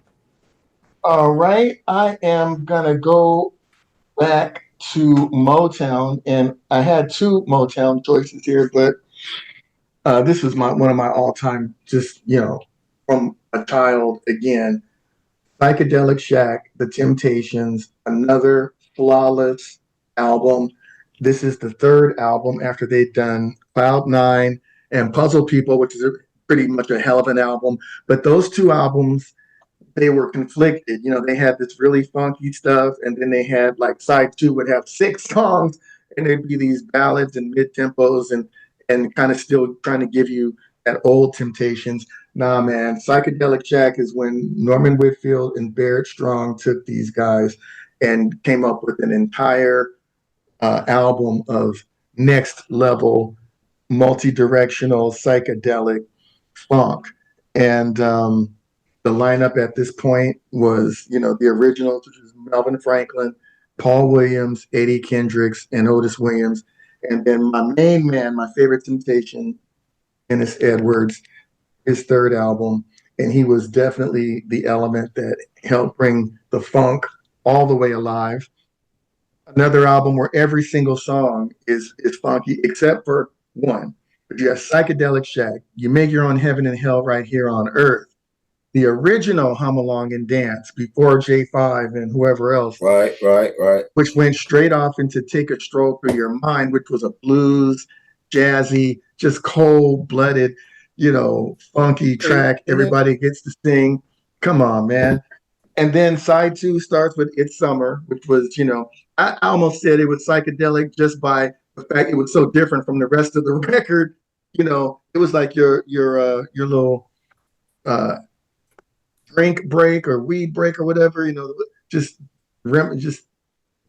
All right, I am gonna go back to Motown, and I had two Motown choices here, but this was one of my all-time, just from a child again. Psychedelic Shack, The Temptations, another flawless album. This is the third album after they'd done Cloud Nine and Puzzle People, which is pretty much a hell of an album. But those two albums, they were conflicted. They had this really funky stuff, and then they had like side two would have 6 songs, and there'd be these ballads and mid tempos, and kind of still trying to give you that old Temptations. Nah, man, Psychedelic Shack is when Norman Whitfield and Barrett Strong took these guys and came up with an entire album of next level, multi-directional psychedelic funk. And the lineup at this point was, the originals, which was Melvin Franklin, Paul Williams, Eddie Kendricks, and Otis Williams. And then my main man, my favorite Temptation, Dennis Edwards, his third album. And he was definitely the element that helped bring the funk all the way alive. Another album where every single song is funky except for one. But you have Psychedelic Shack. You make your own heaven and hell right here on earth. The original Hum Along and Dance before J5 and whoever else. Right. Which went straight off into Take a Stroll Through Your Mind, which was a blues, jazzy, just cold-blooded, funky track. Everybody gets to sing. Come on, man. And then side two starts with It's Summer, which was, I almost said it was psychedelic just by the fact it was so different from the rest of the record. It was like your little drink break or weed break or whatever, just just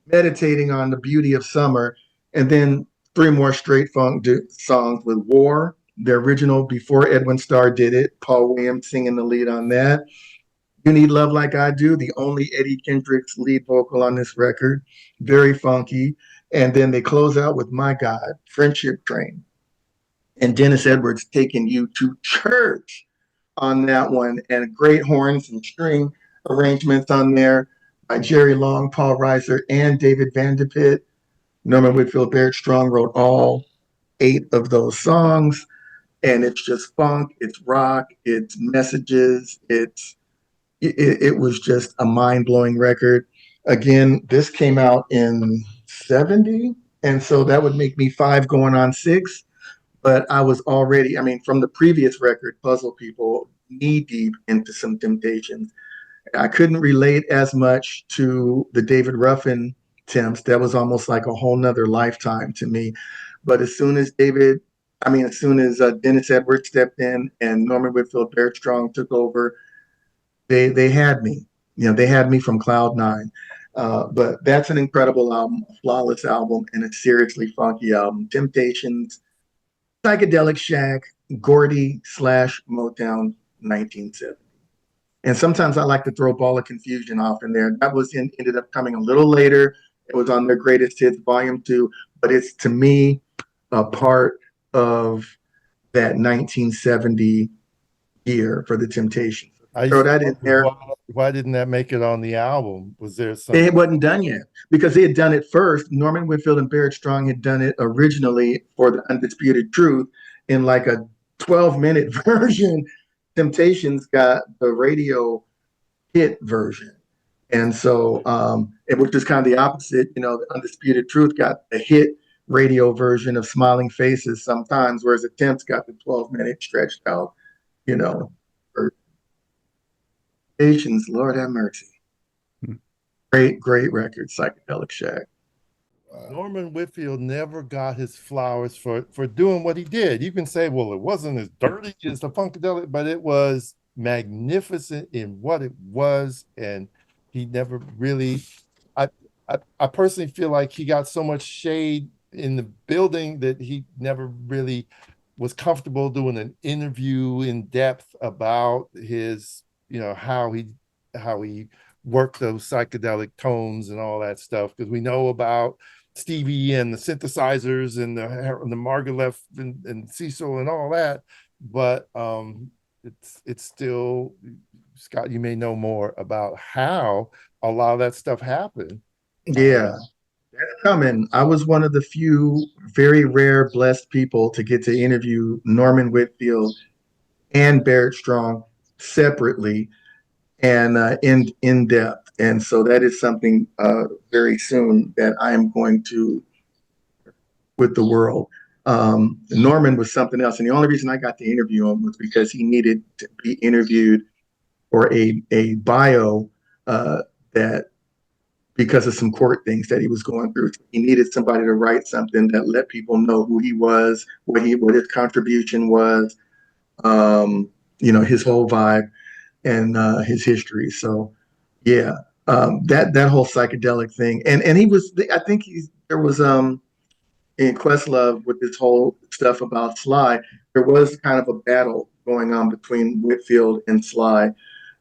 meditating on the beauty of summer. And then 3 more straight funk songs with War, the original before Edwin Starr did it, Paul Williams singing the lead on that. You Need Love Like I Do, the only Eddie Kendricks lead vocal on this record, very funky. And then they close out with My God, Friendship Train. And Dennis Edwards taking you to church on that one, and great horns and string arrangements on there by Jerry Long, Paul Reiser, and David Vanderpit. Norman Whitfield, Barrett Strong wrote all 8 of those songs, and it's just funk, it's rock, it's messages, it was just a mind-blowing record. Again, this came out in 70, and so that would make me 5 going on 6. But I was already, from the previous record, Puzzle People, knee deep into some Temptations. I couldn't relate as much to the David Ruffin Temps. That was almost like a whole nother lifetime to me. But as soon as Dennis Edwards stepped in and Norman Whitfield, Barrett Strong took over, they had me. They had me from Cloud Nine. But that's an incredible album, a flawless album, and a seriously funky album. Temptations, Psychedelic Shack, Gordy/Motown 1970. And sometimes I like to throw Ball of Confusion off in there. That ended up coming a little later. It was on their Greatest Hits Volume 2, but it's to me a part of that 1970 year for the Temptations. Throw that in there. Why didn't that make it on the album? Was there something? It wasn't done yet because they had done it first. Norman Whitfield and Barrett Strong had done it originally for The Undisputed Truth in like a 12-minute version. Temptations got the radio hit version. And so it was just kind of the opposite. The Undisputed Truth got the hit radio version of Smiling Faces sometimes, whereas Attempts got the 12-minute stretched out, version. Temptations, Lord have mercy. Great record, Psychedelic Shack. Norman Whitfield never got his flowers for doing what he did. You can say, well, it wasn't as dirty as the Funkadelic, but it was magnificent in what it was, and he never really. I personally feel like he got so much shade in the building that he never really was comfortable doing an interview in depth about his how he worked those psychedelic tones and all that stuff, because we know about Stevie and the synthesizers and the Margalef and Cecil and all that, but it's still, Scott, you may know more about how a lot of that stuff happened. Yeah, that's coming. I was one of the few very rare blessed people to get to interview Norman Whitfield and Barrett Strong separately and in depth. And so that is something very soon that I am going to with the world. Norman was something else, and the only reason I got to interview him was because he needed to be interviewed for a bio that because of some court things that he was going through. He needed somebody to write something that let people know who he was, what his contribution was, his whole vibe and his history. So yeah, that whole psychedelic thing, and he was, I think there was in Questlove with this whole stuff about Sly, there was kind of a battle going on between Whitfield and Sly,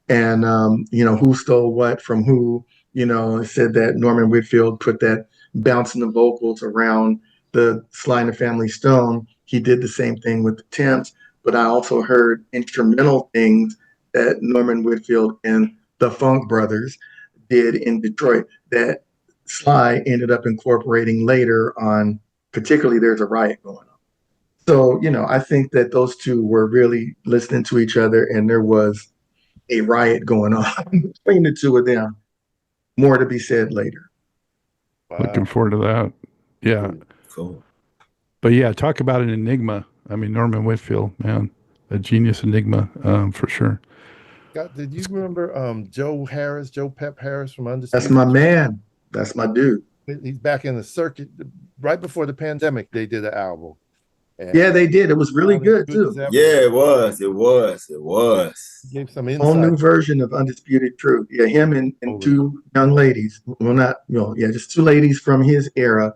and who stole what from who. Said that Norman Whitfield put that bouncing the vocals around the Sly and the Family Stone. He did the same thing with the Temps, but I also heard instrumental things that Norman Whitfield and the Funk Brothers did in Detroit that Sly ended up incorporating later on. Particularly, there's a riot going on. So, I think that those two were really listening to each other, and there was a riot going on between the two of them. More to be said later. Looking forward to that. Yeah. Cool. But yeah, talk about an enigma. I mean, Norman Whitfield, man, a genius enigma, for sure. Scott, did you remember Joe Pep Harris from That's Undisputed? my man. That's my dude. He's back in the circuit. Right before the pandemic, they did an album. And Yeah, they did. It was really good too. Yeah, it was. Gave some Whole new insight. version of Undisputed Truth. Yeah, him and two young ladies. Well, not, just two ladies from his era.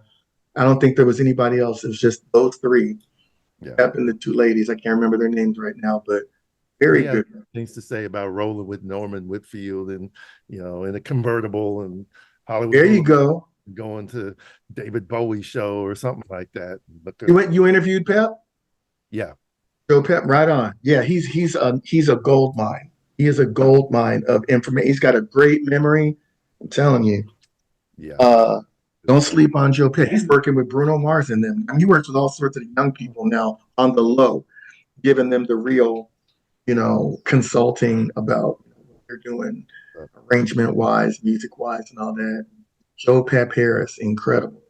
I don't think there was anybody else. It was just those three. Yeah. Pep and the two ladies. I can't remember their names right now, but very good. Things to say about rolling with Norman Whitfield and, in a convertible and Hollywood. There you go. Going to David Bowie show or something like that. But you interviewed Pep? Yeah. Joe Pep, right on. Yeah, he's a gold mine. He is a gold mine of information. He's got a great memory. I'm telling you. Yeah. Don't sleep on Joe Pep. He's working with Bruno Mars and them. And he works with all sorts of young people now on the low, giving them the real, consulting about what they're doing, arrangement wise, music wise, and all that. Joe Pep Harris, incredible.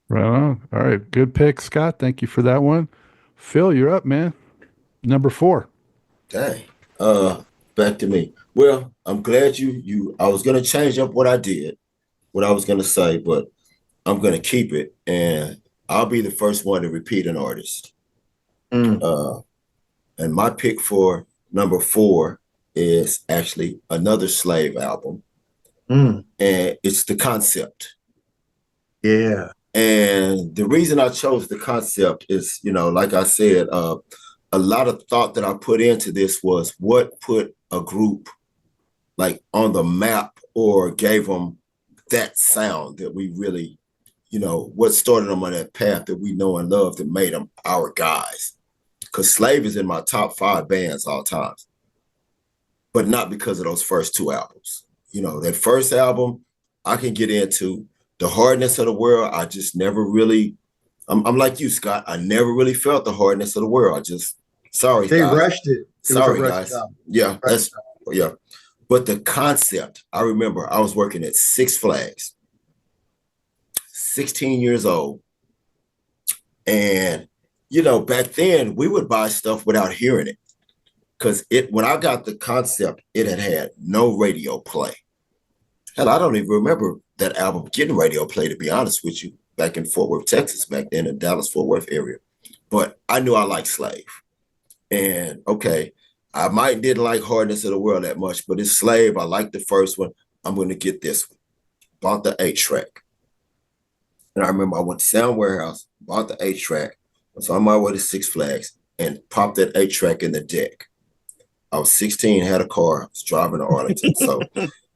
Right on. All right. Good pick, Scott. Thank you for that one. Phil, you're up, man. Number 4. Dang. Back to me. Well, I'm glad I was gonna change up what I was gonna say, but I'm gonna keep it, and I'll be the first one to repeat an artist. And my pick for number 4 is actually another Slave album. And it's The Concept. Yeah. And the reason I chose The Concept is, like I said, a lot of thought that I put into this was what put a group like on the map or gave them that sound that we really, what started them on that path that we know and love that made them our guys. Because Slave is in my top 5 bands all times, but not because of those first 2 albums. That first album, I can get into the hardness of the world. I just never really, I'm like you, Scott. I never really felt the hardness of the world. They guys. rushed it. Sorry, guys. Yeah, yeah. But The Concept, I remember I was working at Six Flags, 16 years old. And, back then we would buy stuff without hearing it. Because when I got The Concept, it had no radio play. Hell, I don't even remember that album getting radio play, to be honest with you, back in Fort Worth, Texas, back then in Dallas, Fort Worth area. But I knew I liked Slave. And okay, I didn't like Hardness of the World that much, but it's Slave. I liked the first one. I'm going to get this one. Bought the 8-track. And I remember I went to Sound Warehouse, bought the 8-track, was on my way to Six Flags, and popped that 8-track in the deck. I was 16, had a car, I was driving to Arlington. So,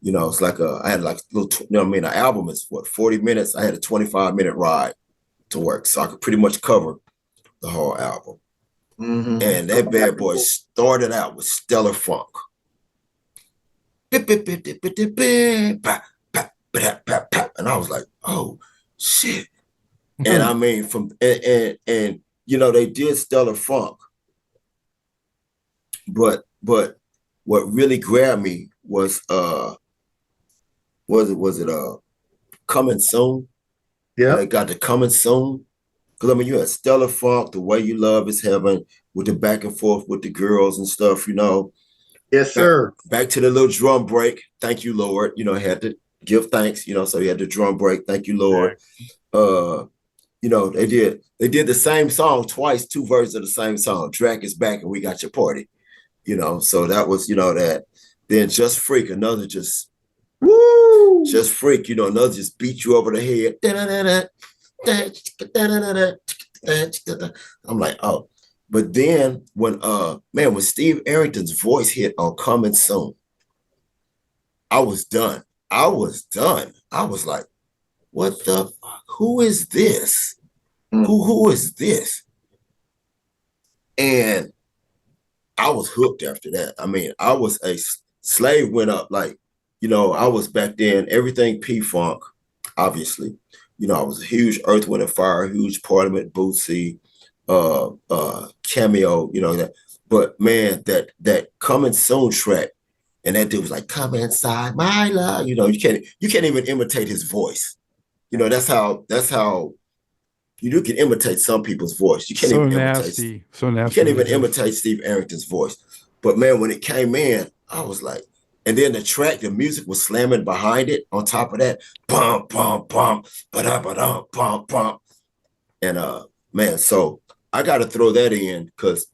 it's like I had like little, an album is what, 40 minutes. I had a 25-minute ride to work. So I could pretty much cover the whole album. Mm-hmm. And that bad boy started out with stellar funk. And I was like, oh shit. And I mean, and they did stellar funk, but what really grabbed me was Coming Soon? Yeah. They got the Coming Soon. Because I mean, you had stellar funk, The Way You Love Is Heaven, with the back and forth with the girls and stuff, Yes, sir. Back to the little drum break. Thank you, Lord. Had to give thanks, so you had the drum break. Thank you, Lord. They did the same song twice, two versions of the same song. Drag Is Back and We Got Your Party. So that was, that. Then Just Freak, another just Woo! Just Freak, another just beat you over the head. I'm like, oh. But then when Steve Arrington's voice hit on Coming Soon, I was done. I was like, what the fuck? Who is this? Who is this? And I was hooked after that. I mean, I was a slave went up like, I was back then, everything P-Funk, obviously. I was a huge Earth, Wind, and Fire, huge Parliament, Bootsy, Cameo, that. But man, that Coming Soon track, and that dude was like, "Come inside my love." You can't even imitate his voice. That's how you can imitate some people's voice. You can't So even nasty. imitate. So nasty. You can't even imitate Steve Arrington's voice. But man, when it came in, I was like, and then the music was slamming behind it. On top of that, bum bum bum, ba-da-ba-dum, bum bum, and man, so I got to throw that in because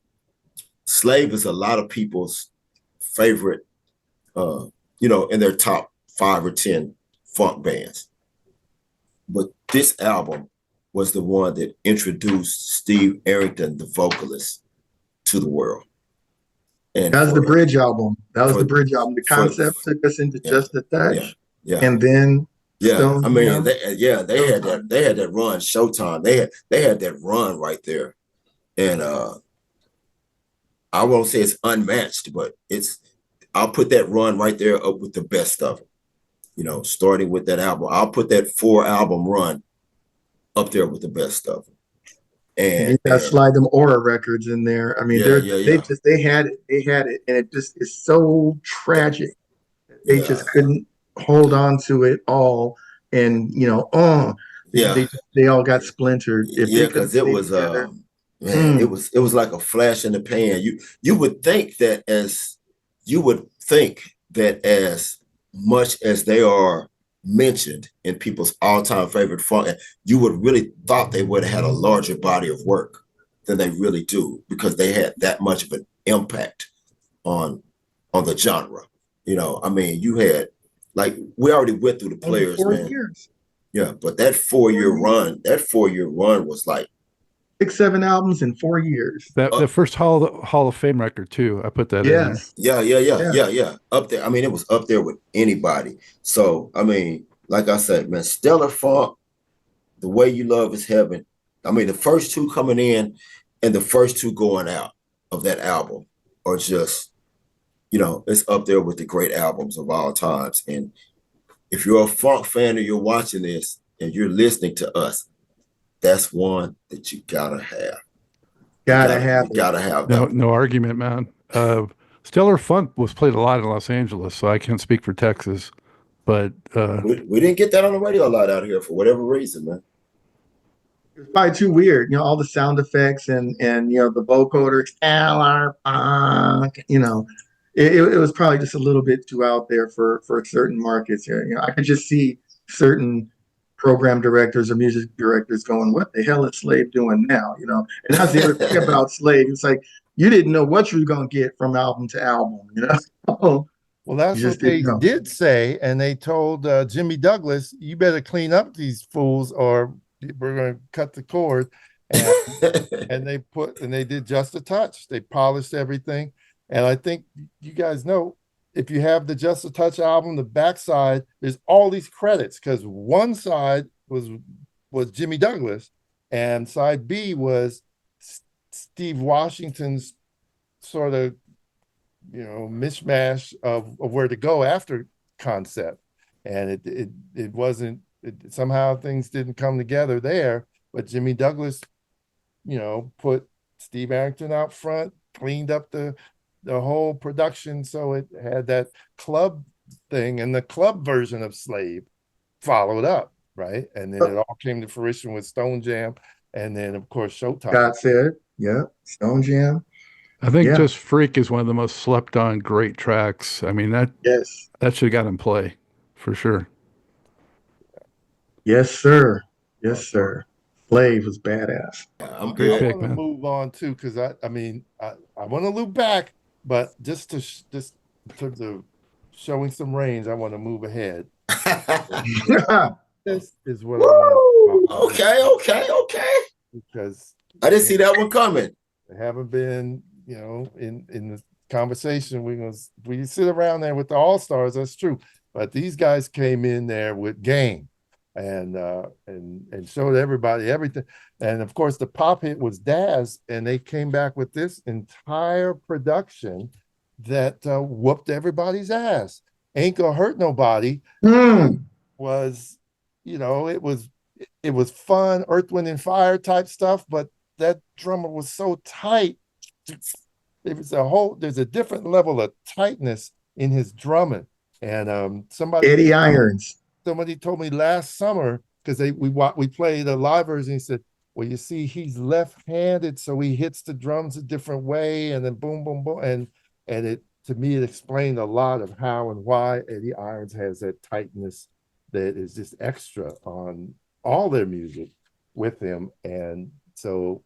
Slave is a lot of people's favorite, in their top 5 or 10 funk bands. But this album was the one that introduced Steve Arrington, the vocalist, to the world. And that was the bridge album. The concept took us into Just a Touch. Yeah. And then I mean, they had that run, Showtime. They had that run right there. And I won't say it's unmatched, but I'll put that run right there up with the best of them. Starting with that album. I'll put that 4-album run up there with the best of them. And you gotta slide them Aura records in there. I mean, they had it, and it just is so tragic. They just couldn't hold on to it all, and they all got splintered. Because it was it was like a flash in the pan. You would think that as much as they are mentioned in people's all-time favorite funk, you would really thought they would have had a larger body of work than they really do, because they had that much of an impact on the genre. I mean, you had, like, we already went through the players, 4 man. Years. Yeah, but that 4-year run was like 6-7 albums in 4 years. The first Hall of Fame record too. I put that in there. Yeah. Up there. I mean, it was up there with anybody. So, I mean, like I said, man, stellar funk, The Way You Love Is Heaven. I mean, the first 2 coming in and the first 2 going out of that album are just, it's up there with the great albums of all times. And if you're a funk fan and you're watching this and you're listening to us, that's one that you gotta have. Gotta have that. No argument, man. Stellar Funk was played a lot in Los Angeles, so I can't speak for Texas. But we didn't get that on the radio a lot out here for whatever reason, man. It was probably too weird, all the sound effects and the vocoder, stellar funk, it was probably just a little bit too out there for certain markets here. I could just see certain program directors or music directors going, what the hell is Slave doing now? And that's the other thing about Slave. It's like, you didn't know what you were going to get from album to album, Well, that's what they did say. And they told Jimmy Douglas, you better clean up these fools or we're going to cut the cord. And, and they did Just a Touch. They polished everything. And I think you guys know, if you have the Just a Touch album, the backside, there's all these credits because one side was Jimmy Douglas, and side B was Steve Washington's sort of mishmash of where to go after concept, and it wasn't somehow things didn't come together there. But Jimmy Douglas, put Steve Arrington out front, cleaned up the whole production, so it had that club thing, and the club version of Slave followed up, right? And then it all came to fruition with Stone Jam, and then of course Showtime. Scott said, yeah, Stone Jam. I think Yeah. Just Freak is one of the most slept on great tracks. I mean, Yes. that should have got him play for sure. Yes, sir. Yes, sir. Slave was badass. I'm Great I pick, want to man. move on too, because I want to loop back, but just in terms of showing some range, I want to move ahead. This is what I want Okay. because I didn't see that one coming. I haven't been, in the conversation. We sit around there with the all-stars, that's true. But these guys came in there with game and showed everybody everything. And of course, the pop hit was Daz, and they came back with this entire production that whooped everybody's ass. Ain't Gonna Hurt Nobody was, it was fun, Earth, Wind, and Fire type stuff, but that drummer was so tight. There's a different level of tightness in his drumming. And Eddie Irons. somebody told me last summer, because we played a live version. He said, well, you see, he's left-handed, so he hits the drums a different way, and then boom, boom, boom. And it, to me, it explained a lot of how and why Eddie Irons has that tightness that is just extra on all their music with him. And so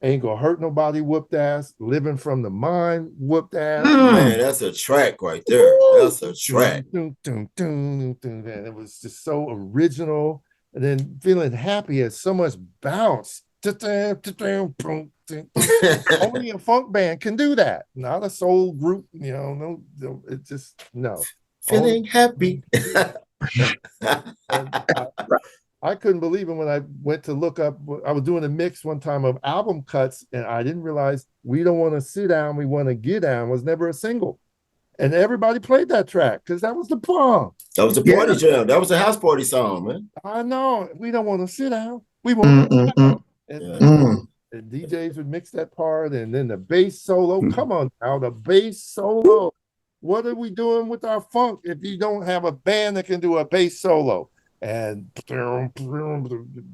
Ain't Gonna Hurt Nobody whooped ass. Living from the Mind whooped ass. Man, that's a track right there. That's a track. And it was just so original. And then Feeling Happy has so much bounce. Only a funk band can do that. Not a soul group, no, it just no. Feeling happy. I couldn't believe it when I went to look up. I was doing a mix one time of album cuts, and I didn't realize We Don't Want to Sit Down, We Want to Get Down was never a single. And everybody played that track because that was the bomb. That was a party jam. That was a house party song, man. I know. We don't want to sit down. We want to sit down. And DJs would mix that part, and then the bass solo. Come on now, the bass solo. What are we doing with our funk if you don't have a band that can do a bass solo? And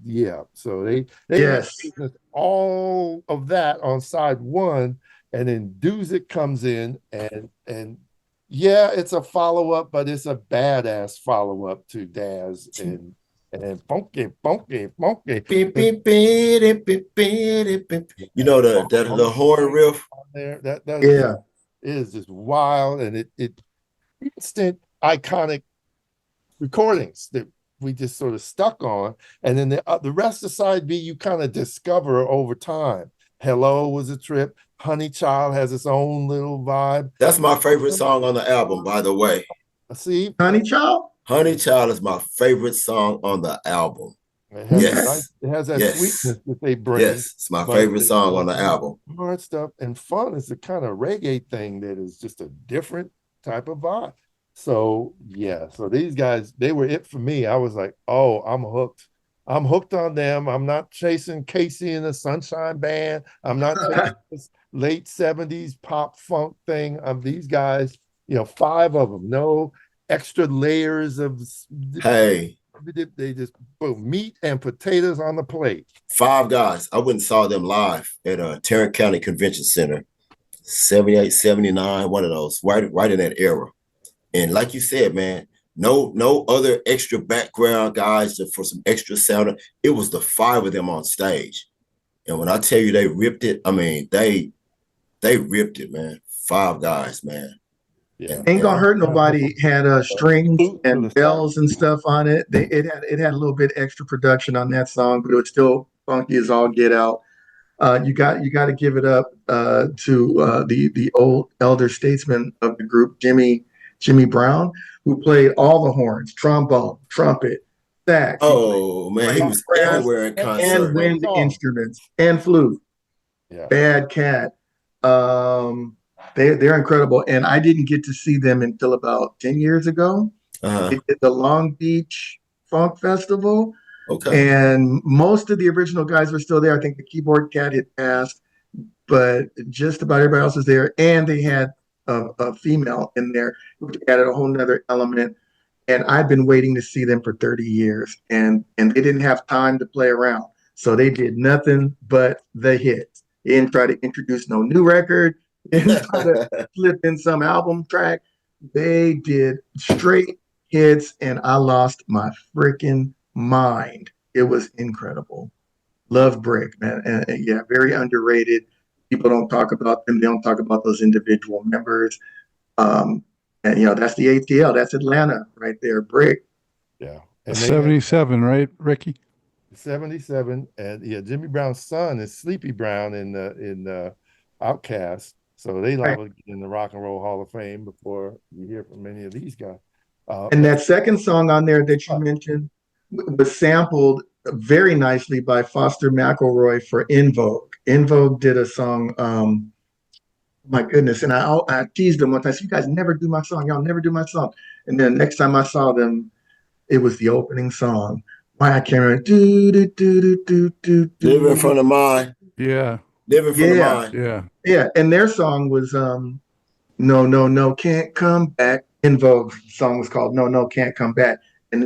yeah, so they all of that on side one, and then Doozic comes in, and yeah, it's a follow-up, but it's a badass follow-up to Daz and funky. You know the horn riff there. That is just wild, and it instant iconic recordings that we just sort of stuck on, and then the rest of side B you kind of discover over time. Hello was a trip. Honey Child has its own little vibe. That's my favorite song on the album, by the way. See, Honey Child. Honey Child is my favorite song on the album. It has that sweetness that they bring. Yes, it's my favorite song on the album. Hard stuff and fun is the kind of reggae thing that is just a different type of vibe. So yeah, so these guys, they were it for me. I was like, oh, I'm hooked. I'm hooked on them. I'm not chasing Casey and the Sunshine Band. I'm not chasing this late 70s pop funk thing. These guys, 5 of them, no extra layers of hey. They just boom, meat and potatoes on the plate. 5 guys. I went and saw them live at Tarrant County Convention Center, 78, 79, one of those, right in that era. And like you said, man, no other extra background guys for some extra sound. It was the 5 of them on stage. And when I tell you they ripped it, I mean, they ripped it, man. 5 guys, man. Yeah. Ain't Gonna Hurt Nobody had strings and bells and stuff on it. It had a little bit extra production on that song, but it was still funky as all get out. You got to give it up to the old elder statesman of the group, Jimmy Brown, who played all the horns, trombone, trumpet, sax. He Oh man, he played was brass everywhere in and concert. wind instruments and flute. Yeah. Bad Cat. They're incredible, and I didn't get to see them until about 10 years ago. Uh-huh. They did the Long Beach Funk Festival, Okay. and most of the original guys were still there. I think the keyboard cat had passed, but just about everybody else was there, and they had a female in there, which added a whole nother element. And I've been waiting to see them for 30 years, and they didn't have time to play around, so they did nothing but the hits. They didn't try to introduce no new record. They didn't try to slip in some album track. They did straight hits, and I lost my freaking mind. It was incredible. Love Brick, man. And yeah, very underrated. People don't talk about them. They don't talk about those individual members. Um, and that's the ATL. That's Atlanta right there. Brick. Yeah. And they 77, right, Ricky? 77, and yeah, Jimmy Brown's son is Sleepy Brown in Outcast. So they Right. liable to get in the Rock and Roll Hall of Fame before you hear from any of these guys. And that second song on there that you mentioned was sampled very nicely by Foster McElroy for In Vogue. In Vogue did a song. My goodness, and I teased them once. I said, "You guys never do my song. Y'all never do my song." And then next time I saw them, it was the opening song. Why I can't remember. Do, do, do, do, do, do, Live in front of mine. Yeah. Live in front of Yeah. mine. Yeah. Yeah, and their song was No, No, No, Can't Come Back. In Vogue song was called No, No, Can't Come Back. And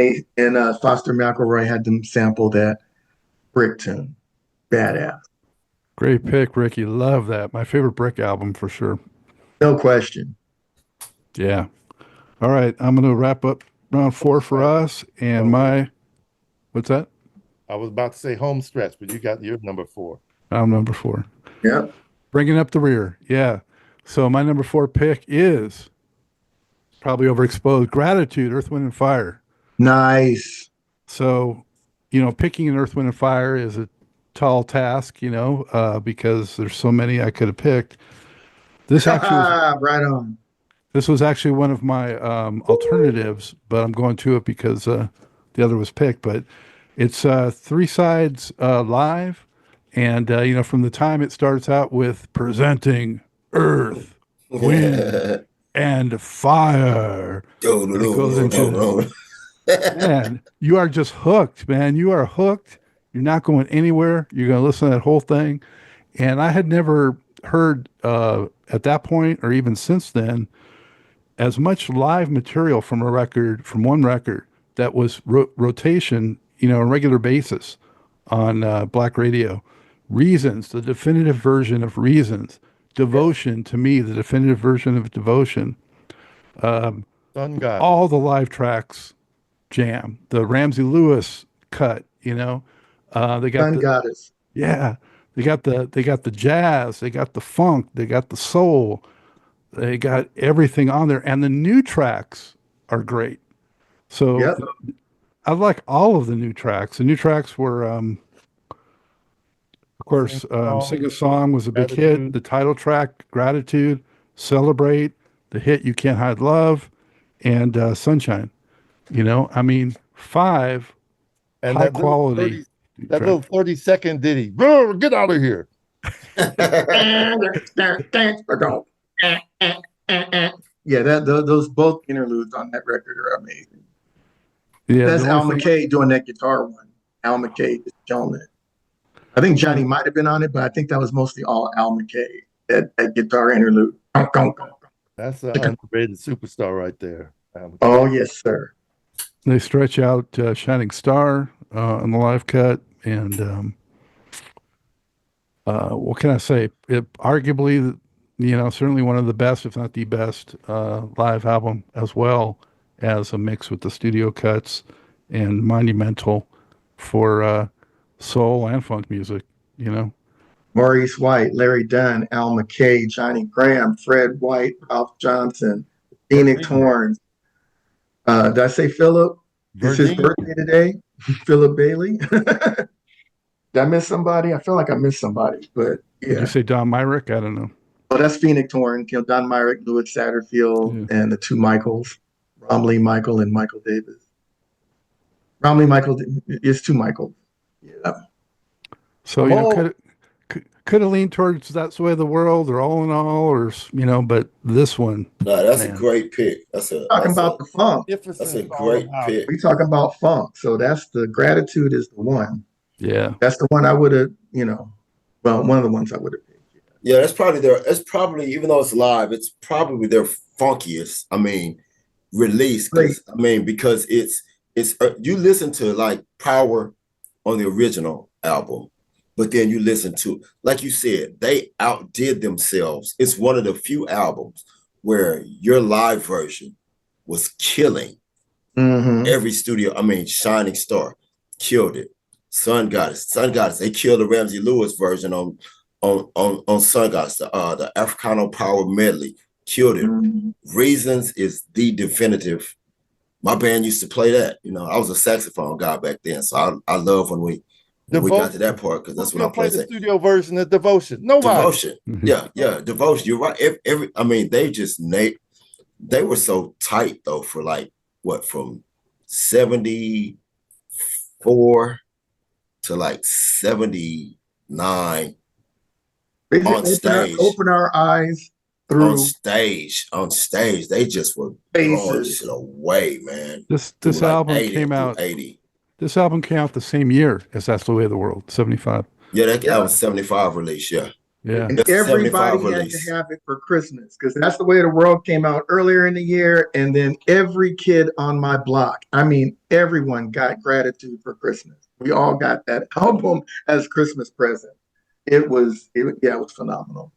Foster McElroy had them sample that Brick tune. Badass. Great pick, Ricky. Love that. My favorite Brick album for sure. No question. Yeah. All right. I'm going to wrap up round 4 for us. And what's that? I was about to say home stretch, but you got your number 4. I'm number 4. Yeah. Bringing up the rear. Yeah. So my number 4 pick is probably overexposed. Gratitude, Earth, Wind, and Fire. Nice. So, picking an Earth, Wind, and Fire is a tall task, because there's so many I could have picked. This actually was, right on. this was actually one of my alternatives, but I'm going to it because the other was picked. But it's 3 sides live, and from the time it starts out with presenting Earth, Wind, and Fire, and it goes into man, you are just hooked, man. You are hooked. You're not going anywhere. You're going to listen to that whole thing. And I had never heard at that point or even since then as much live material from one record that was rotation, on a regular basis on black radio. Reasons, the definitive version of Reasons. Devotion, to me, the definitive version of Devotion. Sun God. All the live tracks jam. The Ramsey Lewis cut, they got Sun Goddess. yeah, they got the jazz, they got the funk, they got the soul, they got everything on there, and the new tracks are great. So Yep. I like all of the new tracks. The new tracks were, of course, Sing a Song was a big hit. The title track, Gratitude, Celebrate, the hit You Can't Hide Love, and Sunshine. 5 And high that little quality. 30 that little 30-second ditty. "Brr, get out of here." Yeah, those both interludes on that record are amazing. Yeah, That's the Al only thing- McKay doing that guitar one. Al McKay is showing it. I think Johnny might have been on it, but I think that was mostly all Al McKay, that guitar interlude. That's an underrated superstar right there. Oh, yes, sir. They stretch out Shining Star on the live cut, and what can I say? It arguably, certainly one of the best, if not the best, live album, as well as a mix with the studio cuts, and monumental for soul and funk music. Maurice White, Larry Dunn, Al McKay, Johnny Graham, Fred White, Ralph Johnson, Phoenix Horns. Did I say Philip? It's his birthday today. Philip Bailey. Did I miss somebody? I feel like I missed somebody, but Did you yeah. say Don Myrick? I don't know. Oh, that's Phoenix Torn, Don Myrick, Louis Satterfield, Yeah. and the two Michaels, Romley Michael and Michael Davis. Romley Michael is two Michaels. Yeah. So, I'm old. could have leaned towards That's the Way of the World or All in All or, but this one, No, that's a man. great pick. Talking about the funk. That's a Jefferson's all great about it. pick. We talking about funk. So that's the Gratitude is the one. Yeah. That's the one I would have, well, one of the ones I would have picked. Yeah, that's probably even though it's live, it's probably their funkiest, release. Great. Because it's you listen to like Power on the original album, but then you listen to, like you said, they outdid themselves. It's one of the few albums where your live version was killing Mm-hmm. every studio. Shining Star killed it. Sun Goddess, they killed the Ramsey Lewis version on Sun Goddess, the Africano Power medley, killed it. Mm-hmm. Reasons is the definitive. My band used to play that. I was a saxophone guy back then, so I love when we got to that part, because that's what I play play. the studio version of Devotion. Nobody. Devotion. Mhm. Yeah, Devotion. You're right. They just they were so tight though, for like what, from 74 to like 79 on stage. Open our eyes through on stage. They just were blowing faces. shit away, man. This Through album 80 came through out. 80. This album came out the same year as That's the Way of the World, 75. Yeah, that was 75 release. Yeah. Yeah. And That's a 75 everybody had release. to have it for Christmas, because That's the Way the World came out earlier in the year. And then every kid on my block, everyone got Gratitude for Christmas. We all got that album as Christmas present. It was phenomenal.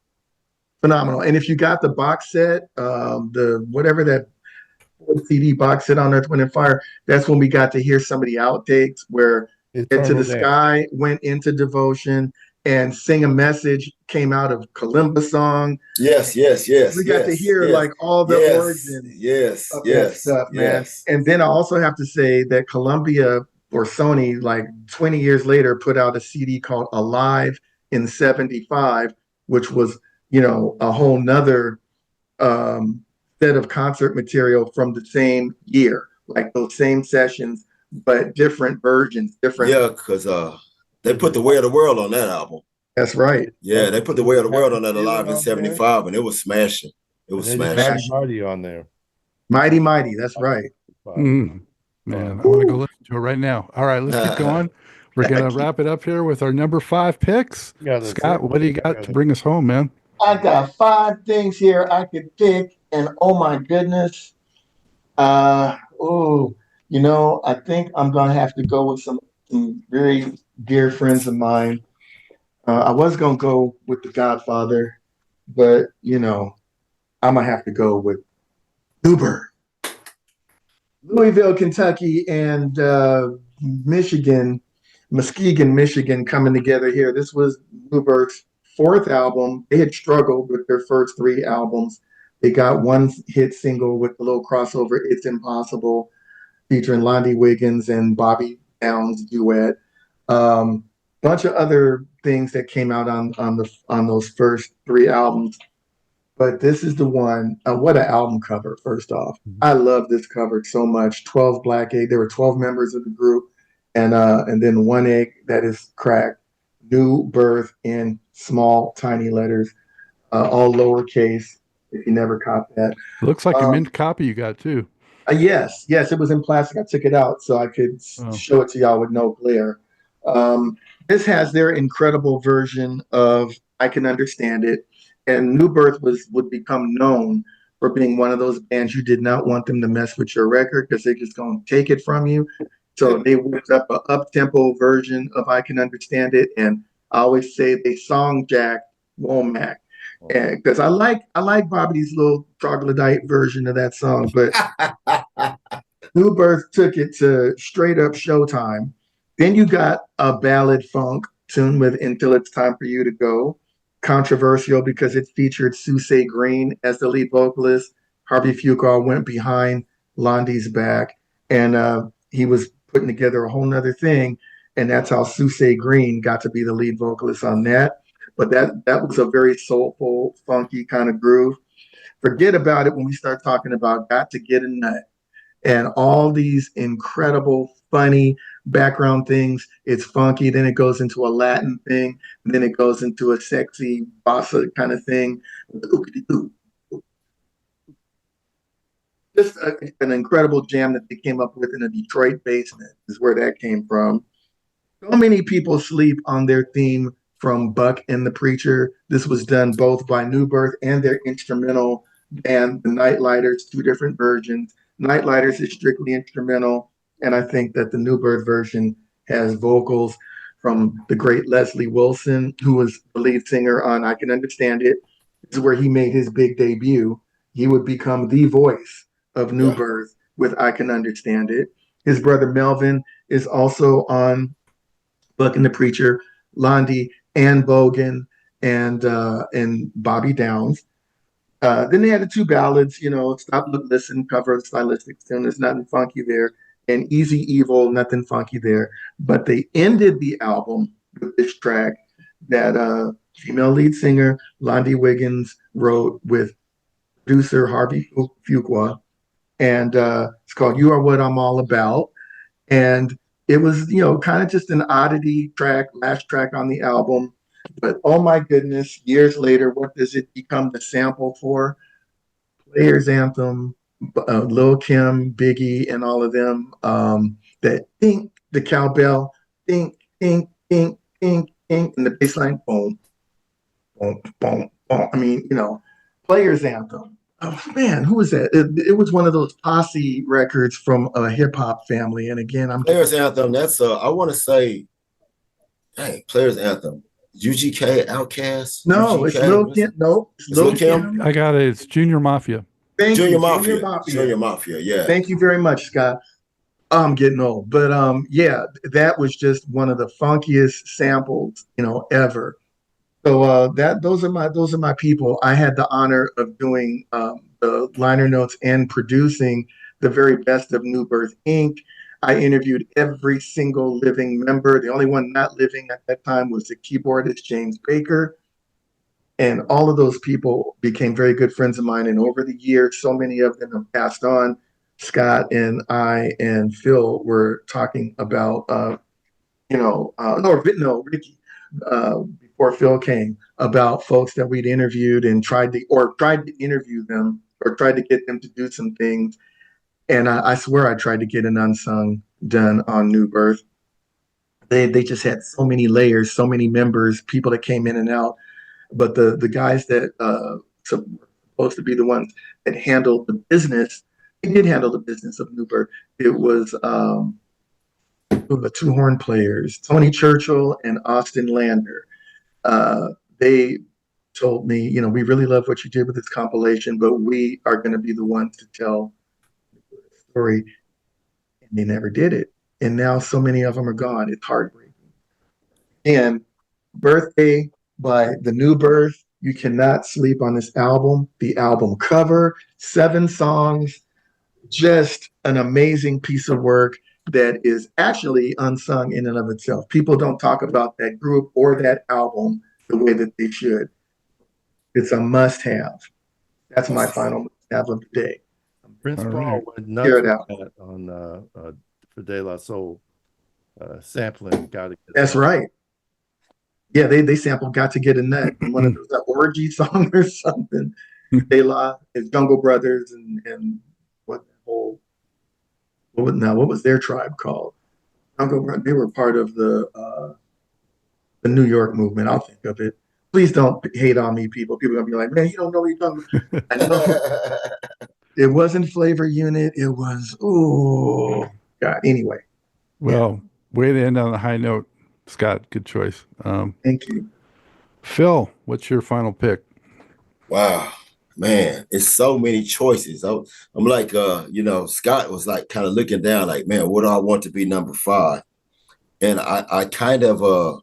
Phenomenal. And if you got the box set, the whatever that CD box set on Earth, Wind and Fire, that's when we got to hear some of the outtakes where Into the Sky went into Devotion, and Sing a Message came out of Kalimba song. Yes. We got to hear like all the origins of that stuff, man. And then I also have to say that Columbia or Sony, like 20 years later, put out a CD called Alive in 75, which was, a whole nother set of concert material from the same year, like those same sessions, but different versions, different. Yeah, because they put The Way of the World on that album. That's right. Yeah, they put The Way of the World on that Alive in 75, and it was smashing. It was smashing. Mighty on there. Mighty, that's right. Man, I want to go listen to it right now. All right, let's keep going. We're going to wrap it up here with our number 5 picks. Scott, what do you got to bring us home, man? I got 5 things here I could pick, and oh my goodness. I think I'm going to have to go with some very dear friends of mine. I was going to go with The Godfather, but, I'm going to have to go with Uber. Louisville, Kentucky, and Muskegon, Michigan coming together here. This was Bluebird's 4th album. They had struggled with their first 3 albums. They got one hit single with the little crossover, It's Impossible, featuring Lonnie Wiggins and Bobby Downs duet. Bunch of other things that came out on those first 3 albums. But this is the one. What an album cover, first off. I love this cover so much. 12 Black Egg. There were 12 members of the group, and then one egg that is cracked. New birth in small, tiny letters, all lowercase, if you never caught that. Looks like a mint copy you got, too. Yes, it was in plastic. I took it out so I could show it to y'all with no glare. This has their incredible version of I Can Understand It. And New Birth would become known for being one of those bands you did not want them to mess with your record, because they're just going to take it from you. So they whipped up an up-tempo version of I Can Understand It. And I always say they song jacked Womack. Because I like Bobby's little troglodyte version of that song. But New Birth took it to straight up Showtime. Then you got a ballad funk tune with Until It's Time for You to Go. Controversial because it featured Susie Green as the lead vocalist. Harvey Fugall went behind Londy's back, and he was putting together a whole nother thing. and that's how Susie Green got to be the lead vocalist on that. But that was a very soulful, funky kind of groove. Forget about it when we start talking about Got to Get a Nut and all these incredible, funny background things. It's funky, then it goes into a Latin thing, and then it goes into a sexy bossa kind of thing. Just an incredible jam that they came up with in a Detroit basement is where that came from. So many people sleep on their theme from Buck and the Preacher. This was done both by New Birth and their instrumental band, the Nightlighters, two different versions. Nightlighters is strictly instrumental, and I think that the New Birth version has vocals from the great Leslie Wilson, who was the lead singer on I Can Understand It. This is where he made his big debut. He would become the voice of New Yeah. Birth with I Can Understand It. His brother Melvin is also on Buck and the Preacher, Londi, and Bogan, and Bobby Downs. Then they had the two ballads, Stop, Look, Listen, cover of Stylistic Tune. There's nothing funky there. And Easy Evil, nothing funky there. But they ended the album with this track that female lead singer Londi Wiggins wrote with producer Harvey Fuqua. And it's called You Are What I'm All About. And it was, kind of just an oddity track, last track on the album. But oh my goodness, years later, what does it become the sample for? Players Anthem, Lil Kim, Biggie, and all of them. That think, the cowbell, think, think, think, think, think, and the bass line, boom, boom, boom, boom. I mean, Players Anthem. Oh man, who was that? It was one of those posse records from a hip hop family. And again, Players Anthem. That's I want to say, hey, Players Anthem. UGK, Outkast. no, it's UGK. Lil Kim. No, it's It's Lil Lil Kim? Kim. I got it. It's Junior Mafia. Thank Junior you, Mafia. Junior Mafia. Junior Mafia. Yeah. Thank you very much, Scott. I'm getting old, but yeah, that was just one of the funkiest samples, ever. So those are my people. I had the honor of doing the liner notes and producing the very best of New Birth Inc. I interviewed every single living member. The only one not living at that time was the keyboardist James Baker. And all of those people became very good friends of mine. And over the years, so many of them have passed on. Scott and I and Phil were talking about, no, Ricky, before Phil came, about folks that we'd interviewed and tried to interview them or tried to get them to do some things. And I swear I tried to get an unsung done on New Birth. They just had so many layers, so many members, people that came in and out. But the guys that supposed to be the ones that handled the business, they did handle the business of New Birth. It was the two horn players, Tony Churchill and Austin Lander. They told me, we really love what you did with this compilation, but we are going to be the ones to tell the story. And they never did it. And now so many of them are gone. It's heartbreaking. And Birthday by The New Birth. You cannot sleep on this album. The album cover, 7 songs, just an amazing piece of work that is actually unsung in and of itself. People don't talk about that group or that album the way that they should. It's a must-have. That's my final must-have of the day. Prince All Paul right. went Hear nuts it out. with that on for De La Soul sampling. Got to get That's right. Yeah, they sampled "Got to Get a Nut" in one of those orgy song or something. De La, his Jungle Brothers, and what was their tribe called? They were part of the New York movement. I'll think of it. Please don't hate on me, people. People are gonna be like, man, you don't know what you're talking about. I know. It wasn't Flavor Unit. It was God. Anyway, Well, way to end on a high note, Scott. Good choice. thank you. Phil, what's your final pick? Wow, man, it's so many choices. I'm like, Scott was like kind of looking down, like, man, what do I want to be number 5? And I kind of,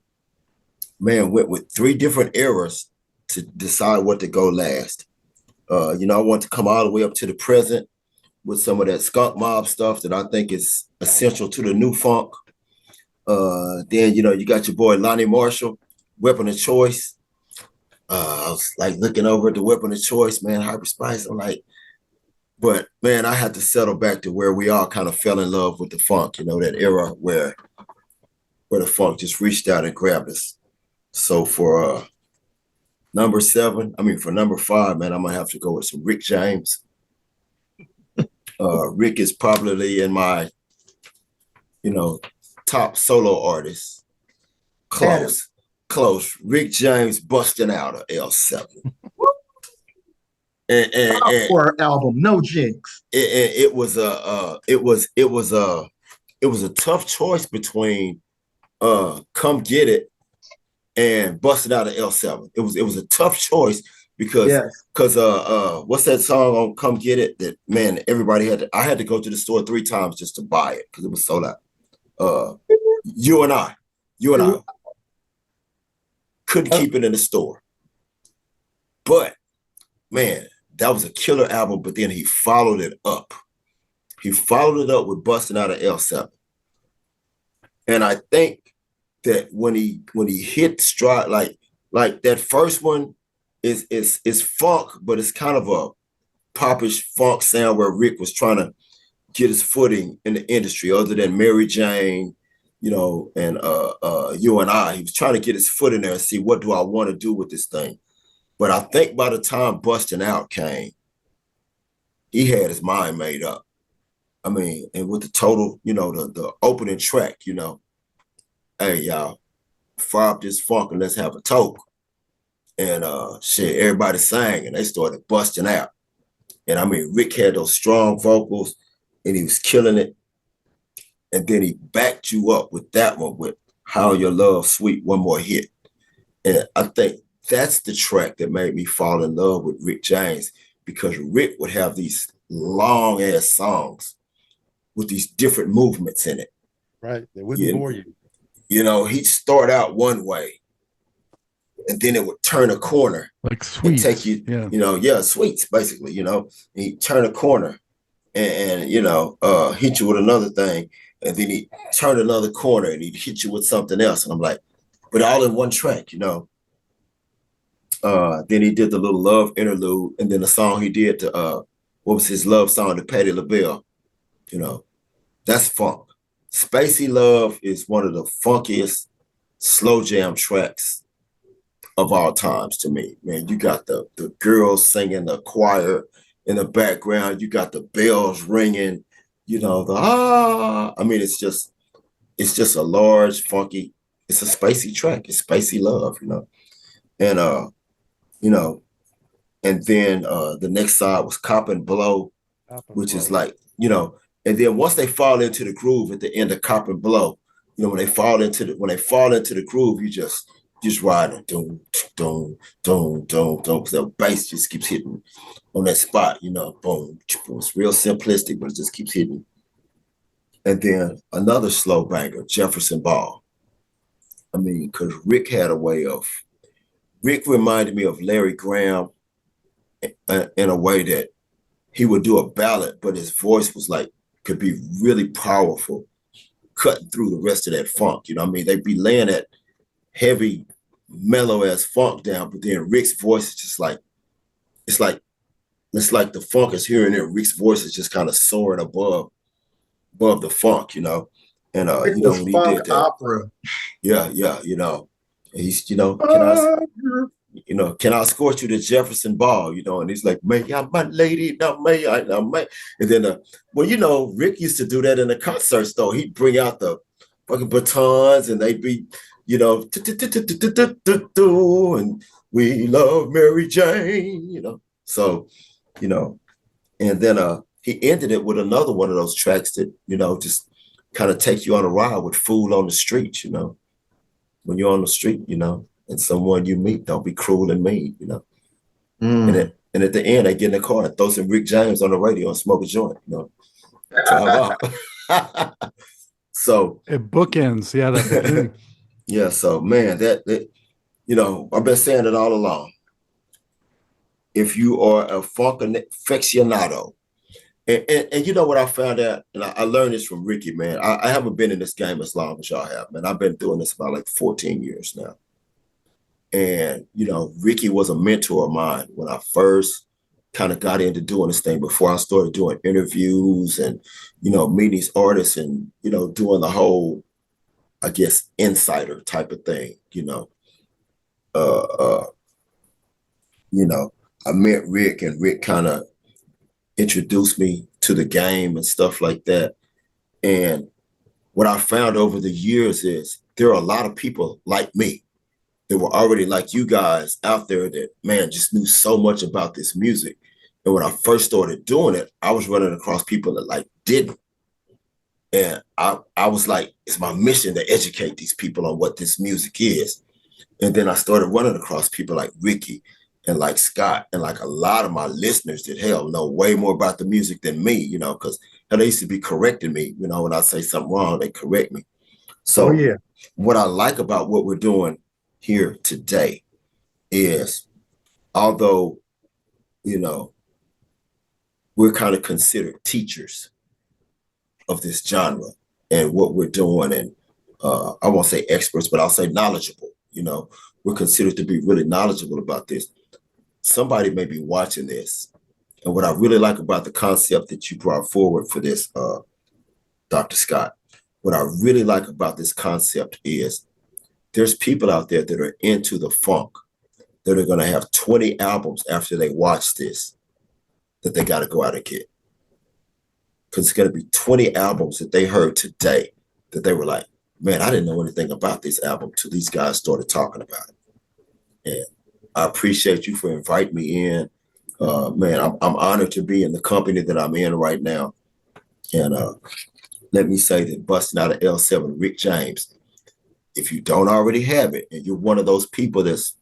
went with 3 different eras to decide what to go last. I want to come all the way up to the present with some of that skunk mob stuff that I think is essential to the new funk. Then you got your boy Lonnie Marshall, Weapon of Choice. I was like looking over at the Weapon of Choice, man, Hyperspice. I'm like, but man, I had to settle back to where we all kind of fell in love with the funk, that era where the funk just reached out and grabbed us. So for number 5, man, I'm gonna have to go with some Rick James. Rick is probably in my, top solo artist. Close. Rick James busting out of L7. and For our album, No Jinx. it was a tough choice between Come Get It and Busted Out of L7. It was a tough choice because what's that song on Come Get It that, man, everybody I had to go to the store 3 times just to buy it because it was sold out. You and I couldn't keep it in the store. But man, that was a killer album, but then he followed it up. With Busting Out of L7. And I think that when he hit stride, like that first one is funk, but it's kind of a popish funk sound where Rick was trying to get his footing in the industry, other than Mary Jane, and You and I. He was trying to get his foot in there and see, what do I want to do with this thing? But I think by the time Busting Out came, he had his mind made up. I mean, and with the total, the opening track, hey, y'all, fire up this funk and let's have a toke. And everybody sang and they started busting out. And I mean, Rick had those strong vocals and he was killing it. And then he backed you up with that one, with How Your Love Sweet, one more hit. And I think that's the track that made me fall in love with Rick James, because Rick would have these long ass songs with these different movements in it. Right. They wouldn't bore you. He'd start out one way and then it would turn a corner. Like Sweets. And take you, Sweets, basically, he'd turn a corner and hit you with another thing. And then he'd turn another corner and he'd hit you with something else. And I'm like, but all in one track, Then he did the little love interlude, and then the song he did to what was his love song to Patti LaBelle. That's funk. Spacey Love is one of the funkiest slow jam tracks of all times to me. Man, you got the girls singing, the choir in the background, you got the bells ringing, I mean, it's just a large, funky, it's a spacey track. It's Spacey Love, And and then the next side was Cop and Blow, which is like, and then once they fall into the groove at the end of Cop and Blow, when they fall into the groove, you just ride it, doom, doom, doom, doom, doom, because that bass just keeps hitting on that spot, boom. It's real simplistic, but it just keeps hitting. And then another slow banger, Jefferson Ball. I mean, because Rick reminded me of Larry Graham in a way that he would do a ballad, but his voice was could be really powerful, cutting through the rest of that funk. They'd be laying that heavy, mellow ass funk down, but then Rick's voice is just it's like the funk is here and there. Rick's voice is just kind of soaring above the funk, And It was when he funk did that, opera. yeah, and he's can I escort you to Jefferson Ball, and he's like, may I, my lady, now may I, now may. And then, Rick used to do that in the concerts, though. He'd bring out the fucking batons and they'd be, and we love Mary Jane, So, and then he ended it with another one of those tracks that, just kind of take you on a ride with Fool on the Street, When you're on the street, and someone you meet, don't be cruel and mean, And at the end, they get in the car and throw some Rick James on the radio and smoke a joint, Drive out. So it bookends, yeah. That beginning. Yeah, so man, that I've been saying it all along. If you are a funk aficionado, And you know what I found out, and I learned this from Ricky, man. I haven't been in this game as long as y'all have, man. I've been doing this about like 14 years now. And, you know, Ricky was a mentor of mine when I first kind of got into doing this thing before I started doing interviews and, you know, meeting these artists and, you know, doing the whole, I guess, insider type of thing, you know. Uh, uh, you know, I met Rick and Rick kind of introduced me to the game and stuff like that. And what I found over the years is there are a lot of people like me that were already like you guys out there that, man, just knew so much about this music. And when I first started doing it, I was running across people that like didn't. And I was like, it's my mission to educate these people on what this music is. And then I started running across people like Ricky and like Scott and like a lot of my listeners that hell know way more about the music than me, you know, because they used to be correcting me, you know, when I say something wrong, they correct me. So Oh yeah. what I like about what we're doing here today is, although, you know, we're kind of considered teachers of this genre and what we're doing, and I won't say experts, but I'll say knowledgeable, you know, we're considered to be really knowledgeable about this. Somebody may be watching this. And what I really like about the concept that you brought forward for this, Dr. Scott, what I really like about this concept is there's people out there that are into the funk that are going to have 20 albums after they watch this that they got to go out and get. Because it's going to be 20 albums that they heard today that they were like, man, I didn't know anything about this album till these guys started talking about it. And I appreciate you for inviting me in. Man, I'm honored to be in the company that I'm in right now. And let me say that busting out of L7, Rick James, if you don't already have it, and you're one of those people that's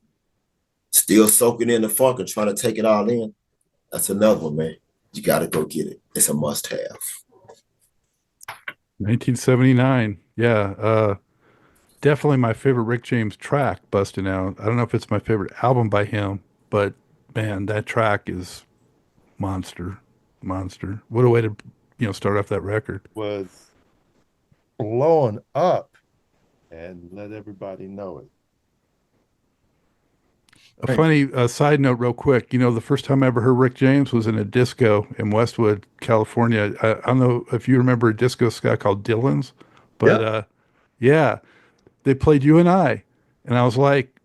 still soaking in the funk and trying to take it all in, that's another one, man. You got to go get it. It's a must have. 1979. Yeah. Definitely my favorite Rick James track, Busting Out. I don't know if it's my favorite album by him, but man, that track is monster. Monster. What a way to, start off that record. Was blowing up and let everybody know it. A funny side note, real quick. The first time I ever heard Rick James was in a disco in Westwood, California. I don't know if you remember a disco guy called Dylan's, but yeah, they played You and and I was like,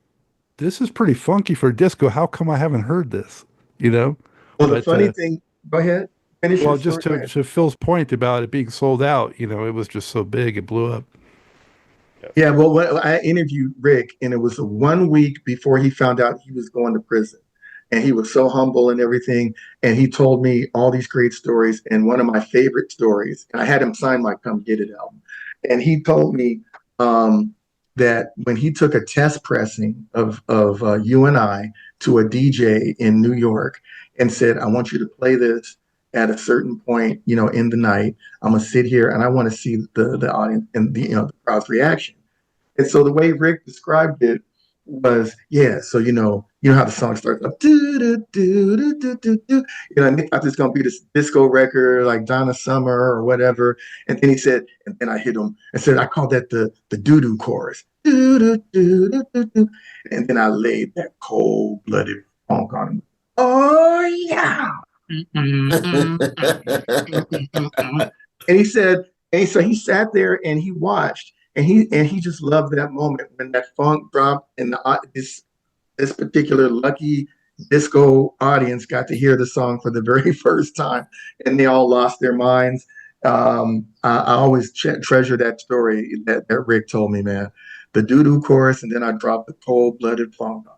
this is pretty funky for a disco. How come I haven't heard this? Well, the funny thing, go ahead. Finish Well, your just story. to Phil's point about it being sold out, it was just so big, it blew up. Yeah, well, when I interviewed Rick, and it was 1 week before he found out he was going to prison. And he was so humble and everything. And he told me all these great stories. And one of my favorite stories, and I had him sign my Come Get It album. And he told me that when he took a test pressing of You and I to a DJ in New York and said, I want you to play this at a certain point, in the night. I'm gonna sit here and I want to see the audience and the crowd's reaction. And so the way Rick described it was, yeah. So how the song starts up, do do do do do do do. And they thought this was gonna be this disco record like Donna Summer or whatever. And then he said, and then I hit him and said, I call that the doo doo chorus, do do do do do do. And then I laid that cold blooded funk on him. Oh yeah. And he said, and so he sat there and he watched, and he just loved that moment when that funk dropped, and this particular lucky disco audience got to hear the song for the very first time, and they all lost their minds. I always treasure that story that Rick told me, man. The doo-doo chorus, and then I dropped the cold-blooded funk on.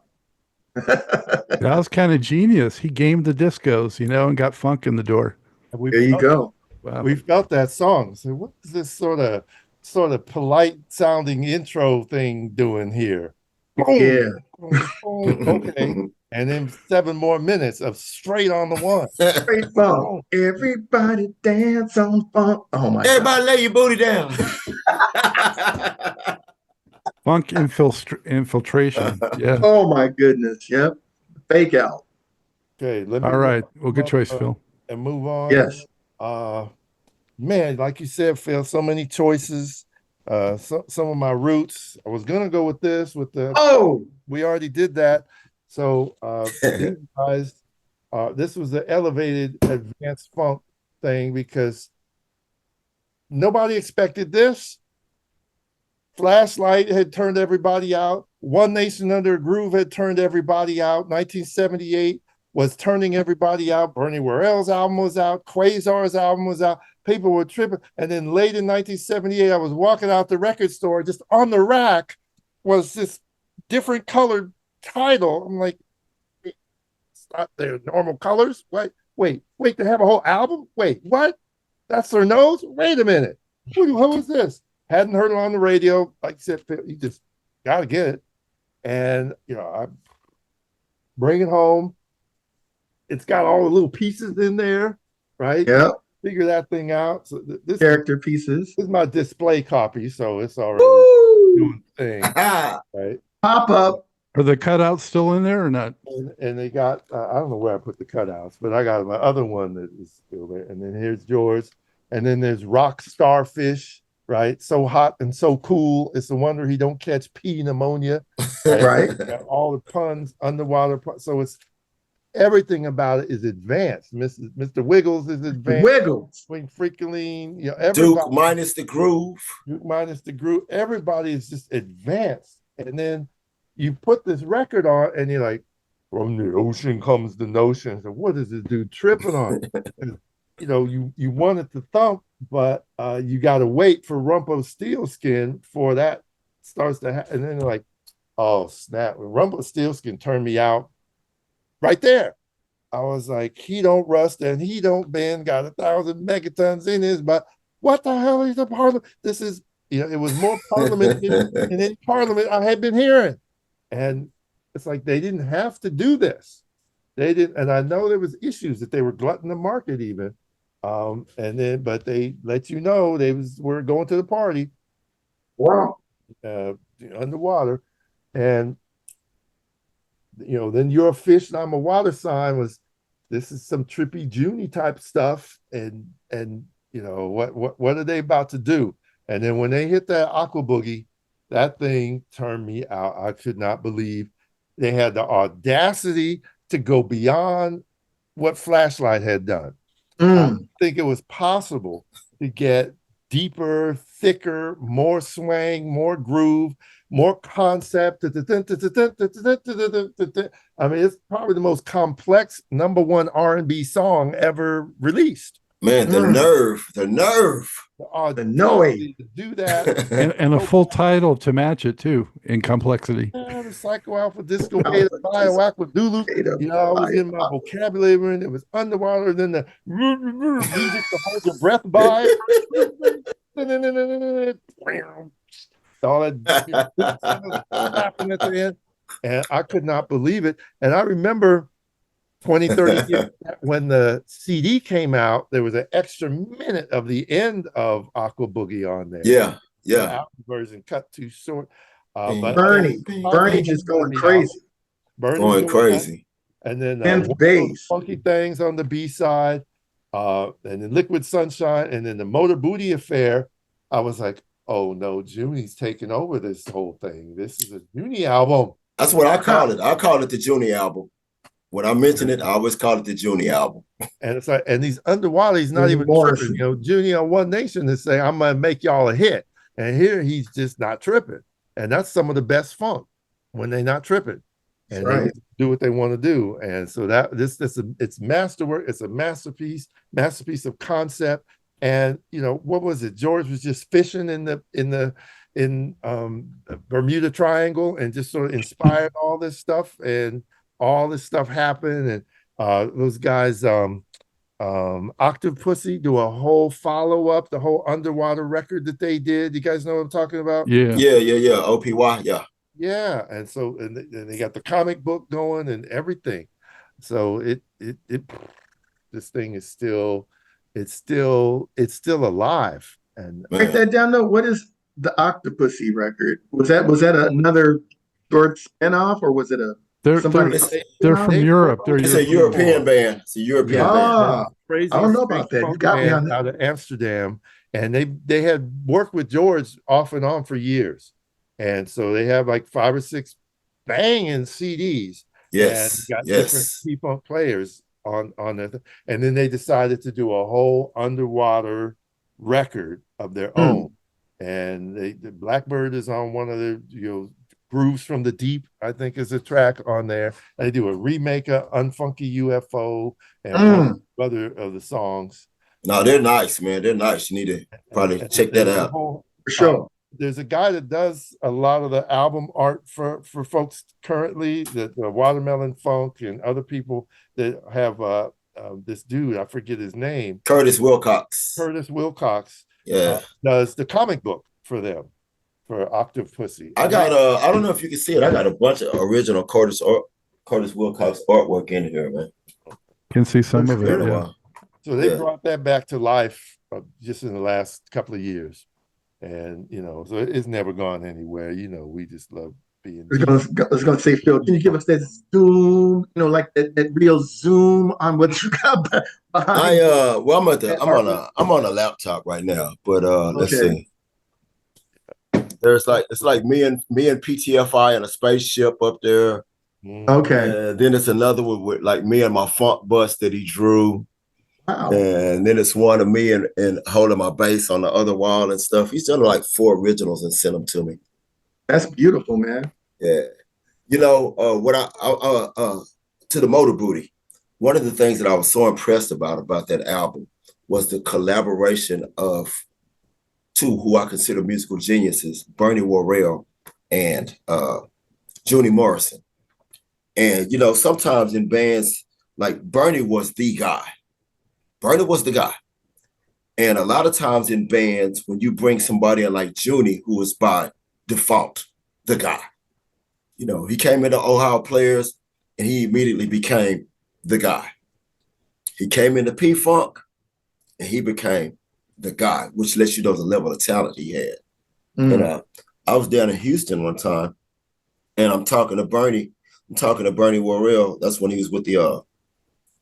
That was kind of genius. He gamed the discos, and got funk in the door. There you go. Wow. We felt that song. So what is this sort of polite sounding intro thing doing here? Boom, Yeah. boom, boom. Okay. And then 7 more minutes of straight on the one. Straight funk. Everybody dance on funk. Oh my Everybody God. lay your booty down. Funk infiltration. Yeah. Oh my goodness. Yep. Fake out. Okay. All right. Well, good choice, Phil. And move on. Yes. Man, like you said, Phil, so many choices. Some of my roots. I was gonna go with this, with the Oh, we already did that. So these guys, this was the elevated advanced funk thing because nobody expected this. Flashlight had turned everybody out. One Nation Under a Groove had turned everybody out. 1978 was turning everybody out. Bernie Worrell's album was out. Quasar's album was out. People were tripping. And then late in 1978, I was walking out the record store. Just on the rack was this different colored title. I'm like, it's not their normal colors. Wait, they have a whole album? Wait, what? That's their nose? Wait a minute. Who is this? Hadn't heard it on the radio. Like I said, you just got to get it. And, I bring it home. It's got all the little pieces in there, right? yeah. Figure that thing out. So this Character pieces. is my display copy, so it's already Woo! doing the thing, right? Pop up. Are the cutouts still in there or not? And they got, I don't know where I put the cutouts, but I got my other one that is still there. And then here's yours. And then there's Rock Starfish, right? So hot and so cool. It's a wonder he don't catch pea pneumonia. Right. Got all the puns, underwater puns. So it's everything about it is advanced. Mr. Wiggles is advanced. Wiggles. Between freaking, Duke minus the groove. Duke minus the groove. Everybody is just advanced. And then you put this record on and you're like, from the ocean comes the notion. So what is this dude tripping on? You want it to thump, but you got to wait for Rumpelstiltskin for that starts to happen. And then they're like, oh, snap. Rumpelstiltskin turned me out right there. I was like, he don't rust and he don't bend, got 1,000 megatons in his, but what the hell is the parliament? This is, it was more parliament in any parliament I had been hearing. And it's like, they didn't have to do this. They didn't. And I know there was issues that they were glutting the market even. But they let we're going to the party. Wow. Underwater. And then You're a Fish and I'm a Water Sign this is some trippy Junie type stuff. And what are they about to do? And then when they hit that Aqua Boogie, that thing turned me out. I could not believe they had the audacity to go beyond what Flashlight had done. I think it was possible to get deeper, thicker, more swang, more groove, more concept. I mean, it's probably the most complex #1 R&B song ever released. Man, the nerve. The noise to do that, and a full title to match it too in complexity. The Psycho Alpha Disco Beta Bioacqua Dulu. I was in my vocabulary and it was underwater. And then the music to hold your breath by. All that happened at the end. And I could not believe it. And I remember 20, 30 years when the CD came out, there was an extra minute of the end of Aqua Boogie on there. Yeah. The album version cut too short. But Bernie just going crazy. Going crazy. And then bass. Funky Things on the B side, and then Liquid Sunshine, and then the Motor Booty Affair. I was like, oh no, Junie's taking over this whole thing. This is a Junie album. That's what I call it. I call it the Junie album. When I mention it, I always call it the Junie album. And it's like, and these underwater, he's not even tripping. Junie on One Nation is saying, I'm gonna make y'all a hit. And here he's just not tripping. And that's some of the best funk when they're not tripping. And they do what they want to do. And so it's masterwork, it's a masterpiece of concept. And what was it? George was just fishing in the Bermuda Triangle and just sort of inspired all this stuff, and all this stuff happened. And those guys, Octopussy, do a whole follow-up, the whole underwater record that they did. You guys know what I'm talking about? Yeah. OPY, yeah. Yeah, and so and they got the comic book going and everything. So this thing is still alive. And write that down though. What is the Octopussy record? Was that another short spinoff, or was it They're from Europe. It's a European band. It's a European band. crazy I don't know street about that. You funk got me band on that. out of Amsterdam, and they had worked with George off and on for years, and so they have like 5 or 6 banging CDs, and Yes, got different yes. P-funk players on it, and then they decided to do a whole underwater record of their own, and the Blackbird is on one of the Grooves from the Deep, I think, is a track on there. They do a remake of Unfunky UFO and one Mm. other of the songs. No, they're nice, man. They're nice. You need to probably check that There's a out. whole, For sure. there's a guy that does a lot of the album art for folks currently, the Watermelon Funk and other people that have this dude, I forget his name, Curtis Wilcox. Curtis Wilcox, Yeah. does the comic book for them, for Octopussy. I got I don't know if you can see it. I got a bunch of original Curtis Wilcox artwork in here, man. Can see some of it. Yeah. So they Yeah. brought that back to life just in the last couple of years. And, so it's never gone anywhere. We just love being. I was gonna say, Phil, can you give us that zoom, like that real zoom on what you got behind? Well, I'm on a laptop right now, but let's Okay. see. It's like me and PTFI in a spaceship up there. Okay. And then it's another one with like me and my funk bus that he drew. Wow. And then it's one of me and holding my bass on the other wall and stuff. He's done like 4 originals and sent them to me. That's beautiful, man. Yeah. What I to the Motor Booty, one of the things that I was so impressed about that album was the collaboration of 2 who I consider musical geniuses, Bernie Worrell and Junie Morrison. And sometimes in bands, like Bernie was the guy. Bernie was the guy. And a lot of times in bands, when you bring somebody in like Junie, who is by default the guy, he came into Ohio Players and he immediately became the guy. He came into P-Funk and he became the guy, which lets you know the level of talent he had. And I was down in Houston one time and I'm talking to Bernie Worrell. That's when he was with the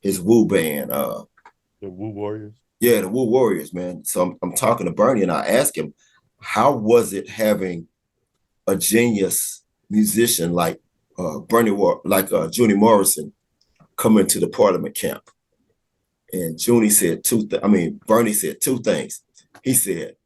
his Woo band. The Woo Warriors? Yeah, the Woo Warriors, man. So I'm talking to Bernie and I asked him, how was it having a genius musician like Junie Morrison come into the Parliament camp? And Bernie said 2 things. He said,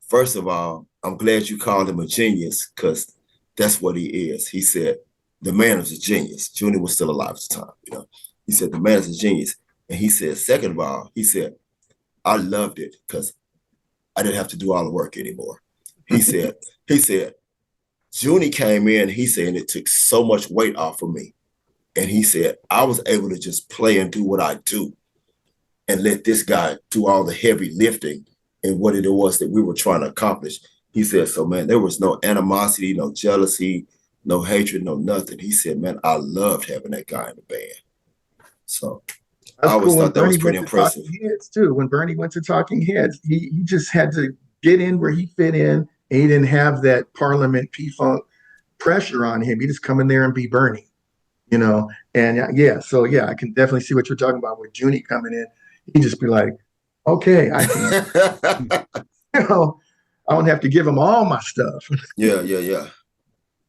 first of all, I'm glad you called him a genius because that's what he is. He said, the man is a genius. Junie was still alive at the time, He said, the man is a genius. And he said, second of all, he said, I loved it because I didn't have to do all the work anymore. He said, Junie came in, he said, and it took so much weight off of me. And he said, I was able to just play and do what I do and let this guy do all the heavy lifting and what it was that we were trying to accomplish. He said, so man, there was no animosity, no jealousy, no hatred, no nothing. He said, man, I loved having that guy in the band. So That's I always cool. thought that was pretty impressive. Heads too. When Bernie went to Talking Heads, he just had to get in where he fit in, and he didn't have that Parliament P-Funk pressure on him. He just come in there and be Bernie, And so I can definitely see what you're talking about with Junie coming in. He'd just be like, okay, I can, I don't have to give him all my stuff. Yeah.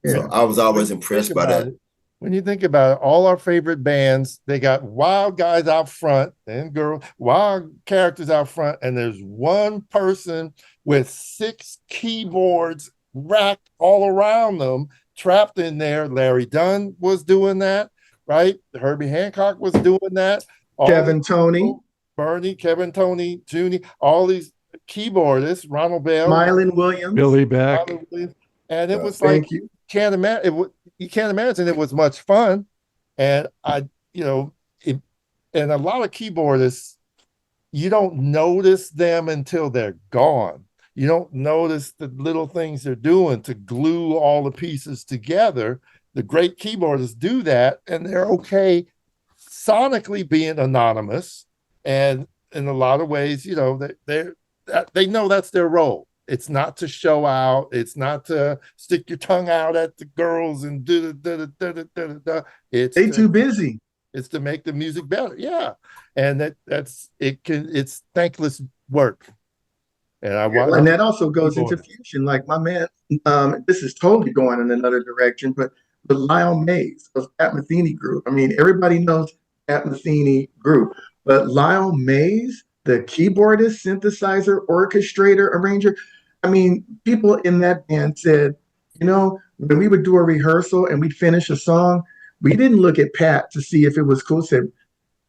So I was always impressed by that. When you think about it, all our favorite bands, they got wild guys out front and girls, wild characters out front, and there's one person with 6 keyboards racked all around them, trapped in there. Larry Dunn was doing that, right? Herbie Hancock was doing that. Kevin Tony, Bernie, Kevin Tony, Junie, all these keyboardists, Ronald Bell, Mylan Williams, Billy Beck. and it was like, you can't imagine it was much fun. And and a lot of keyboardists, you don't notice them until they're gone. You don't notice the little things they're doing to glue all the pieces together. The great keyboardists do that, and they're okay sonically being anonymous. And in a lot of ways, they know that's their role. It's not to show out. It's not to stick your tongue out at the girls and It's too busy. It's to make the music better. Yeah. And it's thankless work. And I Well, want and that also goes into people. fusion. Like my man, this is totally going in another direction, but the Lyle Mays of Pat Metheny group. I mean, everybody knows Pat Metheny group, but Lyle Mays, the keyboardist, synthesizer, orchestrator, arranger. I mean, people in that band said, when we would do a rehearsal and we'd finish a song, we didn't look at Pat to see if it was cool. Said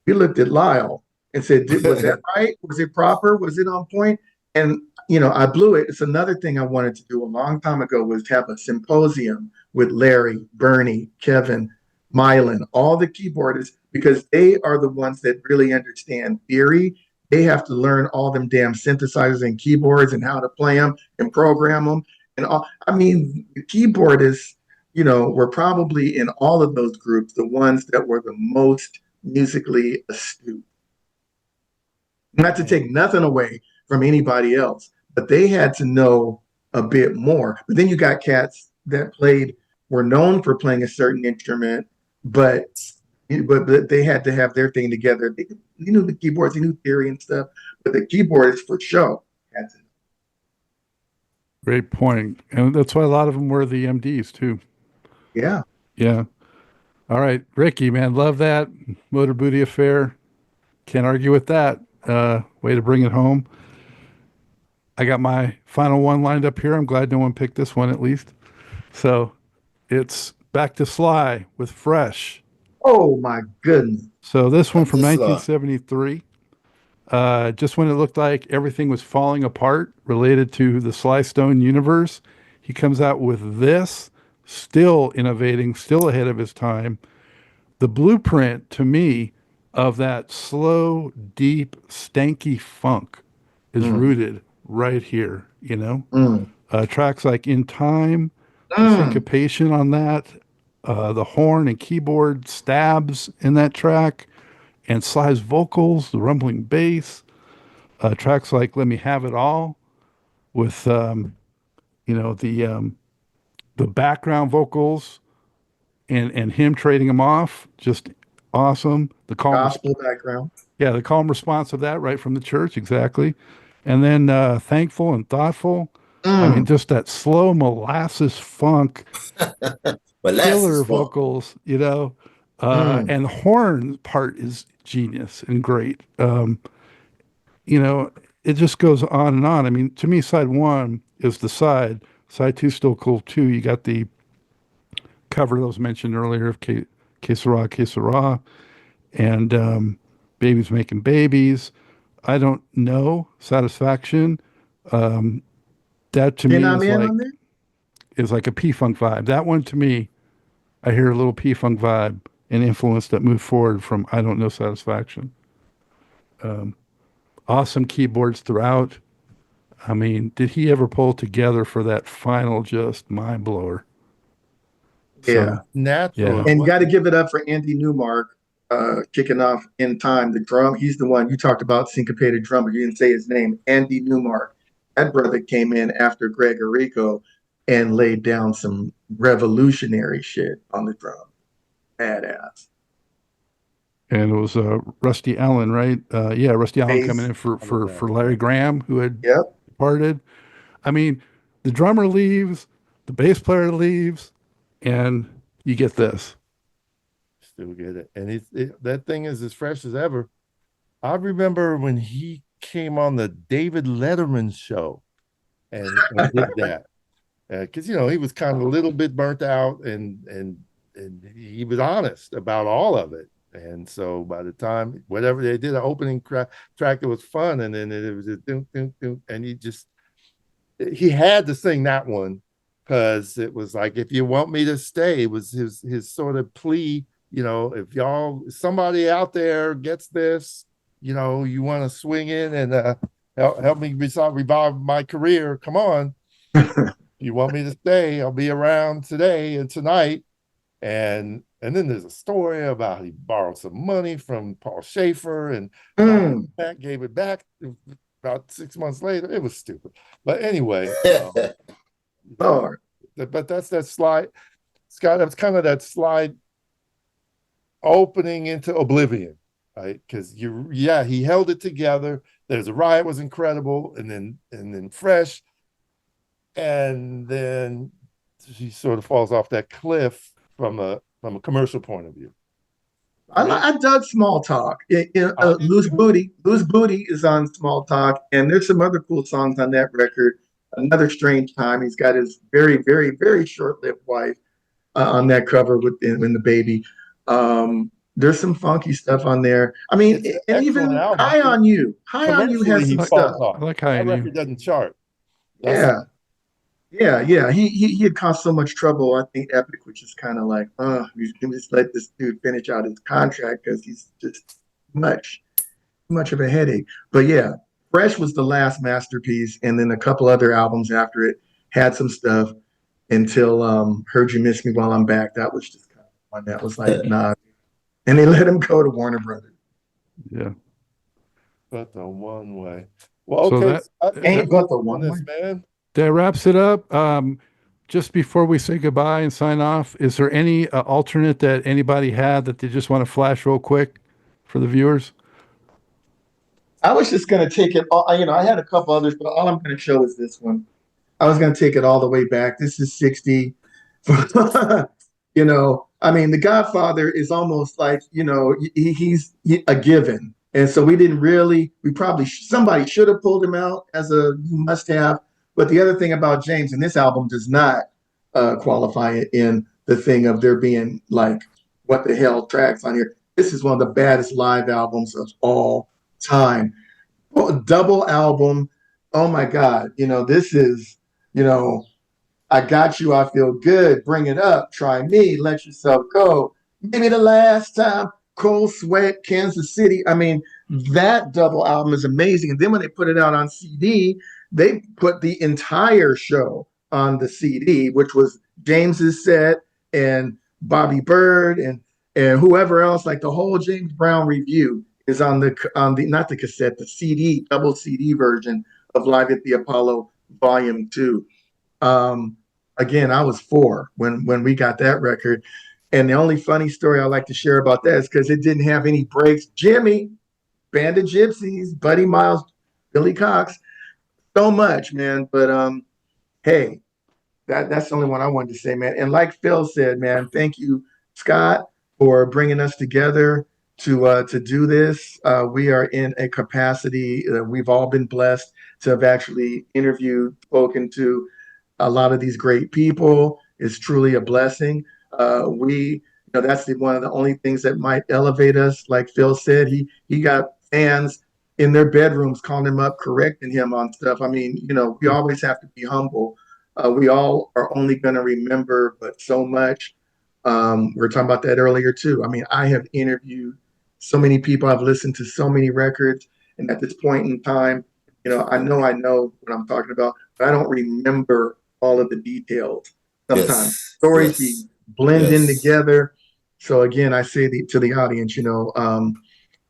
we looked at Lyle and said, was that right? Was it proper? Was it on point? And I blew it. It's another thing I wanted to do a long time ago was to have a symposium with Larry, Bernie, Kevin, Mylan, all the keyboardists, because they are the ones that really understand theory. They have to learn all them damn synthesizers and keyboards and how to play them and program them. And all, I mean, the keyboardists, were probably in all of those groups the ones that were the most musically astute. Not to take nothing away from anybody else, but they had to know a bit more. But then you got cats that were known for playing a certain instrument, but they had to have their thing together. They knew the keyboards, they knew theory and stuff, but the keyboards for show had to know. Great point. And that's why a lot of them were the MDs too. Yeah. Yeah. All right, Ricky, man, love that Motor Booty Affair. Can't argue with that. Way to bring it home. I got my final one lined up here. I'm glad no one picked this one at least. So it's Back to Sly with Fresh. Oh my goodness. So this one from Just 1973. Just when it looked like everything was falling apart related to the Sly Stone universe, he comes out with this, still innovating, still ahead of his time. The blueprint to me of that slow, deep, stanky funk is Mm, rooted right here, mm, Tracks like In Time, the mm. syncopation on that, the horn and keyboard stabs in that track, and Sly's vocals, the rumbling bass, tracks like Let Me Have It All with, you know, the, um, the background vocals and him trading them off, just awesome. Gospel background. Yeah, the calm response of that right from the church, exactly. And then thankful and thoughtful. I mean, Mm, just that slow molasses funk, molasses killer funk. vocals, mm. and the horn part is genius and great. You know, it just goes on and on. I mean, to me, side one is the side. Side two still cool too. You got the cover that was mentioned earlier of Que Sera, Que Sera, and Babies Making Babies. I don't know. Satisfaction. That to You're me not man on there? is like a P Funk vibe. That one to me, I hear a little P Funk vibe and influence that moved forward from I don't know Satisfaction. Awesome keyboards throughout. I mean, did he ever pull together for that final just mind blower? So Yeah. yeah, Natural. And got to give it up for Andy Newmark kicking off In Time. The drum, he's the one you talked about, syncopated drummer. You didn't say his name, Andy Newmark. That brother came in after Greg Arico and laid down some revolutionary shit on the drum. Badass. and it was Rusty Allen, right? Yeah, Rusty Allen coming Bass. in for All of for that. for Larry Graham, who had Yep. departed. I mean, the drummer leaves, the bass player leaves, and you get this. Still get it. And that thing is as fresh as ever. I remember when he came on the David Letterman show and did that. Because he was kind of a little bit burnt out and he was honest about all of it. And so by the time whatever they did, an opening track, it was fun, and then it was a doom, doom, doom, and he had to sing that one because it was like, if you want me to stay, it was his sort of plea. If somebody out there gets this, you want to swing in and help me revive my career. Come on, you want me to stay? I'll be around today and tonight. And then there's a story about he borrowed some money from Paul Schaefer and Mm. Pat gave it back about 6 months later. It was stupid. But anyway, Lord. but that's that slide. Scott, that's kind of that slide opening into oblivion, right? Because he held it together. There's a Riot was incredible, and then Fresh, and then she sort of falls off that cliff from a commercial point of view. Right? I dug Small Talk. Did Loose you? Booty. Loose Booty is on Small Talk, and there's some other cool songs on that record. Another Strange Time. He's got his very, very, very short-lived wife on that cover with in the baby. There's some funky stuff on there. I mean, It's an and excellent even album. High on You. High on You Commercially, has he some Like- stuff. falls off. I like High That on You. record doesn't chart. That's Yeah. Yeah. He had caused so much trouble. I think Epic was just kind of like, we can just let this dude finish out his contract because he's just too much of a headache. But yeah, Fresh was the last masterpiece, and then a couple other albums after it had some stuff until Heard You Miss Me While I'm Back. That was just kind of one that was like, nah. And they let him go to Warner Brothers. Yeah. but the one way. Well, So okay. that- Ain't but the on one this, way. man. That wraps it up. Just before we say goodbye and sign off, is there any alternate that anybody had that they just want to flash real quick for the viewers? I was just going to take it all, I had a couple others, but all I'm going to show is this one. I was going to take it all the way back. This is 60. I mean, The Godfather is almost like, he's a given. And so somebody should have pulled him out as a must have. But the other thing about James, and this album does not qualify it in the thing of there being like, what the hell tracks on here. This is one of the baddest live albums of all time. Double album. Oh my God. This is, I got you. I feel good. Bring it up. Try me. Let yourself go. Maybe the last time. Cold Sweat, Kansas City. I mean, that double album is amazing. And then when they put it out on CD, they put the entire show on the CD, which was James's set and Bobby Bird and whoever else. Like the whole James Brown review is on the not the cassette, the CD, double CD version of Live at the Apollo Volume 2. Again, I was 4 when we got that record. And the only funny story I like to share about that is because it didn't have any breaks. Jimmy, Band of Gypsies, Buddy Miles, Billy Cox, so much, man. But hey, that's the only one I wanted to say, man. And like Phil said, man, thank you, Scott, for bringing us together to do this. We are in a capacity. We've all been blessed to have actually interviewed, spoken to a lot of these great people. It's truly a blessing. That's one of the only things that might elevate us. Like Phil said, he got fans in their bedrooms calling him up, correcting him on stuff. I mean, we always have to be humble. We all are only going to remember, but so much. We were talking about that earlier too. I mean, I have interviewed so many people. I've listened to so many records, and at this point in time, I know what I'm talking about, but I don't remember all of the details. Sometimes stories be blend in together. So again, I say to the audience,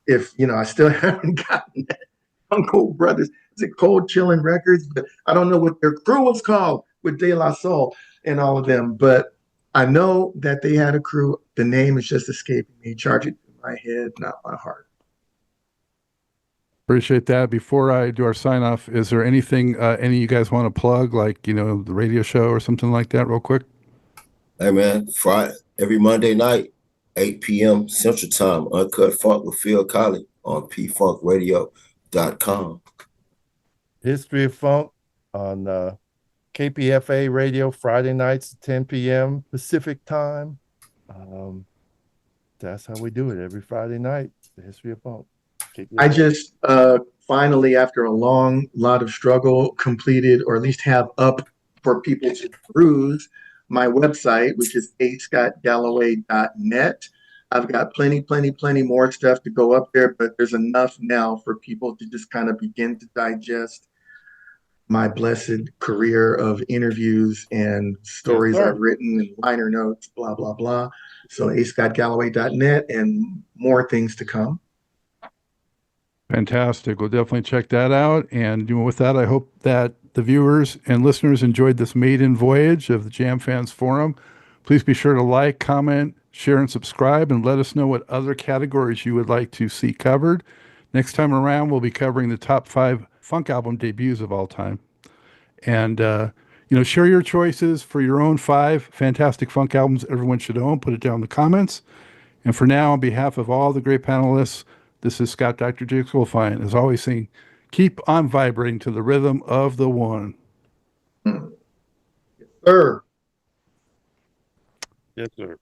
if I still haven't gotten that Uncle Brothers, is it Cold Chillin' Records? But I don't know what their crew was called with De La Soul and all of them. But I know that they had a crew. The name is just escaping me. Charge it to my head, not my heart. Appreciate that. Before I do our sign off, is there anything any of you guys want to plug, like, the radio show or something like that real quick? Hey man, Friday, every Monday night, 8 p.m. Central Time, Uncut Funk with Phil Colley on pfunkradio.com. History of Funk on KPFA radio Friday nights at 10 p.m. Pacific time. That's how we do it every Friday night. The History of Funk. KPFA. I just finally, after a long lot of struggle, completed or at least have up for people to peruse my website, which is ascottgalloway.net. I've got plenty more stuff to go up there, but there's enough now for people to just kind of begin to digest my blessed career of interviews and stories I've written and liner notes, blah, blah, blah. So ascottgalloway.net and more things to come. Fantastic. We'll definitely check that out. And with that, I hope that the viewers and listeners enjoyed this maiden voyage of the Jam Fans Forum. Please be sure to like, comment, share, and subscribe, and let us know what other categories you would like to see covered. Next time around, we'll be covering the top 5 funk album debuts of all time. And, share your choices for your own 5 fantastic funk albums everyone should own. Put it down in the comments. And for now, on behalf of all the great panelists, this is Scott Dr. Jakes Wolfine, as always saying, keep on vibrating to the rhythm of the one. Yes, sir. Yes, sir.